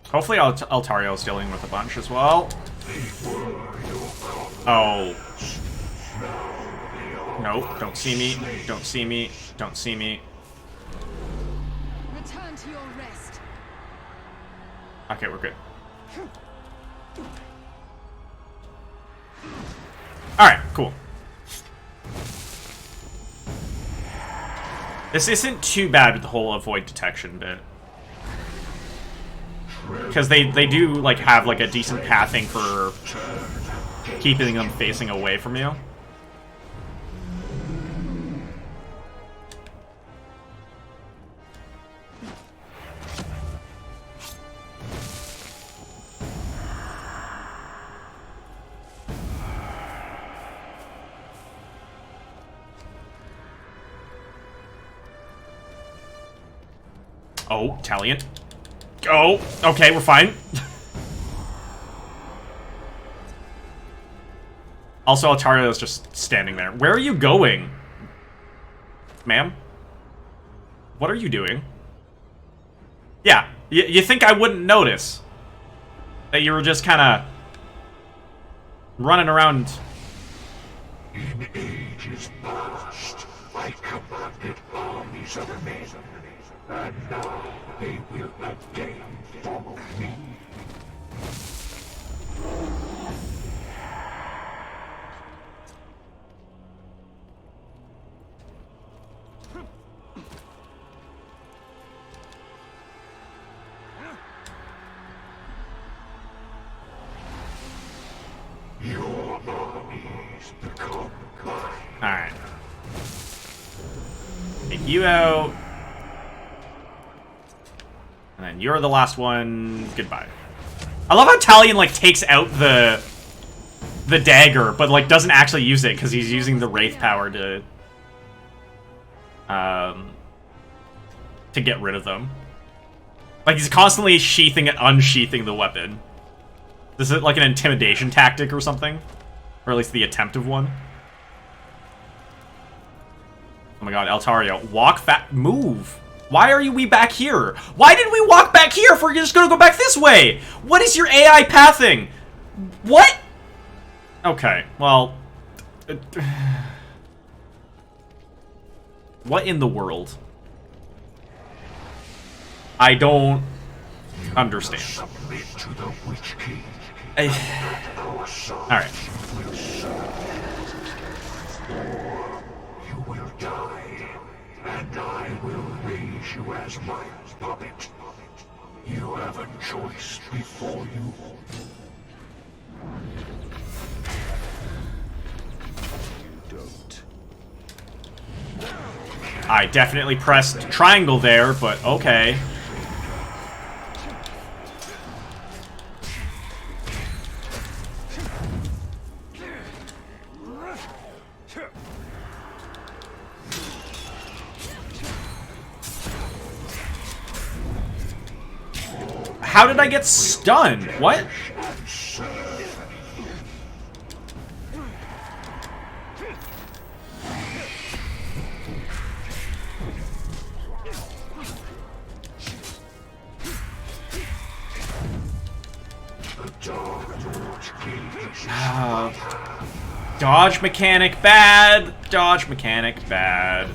Hopefully Altario's dealing with a bunch as well. Oh. No, don't see me. Don't see me. Don't see me. Return to your rest. Okay, we're good. Alright, cool. This isn't too bad with the whole avoid detection bit. Because they do, like, have, like, a decent pathing for keeping them facing away from you. Oh, Talion. Oh, okay, we're fine. Also, Altario's just standing there. Where are you going? Ma'am? What are you doing? Yeah, you think I wouldn't notice that you were just kind of running around? In ages past, I commanded armies of men, and now they will again follow me. Your armies become mine. Alright. Take you out. And then you're the last one. Goodbye. I love how Talion, like, takes out the dagger, but, like, doesn't actually use it because he's using the Wraith power to get rid of them. Like, he's constantly sheathing and unsheathing the weapon. This is like an intimidation tactic or something? Or at least the attempt of one. Oh my god, Altario. Walk back. Move. Why are we back here? Why did we walk back here if we're just gonna go back this way? What is your AI pathing? What? Okay, well... What in the world? I don't understand. Submit to the Witch King. Alright. You will die, and I will raise you as my puppet. You have a choice before you. You don't. I definitely pressed triangle there, but okay. How did I get stunned? What? The Dark Lord's King Dodge mechanic bad. Dodge mechanic bad.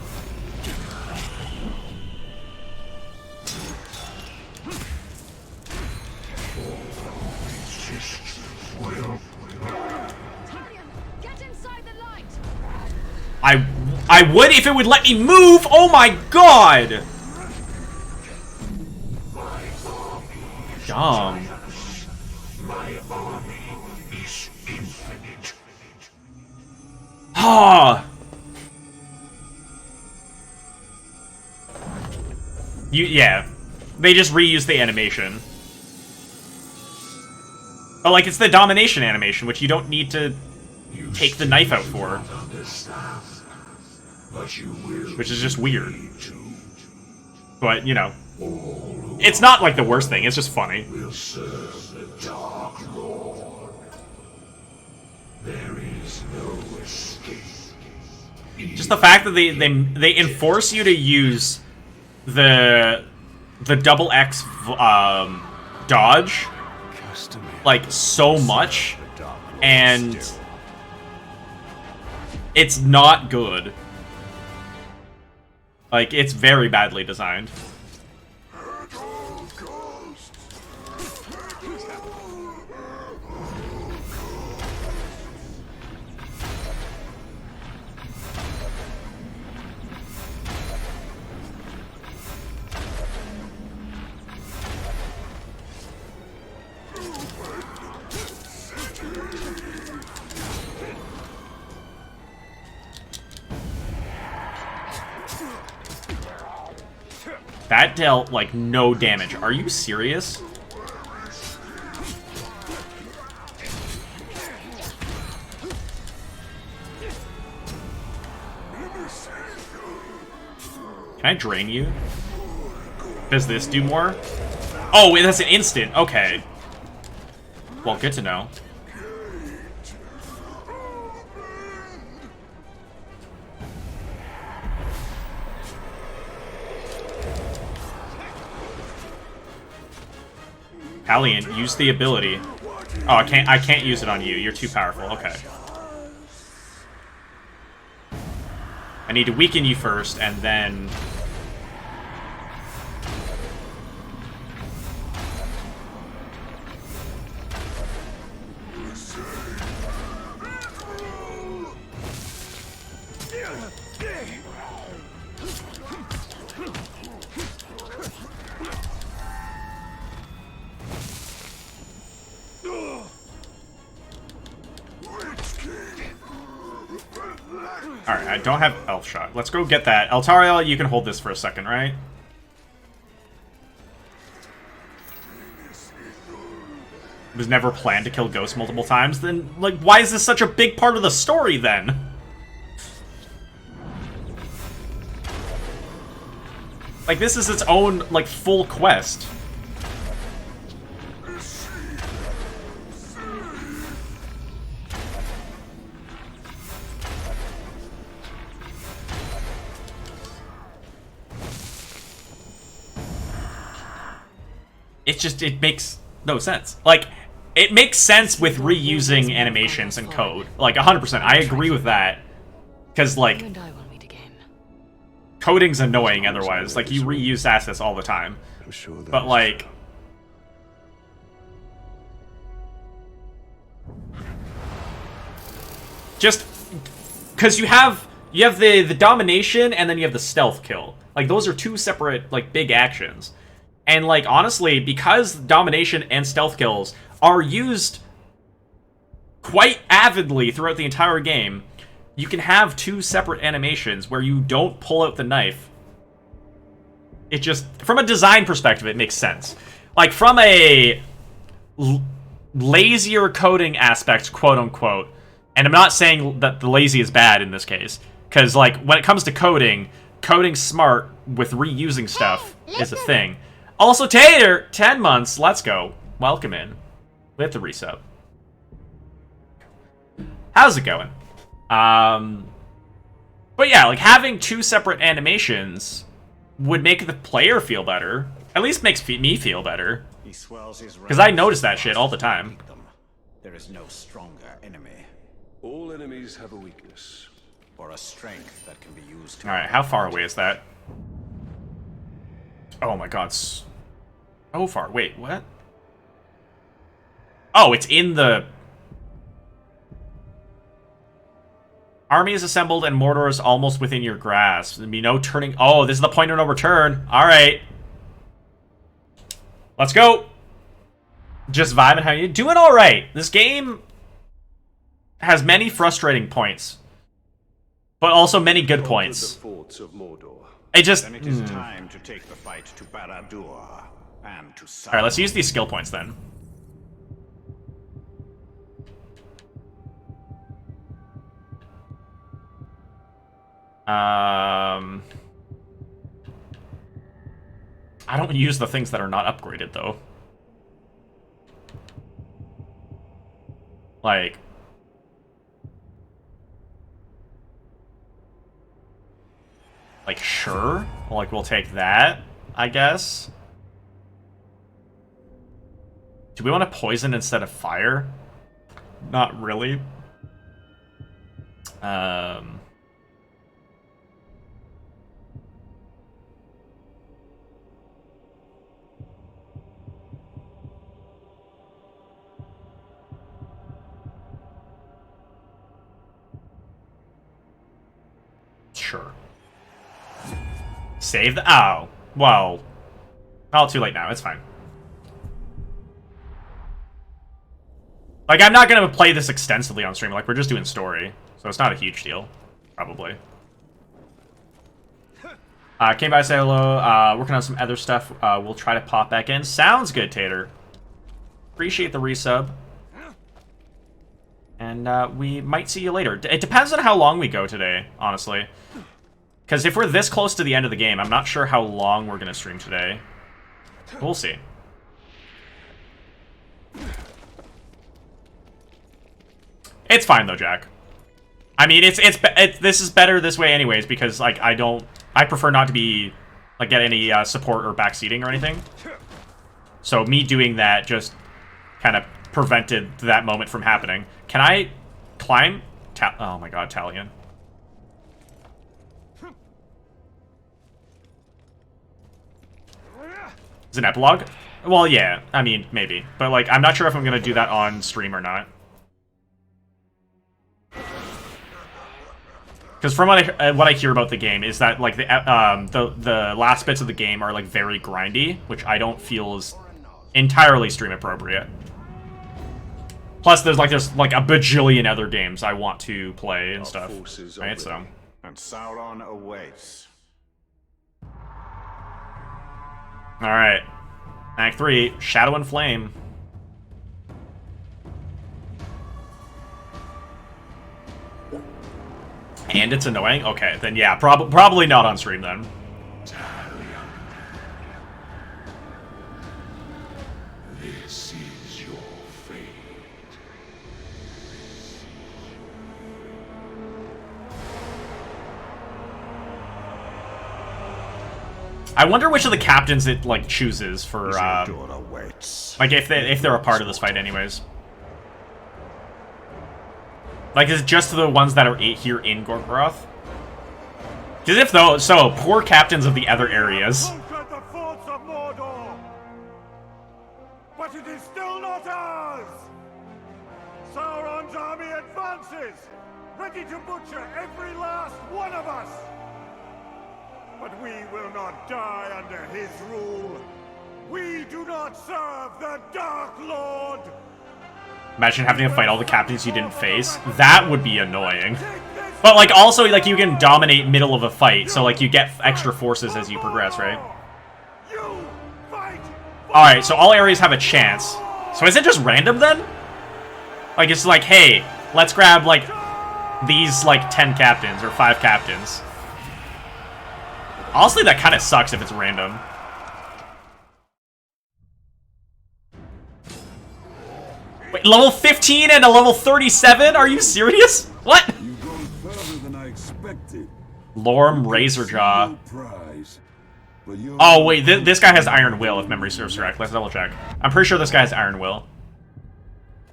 Get inside the light. I would if it would let me move. Oh my god. Dumb. My army is infinite. Ah. Yeah. They just reused the animation. Oh, like it's the domination animation, which you don't need to take the knife out for. But you will, which is just weird. But, you know. It's not like the worst thing, it's just funny. Will serve the Dark Lord. There is no escape. Just the fact that they enforce you to use the double X dodge like so much, and it's not good. Like, it's very badly designed. That dealt, like, no damage. Are you serious? Can I drain you? Does this do more? Oh, that's an instant. Okay. Well, good to know. Alien, use the ability. Oh, I can't use it on you. You're too powerful. Okay. I need to weaken you first, and then... Alright, I don't have Elf Shot. Let's go get that. Eltariel, you can hold this for a second, right? It was never planned to kill Ghost multiple times, then, like, why is this such a big part of the story, then? Like, this is its own, like, full quest. It makes no sense. Like, it makes sense with reusing animations and code. Like, 100%. I agree with that. Because, like, coding's annoying otherwise. Like, you reuse assets all the time. But, like... just... because you have the domination and then you have the stealth kill. Like, those are two separate, like, big actions. And, like, honestly, because domination and stealth kills are used quite avidly throughout the entire game, you can have two separate animations where you don't pull out the knife. It just, from a design perspective, it makes sense. Like, from a lazier coding aspect, quote-unquote, and I'm not saying that the lazy is bad in this case, because, like, when it comes to coding smart with reusing stuff is a thing. Also, Tater, 10 months, let's go. Welcome in. We have to resub. How's it going? But yeah, like, having two separate animations would make the player feel better. At least makes me feel better. Because I notice that shit all the time. There is no stronger enemy, All enemies have a weakness. or a strength that can be used to... Alright, how far away is that? Oh my god. So far. Wait, what? Oh, it's in the... Army is assembled and Mordor is almost within your grasp. There'll be no turning... Oh, this is the point of no return. Alright. Let's go. Just vibing. How you doing? Alright. This game has many frustrating points. But also many good Conquer points. the forts of Mordor. It just... Then it is time to take the fight to Barad-dûr and to Sauron. Alright, let's use these skill points then. I don't use the things that are not upgraded, though. Like... sure. Like, we'll take that, I guess. Do we want to poison instead of fire? Not really. Sure. Save the... Oh. Well. Oh, too late now. It's fine. Like, I'm not gonna play this extensively on stream. Like, we're just doing story. So it's not a huge deal. Probably. Came by to say hello. Working on some other stuff. We'll try to pop back in. Sounds good, Tater. Appreciate the resub. And we might see you later. It depends on how long we go today, honestly. Because if we're this close to the end of the game, I'm not sure how long we're going to stream today. We'll see. It's fine, though, Jack. I mean, this is better this way anyways, because, like, I prefer not to be, like, get any support or backseating or anything. So me doing that just kind of prevented that moment from happening. Can I climb? Oh my god, Talion. Is it an epilogue? Well, yeah. I mean, maybe. But, like, I'm not sure if I'm going to do that on stream or not. Because from what I hear about the game is that, like, the last bits of the game are, like, very grindy, which I don't feel is entirely stream appropriate. Plus, there's like a bajillion other games I want to play and stuff. Right, so. And Sauron awaits. Alright. Act 3, Shadow and Flame. And it's annoying? Okay, then yeah, probably not on stream then. This is your fate. I wonder which of the captains it, like, chooses for, Isildur awaits. like, if they're a part of this fight anyways. Like, is it just the ones that are here in Gorgoroth? Because if though, so, poor captains of the other areas. Conquered the forts of Mordor, but it is still not ours. Sauron's army advances, ready to butcher every last one of us. But we will not die under his rule. We do not serve the Dark Lord. Imagine having to fight all the captains you didn't face. That would be annoying. But, like, also, like, you can dominate middle of a fight, so, like, you get extra forces as you progress, right? Alright, so all areas have a chance. So is it just random, then? Like, it's like, hey, let's grab, like, these, like, 10 captains, or 5 captains. Honestly, that kind of sucks if it's random. Wait, level 15 and a level 37? Are you serious? What? You've gone further than I expected. Lorm Razorjaw. Prize, but you're Oh, wait, this guy has Iron Will, if memory serves correct. Let's double check. I'm pretty sure this guy has Iron Will.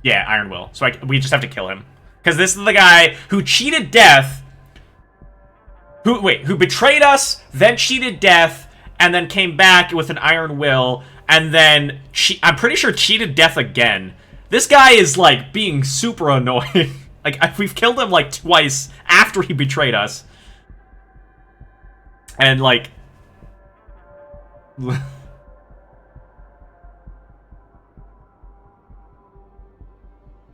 Yeah, Iron Will. So we just have to kill him. Because this is the guy who cheated death. Who betrayed us, then cheated death, and then came back with an Iron Will, and then I'm pretty sure cheated death again. This guy is, like, being super annoying. Like, we've killed him, like, twice after he betrayed us. And, like...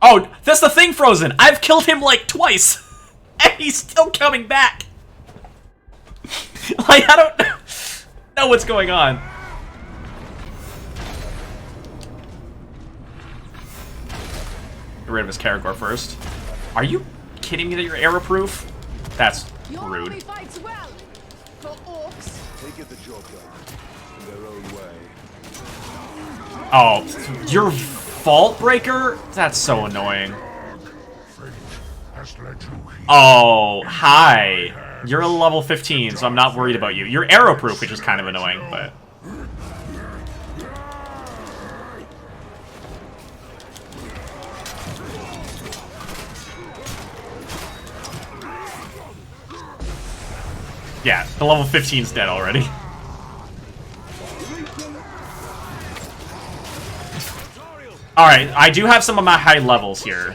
Oh, that's the thing, Frozen! I've killed him, like, twice! And he's still coming back! Like, I don't know what's going on. Get rid of his Karagor first. Are you kidding me that you're arrow-proof? That's rude. Your fights well. For orcs. They get the job done in their own way. Oh, you're Vault Breaker? That's so annoying. Oh, hi. You're a level 15, so I'm not worried about you. You're arrow-proof, which is kind of annoying, but... Yeah, the level 15's dead already. Alright, I do have some of my high levels here.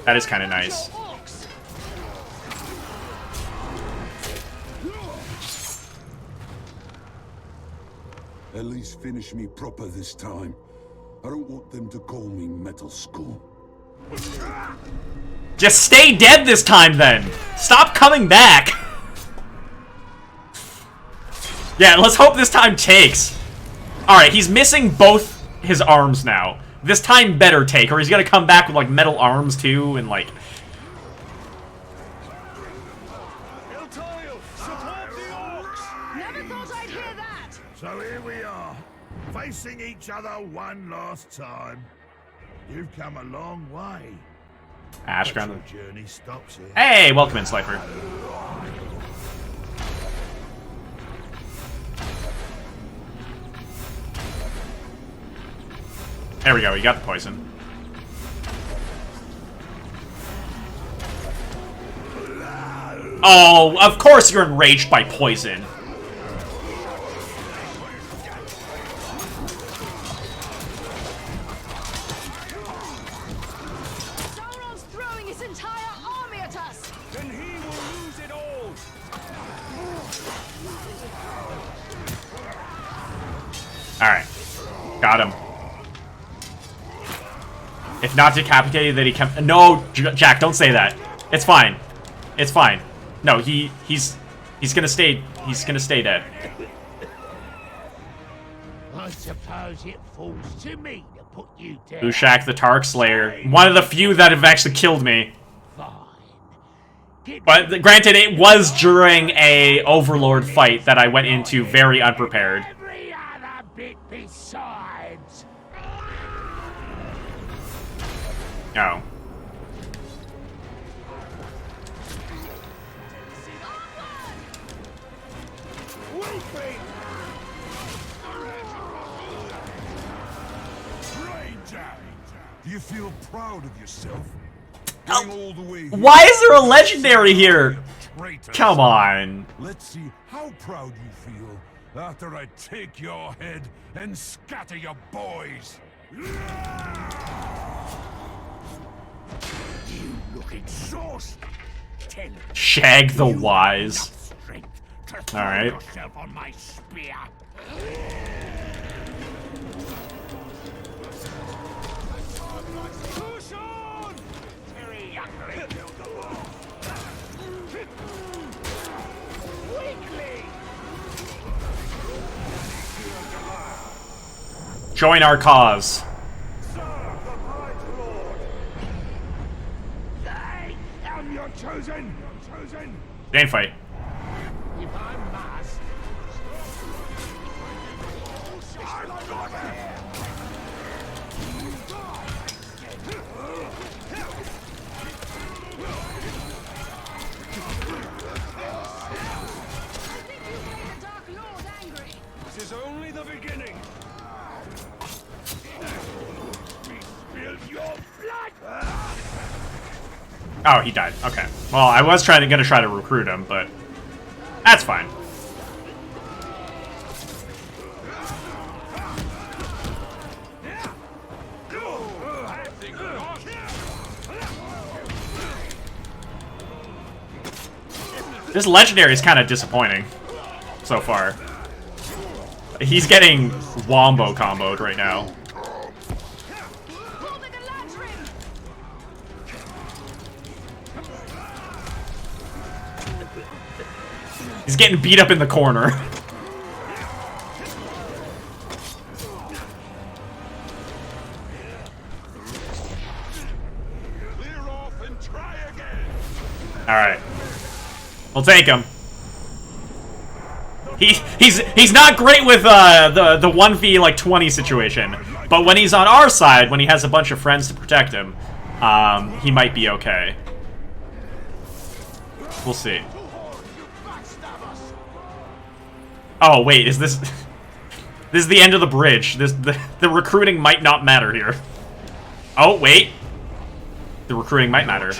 That is kind of nice. At least finish me proper this time. I don't want them to call me Metal Skull. Just stay dead this time, then! Stop coming back! Yeah, let's hope this time takes. Alright, he's missing both his arms now. This time better take, or he's gonna come back with, like, metal arms, too, and, like... Never thought I'd hear that. So here we are, facing each other one last time. You've come a long way. Ashgun. But your journey stops here. Hey, welcome in, Slifer. There we go, you got the poison. Oh, of course you're enraged by poison. Sauron's throwing his entire army at us. Then he will lose it all. Alright. Got him. If not decapitated, then he can. No, Jack, don't say that. It's fine. It's fine. No, he's gonna stay. He's gonna stay dead. I suppose it falls to me to put you down. Ushak the Tark Slayer, one of the few that have actually killed me. Fine. But granted, it was during a Overlord fight that I went into very unprepared. Every other bit besides. Oh. Do you feel proud of yourself? Going all the way here? Why is there a legendary here? Traitor. Come on. Let's see how proud you feel after I take your head and scatter your boys. You look exhausted. Shag the Wise. All right. Yourself on my spear. Push on! Very youngly. Weakly. Join our cause. I am your chosen. Dane fight. If I must. This is only the beginning. We spilled your blood. Oh, he died. Okay. Well, I was gonna try to recruit him, but that's fine. This legendary is kind of disappointing so far. He's getting wombo comboed right now. He's getting beat up in the corner. Alright. We'll take him. He's not great with the 1v like 20 situation, but when he's on our side, when he has a bunch of friends to protect him, he might be okay. We'll see. Oh wait, is this this is the end of the bridge? The recruiting might not matter here. Oh wait, the recruiting might matter.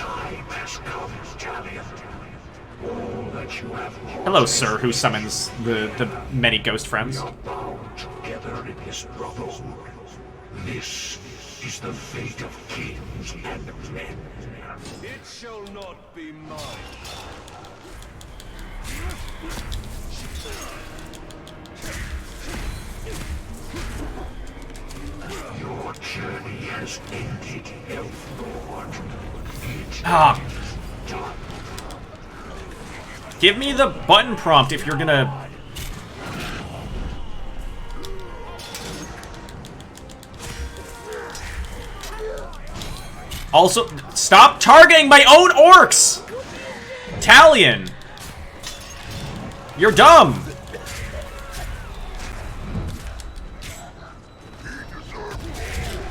Hello, sir, who summons the many ghost friends. Together in his brotherhood. This is the fate of kings and men. It shall not be mine. Your journey has ended, Elf-Lord. Ah. Give me the button prompt if you're gonna... Also, stop targeting my own orcs! Talion! You're dumb!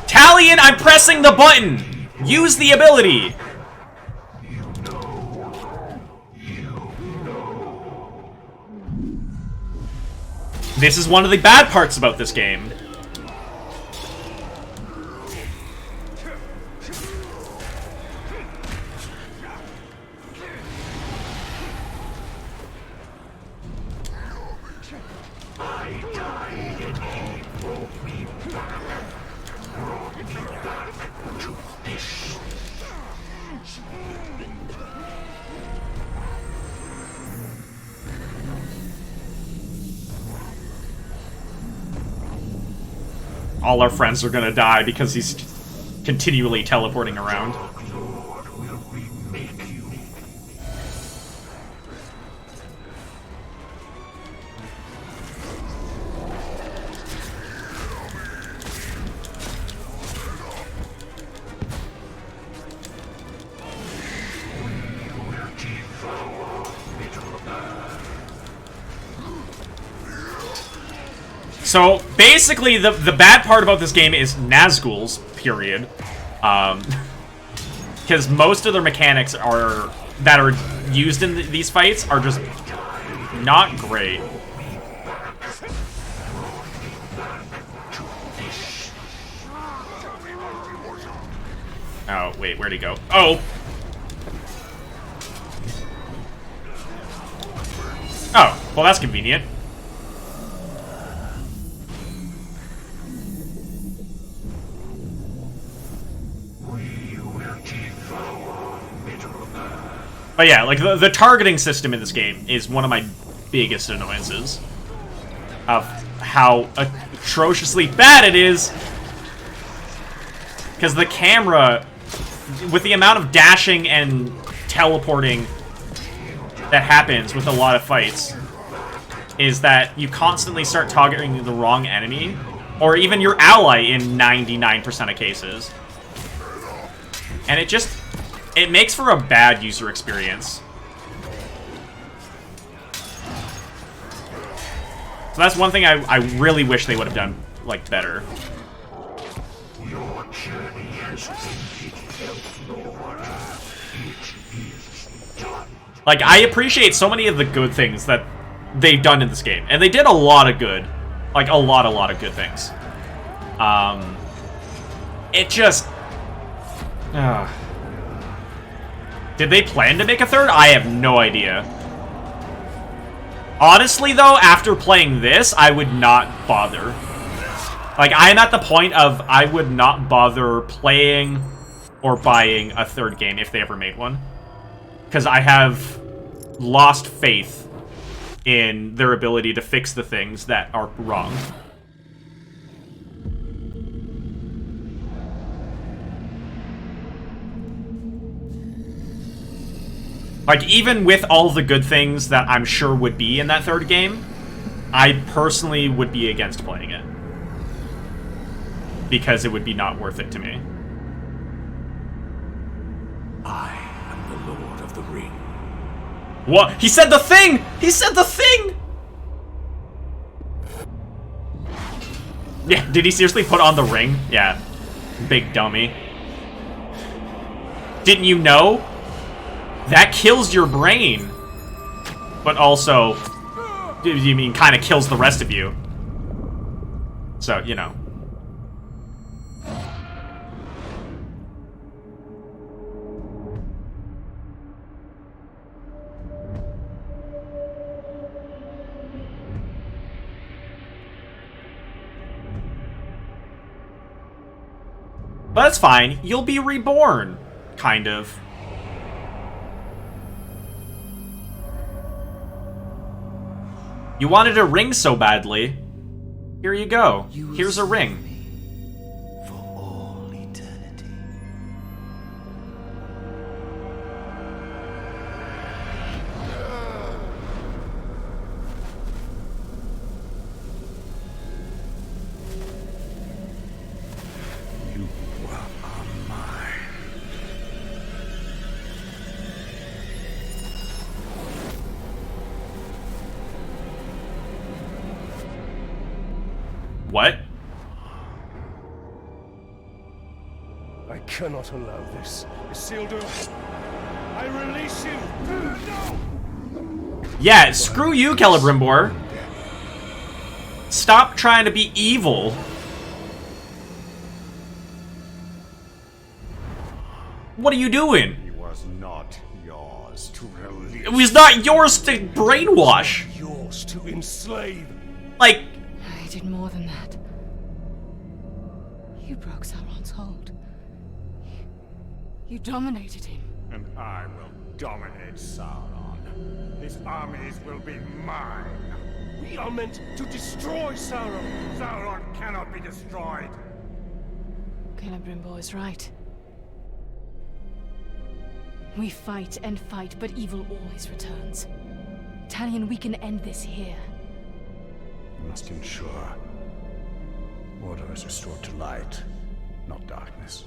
Talion, I'm pressing the button! Use the ability! This is one of the bad parts about this game. All our friends are gonna die because he's continually teleporting around. So, basically, the bad part about this game is Nazguls, period. Because most of their mechanics that are used in these fights are just not great. Oh, wait, where'd he go? Oh! Oh, well that's convenient. But yeah, like, the targeting system in this game is one of my biggest annoyances. Of how atrociously bad it is. Because the camera, with the amount of dashing and teleporting that happens with a lot of fights, is that you constantly start targeting the wrong enemy, or even your ally in 99% of cases. And it makes for a bad user experience. So that's one thing I really wish they would have done, like, better. Your journey has ended, Elf-Lord. It is done. Like, I appreciate so many of the good things that they've done in this game. And they did a lot of good. Like, a lot of good things. It just... Did they plan to make a third? I have no idea. Honestly, though, after playing this, I would not bother. Like, I'm at the point of I would not bother playing or buying a third game if they ever made one. Because I have lost faith in their ability to fix the things that are wrong. Like, even with all the good things that I'm sure would be in that third game, I personally would be against playing it. Because it would be not worth it to me. I am the Lord of the Ring. What? He said the thing! He said the thing! Yeah, did he seriously put on the ring? Yeah. Big dummy. Didn't you know? That kills your brain. But also, you mean kind of kills the rest of you. So, you know. But that's fine. You'll be reborn. Kind of. You wanted a ring so badly. Here you go. Here's a ring. For all eternity. You are mine. What? I cannot allow this. Isildur, I release you! No! Yeah, screw you, Celebrimbor. Stop trying to be evil. What are you doing? It was not yours to release. It was not yours to brainwash. Yours to enslave. Like, I did more than that. You broke Sauron's hold. You dominated him. And I will dominate Sauron. His armies will be mine. We are meant to destroy Sauron. Sauron cannot be destroyed. Celebrimbor is right. We fight and fight, but evil always returns. Talion, we can end this here. We must ensure order is restored to light, not darkness.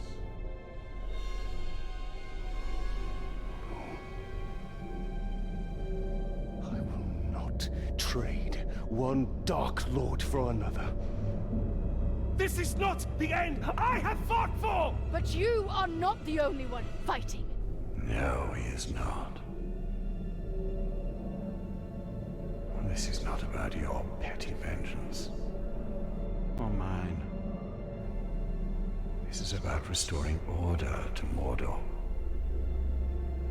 I will not trade one Dark Lord for another. This is not the end I have fought for! But you are not the only one fighting. No, he is not. This is not about your petty vengeance. Or mine. This is about restoring order to Mordor.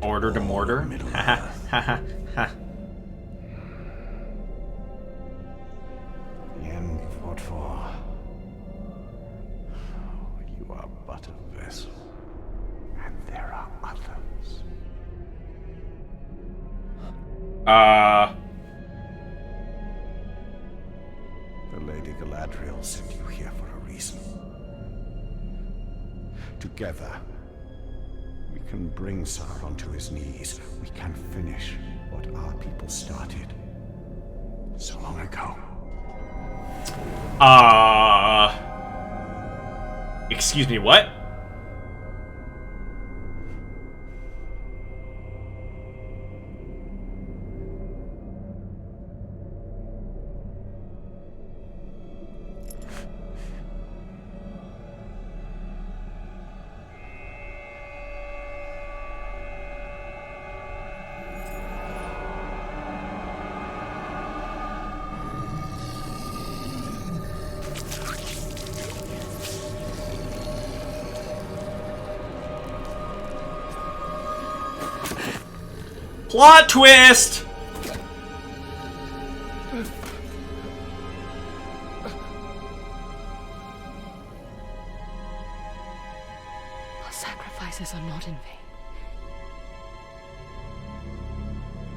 order to mortar? The end you fought for. You are but a vessel. And there are others. The Lady Galadriel sent you here for a reason. Together, we can bring Sauron to his knees. We can finish what our people started so long ago. Excuse me, what? Plot twist! Our sacrifices are not in vain.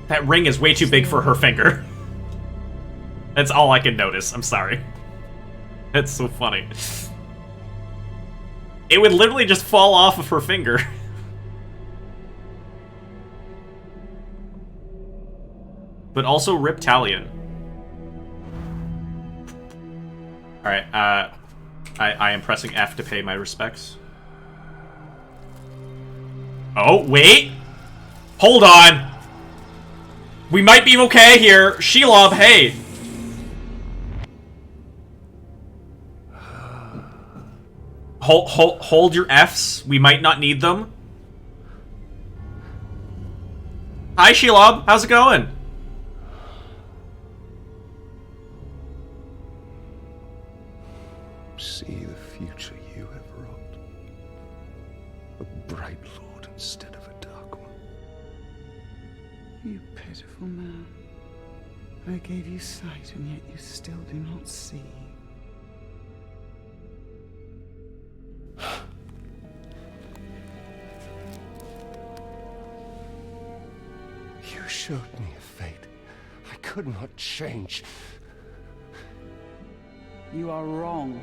That ring is way too big for her finger. That's all I can notice. I'm sorry. That's so funny. It would literally just fall off of her finger. But also Riptalion. Alright, I am pressing F to pay my respects. Oh, wait! Hold on! We might be okay here. Shelob, hey! Hold your Fs. We might not need them. Hi, Shelob. How's it going? See the future you have wrought. A bright lord instead of a dark one. You pitiful man. I gave you sight, and yet you still do not see. You showed me a fate I could not change. You are wrong.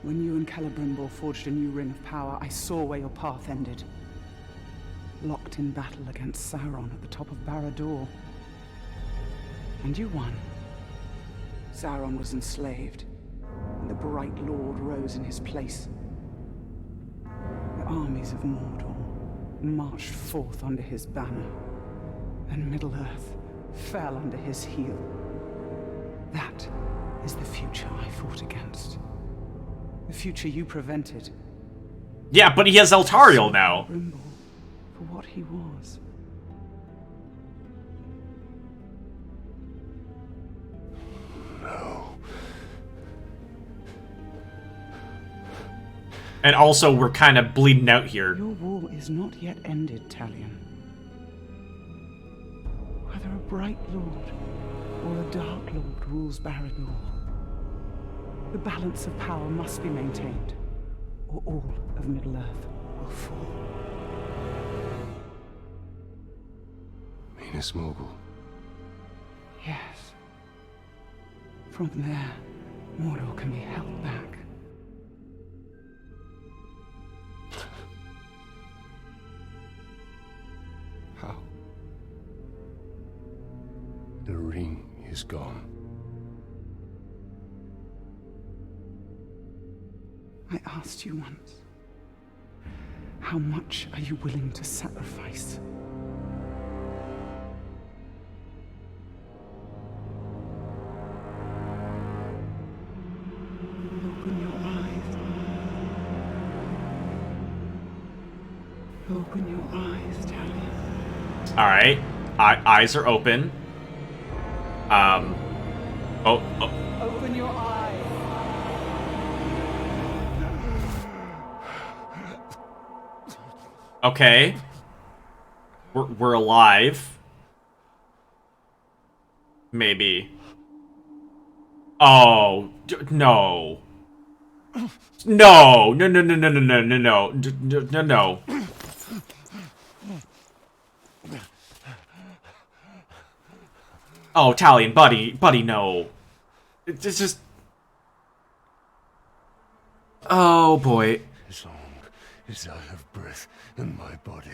When you and Celebrimbor forged a new ring of power, I saw where your path ended. Locked in battle against Sauron at the top of Barad-dûr. And you won. Sauron was enslaved, and the Bright Lord rose in his place. The armies of Mordor marched forth under his banner, and Middle-earth fell under his heel. That is the future I fought against. The future you prevented. Yeah, but he has Eltariel now. Celebrimbor for what he was. No. And also, we're kind of bleeding out here. Your war is not yet ended, Talion. Whether a Bright Lord or a Dark Lord rules Barad-dûr, the balance of power must be maintained, or all of Middle-earth will fall. Minas Morgul. Yes. From there, Mordor can be held back. How? The ring is gone. I asked you once, how much are you willing to sacrifice? Open your eyes. Open your eyes, Talion. Alright. Eyes are open. Oh. Open your eyes. Okay. We're alive. Maybe. Oh, no. No. No. Oh, Talion, buddy, no. It's just... Oh, boy. As long as I have breath in my body,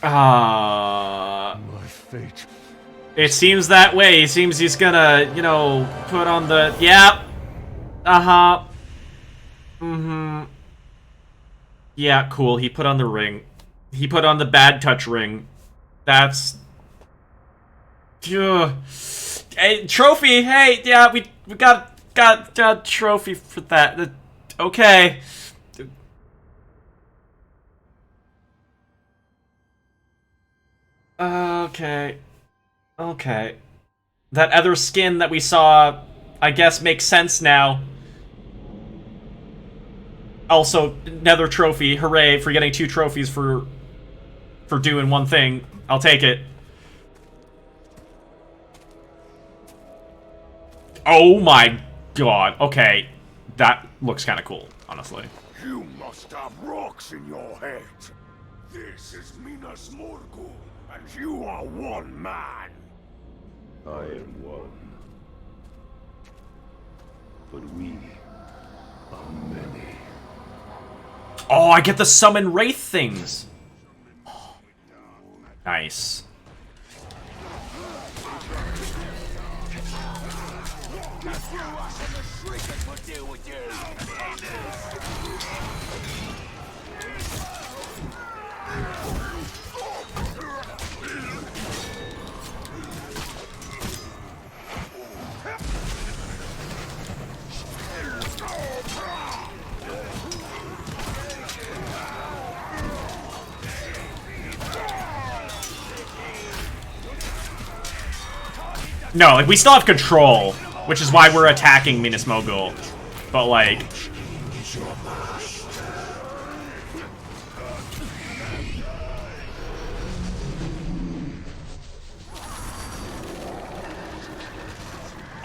my fate. It seems that way. It seems he's gonna, you know, put on the... Yeah. Uh-huh. Mm-hmm. Yeah, cool. He put on the ring. He put on the bad touch ring. That's... Hey, trophy! Hey, yeah, we got a trophy for that. Okay. Okay. That other skin that we saw, I guess, makes sense now. Also, Nether trophy. Hooray for getting 2 trophies for doing one thing. I'll take it. Oh my god. Okay. That looks kind of cool, honestly. You must have rocks in your head. This is Minas Morgul, and you are one man. I am one. But we are many. Oh, I get the summon wraith things. Nice. No, like, we still have control, which is why we're attacking Minas Mogul. But, like...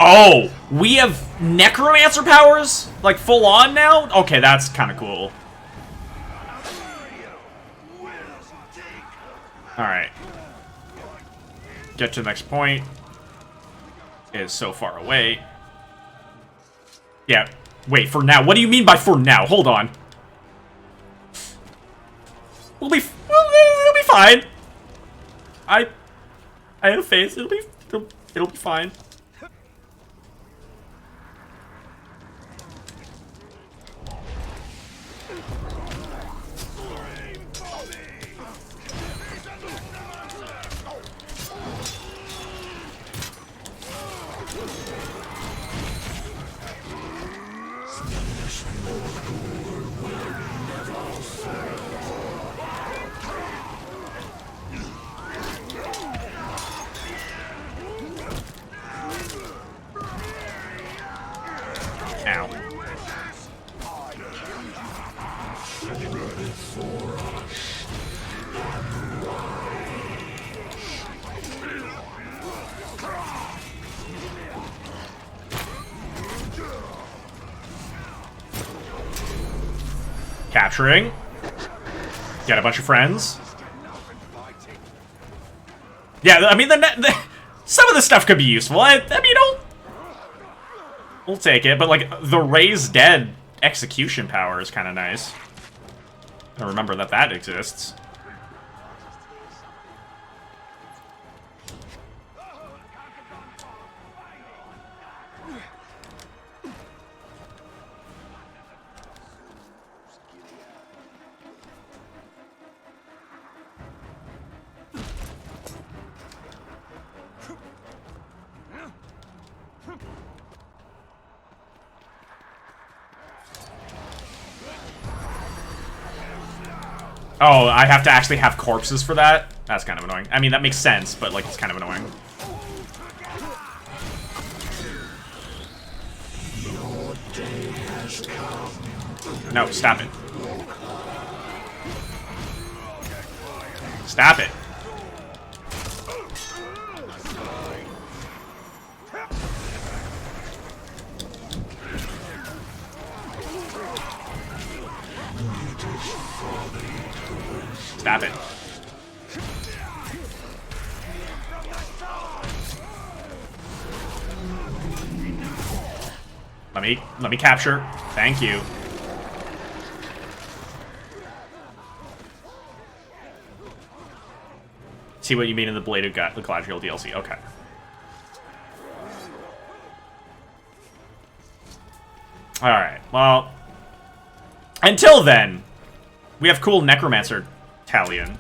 Oh! We have necromancer powers? Like, full on now? Okay, that's kind of cool. Alright. Get to the next point. Is so far away. Yeah. Wait, for now. What do you mean by for now? Hold on. It'll be fine. I have faith. It'll be fine. Capturing. Get a bunch of friends. Yeah, I mean, some of the stuff could be useful. I mean, we'll take it, but, like, the Raise Dead execution power is kind of nice. I remember that exists. Oh, I have to actually have corpses for that? That's kind of annoying. I mean, that makes sense, but, like, it's kind of annoying. No, stop it. Stop it. Stop it. Let me capture. Thank you. See what you mean in the Blade of Galadriel DLC. Okay. Alright, well... Until then, we have cool Necromancer Talion,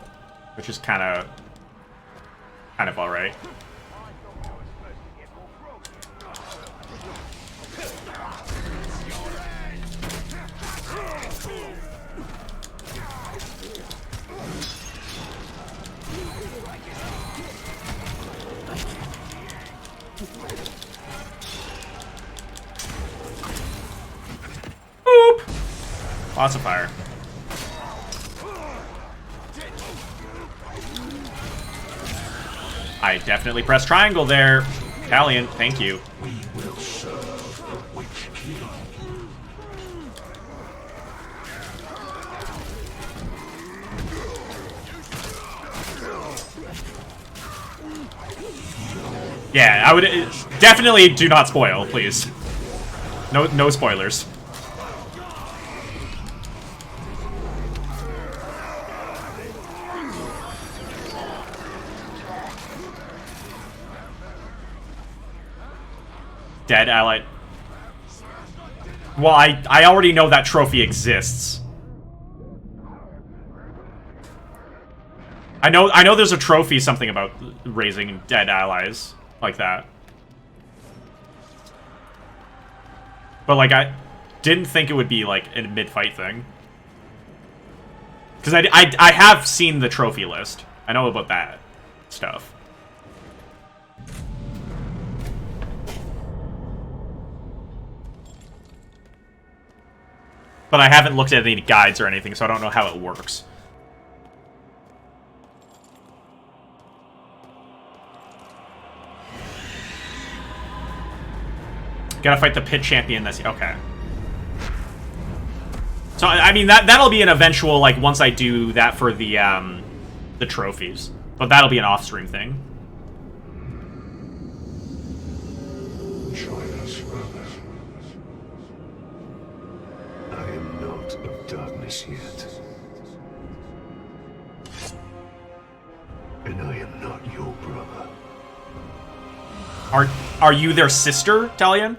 which is kind of alright. Lots of fire. I definitely pressed triangle there. Italian, thank you. We will serve the Witch King. Yeah, I would definitely do not spoil, please. No spoilers. Dead ally. Well, I already know that trophy exists. I know there's a trophy, something about raising dead allies like that. But like I didn't think it would be like a mid-fight thing. Because I have seen the trophy list. I know about that stuff. But I haven't looked at any guides or anything, so I don't know how it works. Gotta fight the pit champion this year. Okay. So, I mean, that'll be an eventual, like, once I do that for the trophies. But that'll be an off-stream thing. Join us, brother. I am not of darkness yet. And I am not your brother. Are you their sister, Talion?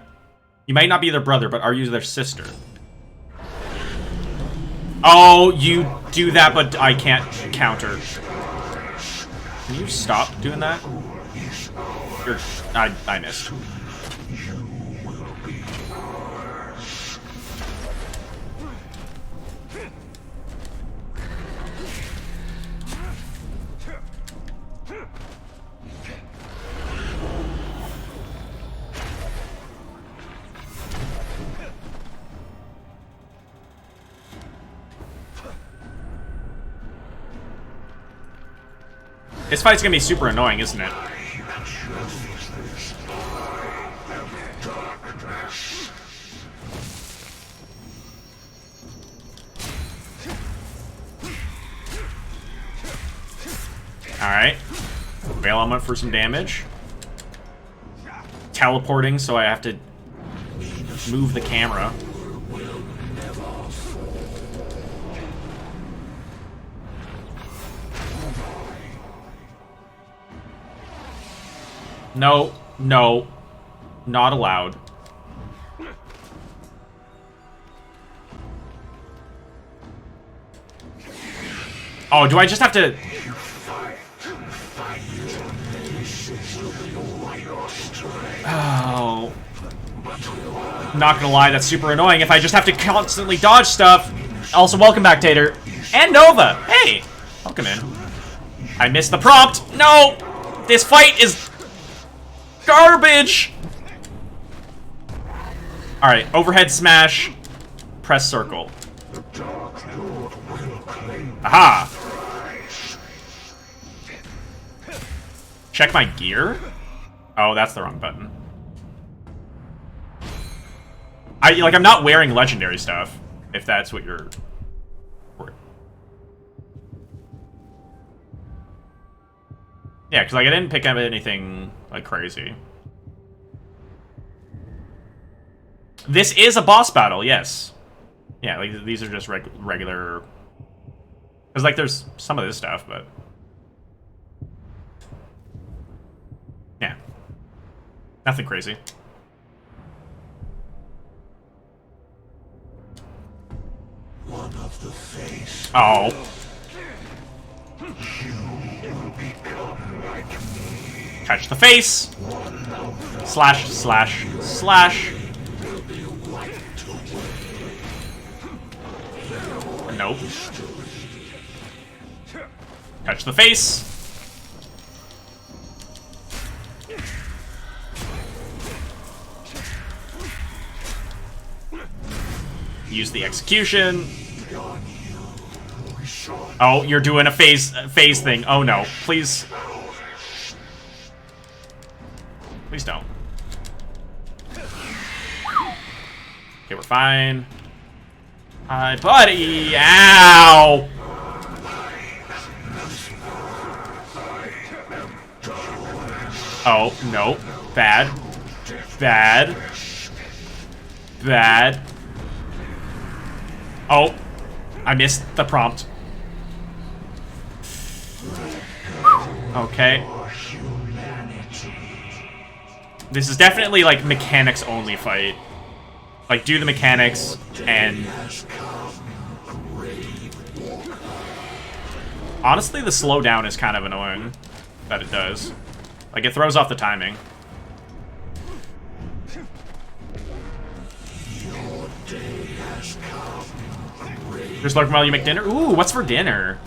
You might not be their brother, but are you their sister? Oh, you do that, but I can't counter. Can you stop doing that? I missed. This fight's gonna be super annoying, isn't it? Alright. Veil element for some damage. Teleporting, so I have to move the camera. No, no, not allowed. Oh, do I just have to... Oh. Not gonna lie, that's super annoying if I just have to constantly dodge stuff. Also, welcome back, Tater. And Nova! Hey! Welcome in. I missed the prompt! No! This fight is... garbage! Alright, overhead smash. Press circle. Aha! Check my gear? Oh, that's the wrong button. I'm not wearing legendary stuff, if that's what you're... Yeah, because, like, I didn't pick up anything, like, crazy. This is a boss battle, yes. Yeah, like, these are just regular... Because, like, there's some of this stuff, but... Yeah. Nothing crazy. One of the face. Oh. You will become like me. Touch the face. Slash, slash, slash. Nope. Touch the face. Use the execution. Oh, you're doing a phase thing. Oh no, please. Please don't. Okay, we're fine. Hi, buddy. Ow. Oh, no. Bad. Bad. Bad. Oh. I missed the prompt. Okay. This is definitely, like, mechanics-only fight. Like, do the mechanics, and... Honestly, the slowdown is kind of annoying that it does. Like, it throws off the timing. Just lurking while you make dinner? Ooh, what's for dinner?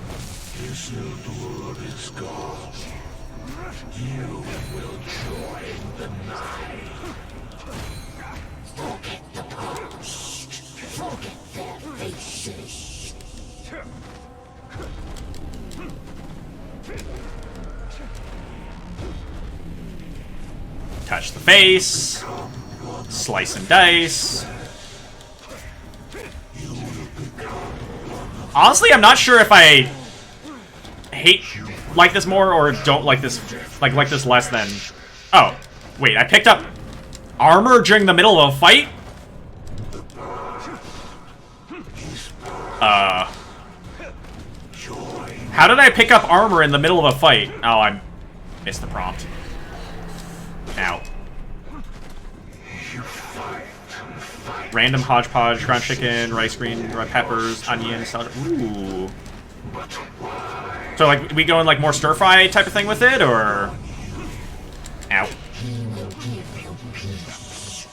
Touch the face. Slice and dice. Honestly, I'm not sure if I like this more or don't like this like this less than. Oh, wait, I picked up armor during the middle of a fight? How did I pick up armor in the middle of a fight? Oh, I missed the prompt. Ow. Random hodgepodge, ground chicken, rice green, red peppers, onion, salad. Ooh. So, like, we going, like, more stir-fry type of thing with it, or? Ow.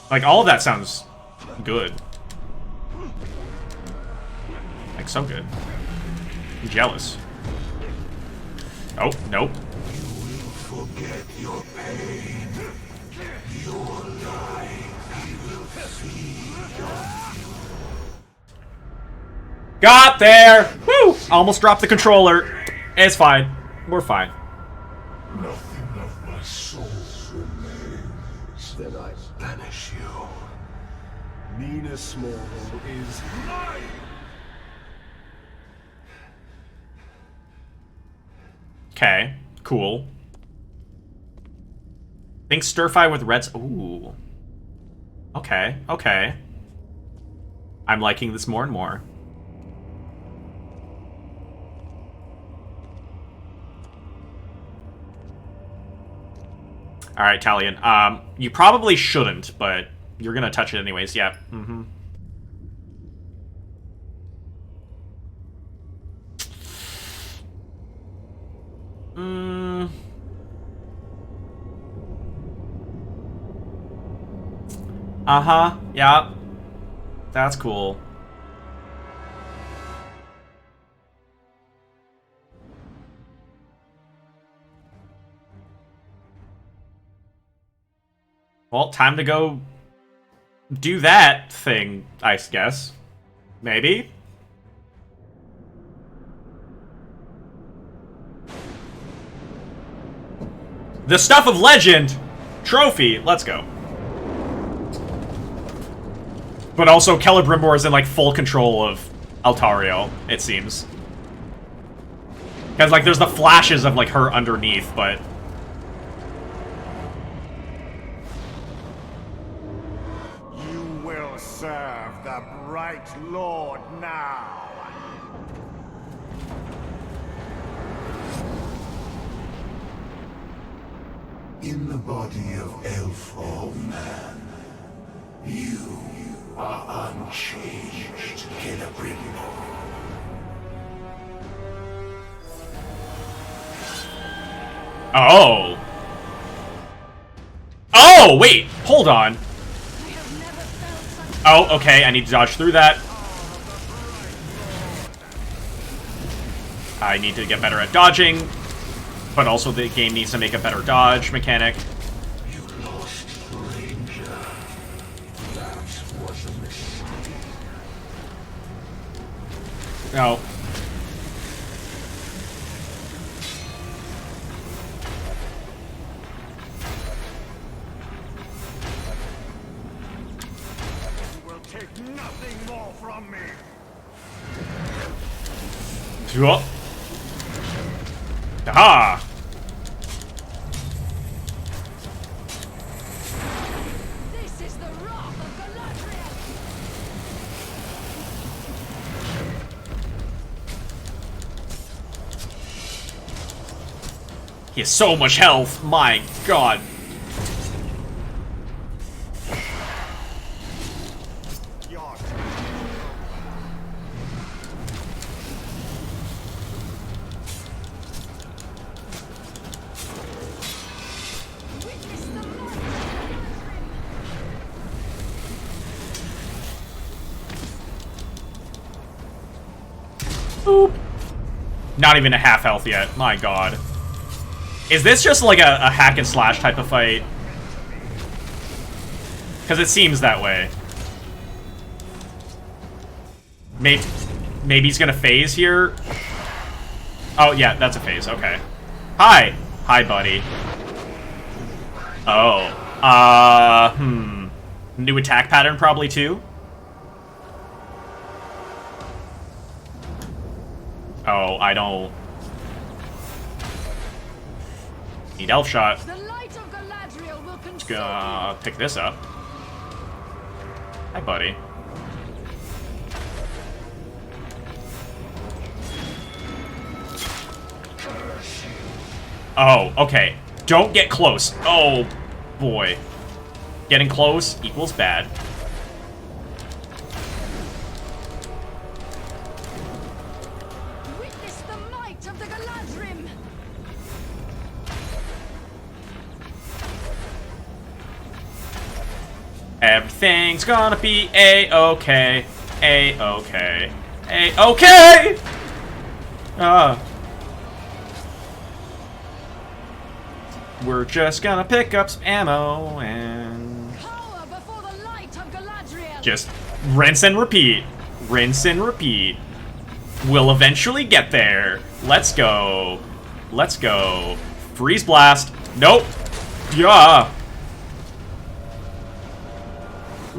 Like, all of that sounds good. Like, so good. I'm jealous. Oh, nope. Forget your pain. Your life will feed on you. Got there! Woo! Almost dropped the controller. It's fine. We're fine. Nothing of my soul remains. Then I banish you. Nina Smallville is mine! Okay, cool. Think stir fry with reds. Ooh. Okay, okay. I'm liking this more and more. All right, Talion. You probably shouldn't, but you're gonna touch it anyways. Yeah. Mm-hmm. Uh-huh. Yeah. That's cool. Well, time to go do that thing, I guess. Maybe? The Stuff of Legend trophy. Let's go. But also, Celebrimbor is in, like, full control of Altario, it seems. Because, like, there's the flashes of, like, her underneath, but... You will serve the Bright Lord now. In the body of elf or man, you are unchanged, Celebrimbor. Oh. Oh, wait. Hold on. Oh, okay. I need to dodge through that. I need to get better at dodging. But also the game needs to make a better dodge mechanic. You lost Ranger. That was a mistake. No. Oh. Aha! This is the wrath of Galadriel. He has so much health. My god. Witness the might of Galadriel. Boop. Not even a half health yet. My god. Is this just like a hack and slash type of fight? Because it seems that way. Maybe he's gonna phase here. Oh yeah, that's a phase. Okay. Hi, hi, buddy. Oh. New attack pattern probably too. Oh, I don't. Need elf shot. The light of Galadriel will Just consume gonna pick this up. Hi, buddy. Oh, okay. Don't get close. Oh, boy. Getting close equals bad. Witness the might of the Galadrim. Everything's gonna be A-okay. A-okay. A-okay! We're just gonna pick up some ammo and Power before the light of Galadriel. just rinse and repeat. Rinse and repeat. We'll eventually get there. Let's go. Let's go. Freeze blast. Nope. Yeah.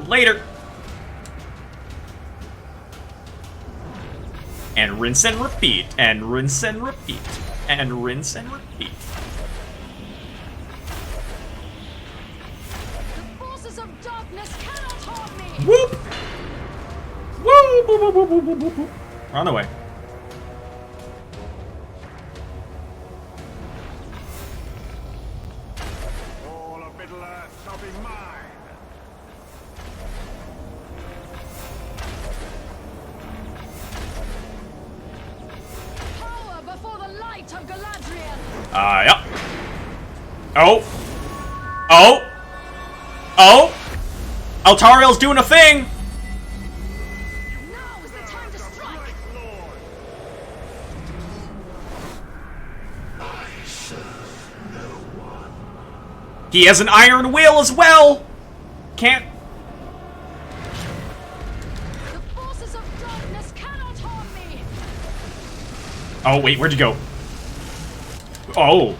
Later. And rinse and repeat. And rinse and repeat. And rinse and repeat. The forces of darkness cannot harm me. Whoop! Woo! Boop, boop, boop, boop, boop, boop, boop. On the way. All of Middle Earth shall be mine. Power before the light of Galadriel. Yeah. Oh. Oh. Oh. Altariel's doing a thing. Now is the time to strike. He has an iron will as well. Can't. The forces of darkness cannot harm me. Oh, wait, where'd you go? Oh.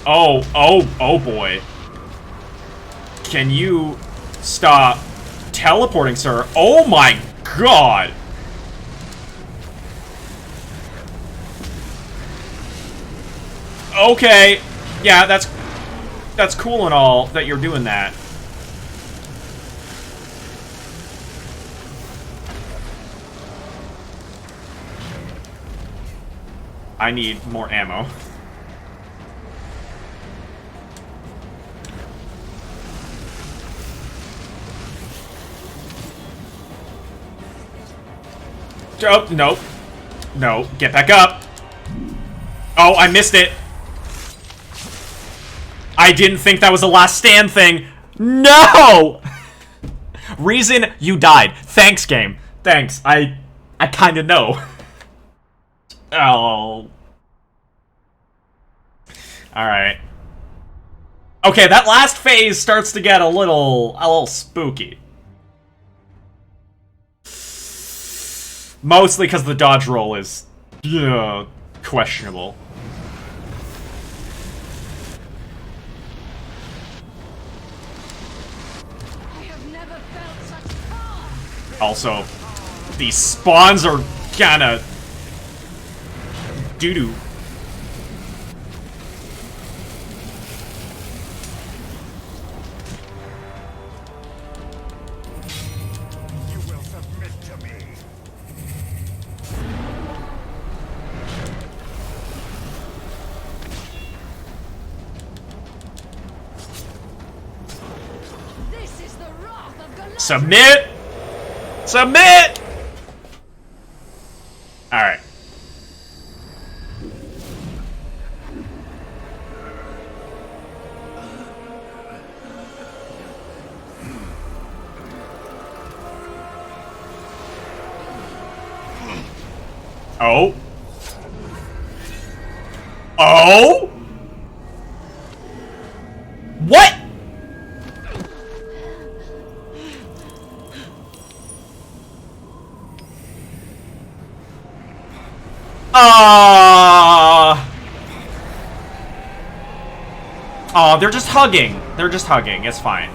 Oh, oh, oh boy. Can you stop teleporting, sir? Oh my god. Okay. Yeah, that's cool and all that you're doing that. I need more ammo. Oh, nope. No, get back up. Oh, I missed it. I didn't think that was a last stand thing. No! Reason you died. Thanks, game. Thanks. I kind of know. Oh. Alright. Okay, that last phase starts to get a little spooky. Mostly because the dodge roll is questionable. I have never felt such power. Also, these spawns are kinda doo-doo. You will submit to me. This is the wrath of Goliath. Submit! Submit! Alright. Oh? Oh? What? Oh, they're just hugging. They're just hugging. It's fine.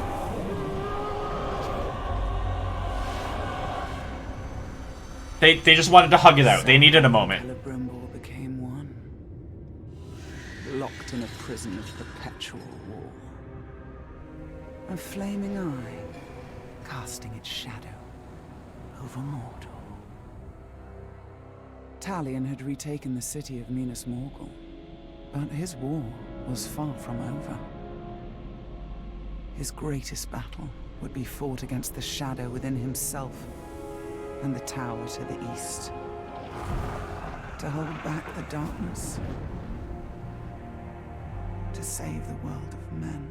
They just wanted to hug it out. They needed a moment. Celebrimbor became one, locked in a prison of perpetual war. A flaming eye, casting its shadow over mortal. Talion had retaken the city of Minas Morgul, but his war was far from over. His greatest battle would be fought against the shadow within himself and the tower to the east. To hold back the darkness. To save the world of men.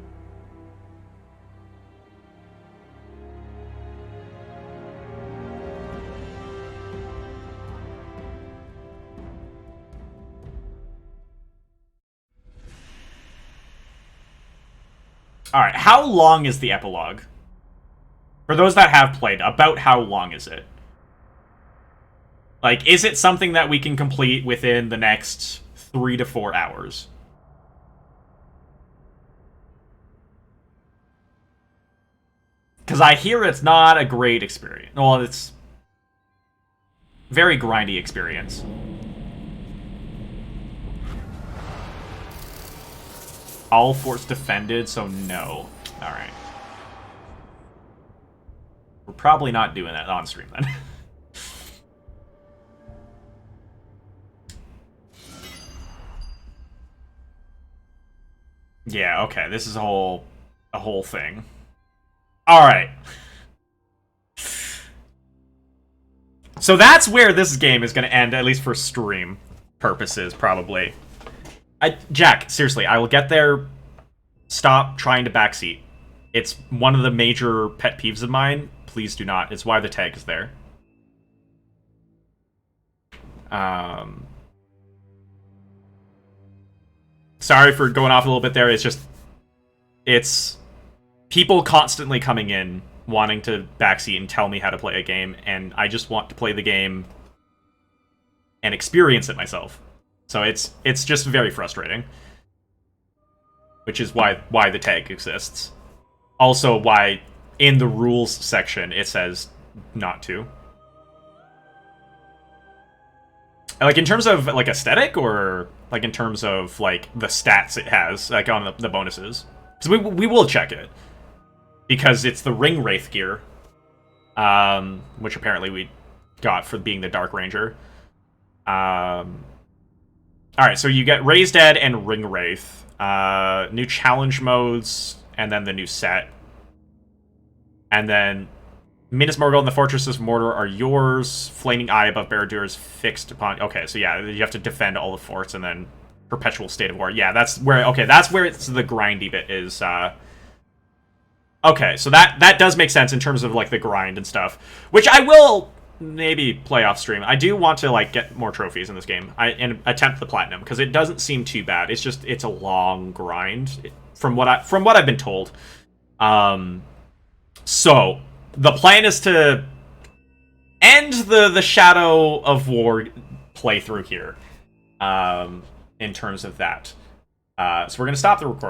Alright, how long is the epilogue? For those that have played, about how long is it? Like, is it something that we can complete within the next 3 to 4 hours? Because I hear it's not a great experience. Well, it's very grindy experience. All forts defended, so no. Alright. We're probably not doing that on stream then. Yeah, okay, this is a whole thing. Alright. So that's where this game is going to end, at least for stream purposes, probably. Jack, seriously, I will get there. Stop trying to backseat. It's one of the major pet peeves of mine. Please do not. It's why the tag is there. Sorry for going off a little bit there. It's just... It's people constantly coming in, wanting to backseat and tell me how to play a game, and I just want to play the game and experience it myself. So it's just very frustrating. Which is why the tag exists. Also why in the rules section it says not to. Like in terms of like aesthetic, or like in terms of like the stats it has, like on the bonuses. Because we will check it. Because it's the Ring Wraith gear. Which apparently we got for being the Dark Ranger. Alright, so you get Raised Dead and Ring Wraith. New challenge modes, and then the new set. And then Minas Morgul and the Fortresses of Mordor are yours. Flaming Eye above Barad-dûr is fixed upon... Okay, so yeah, you have to defend all the forts, and then Perpetual State of War. Yeah, that's where... Okay, that's where it's the grindy bit is... Okay, so that does make sense in terms of, like, the grind and stuff. Which I will... maybe play off stream. I do want to like get more trophies in this game and attempt the platinum, because it doesn't seem too bad. It's just it's a long grind from what I've been told. So the plan is to end the Shadow of War playthrough here. In terms of that, so we're gonna stop the recording.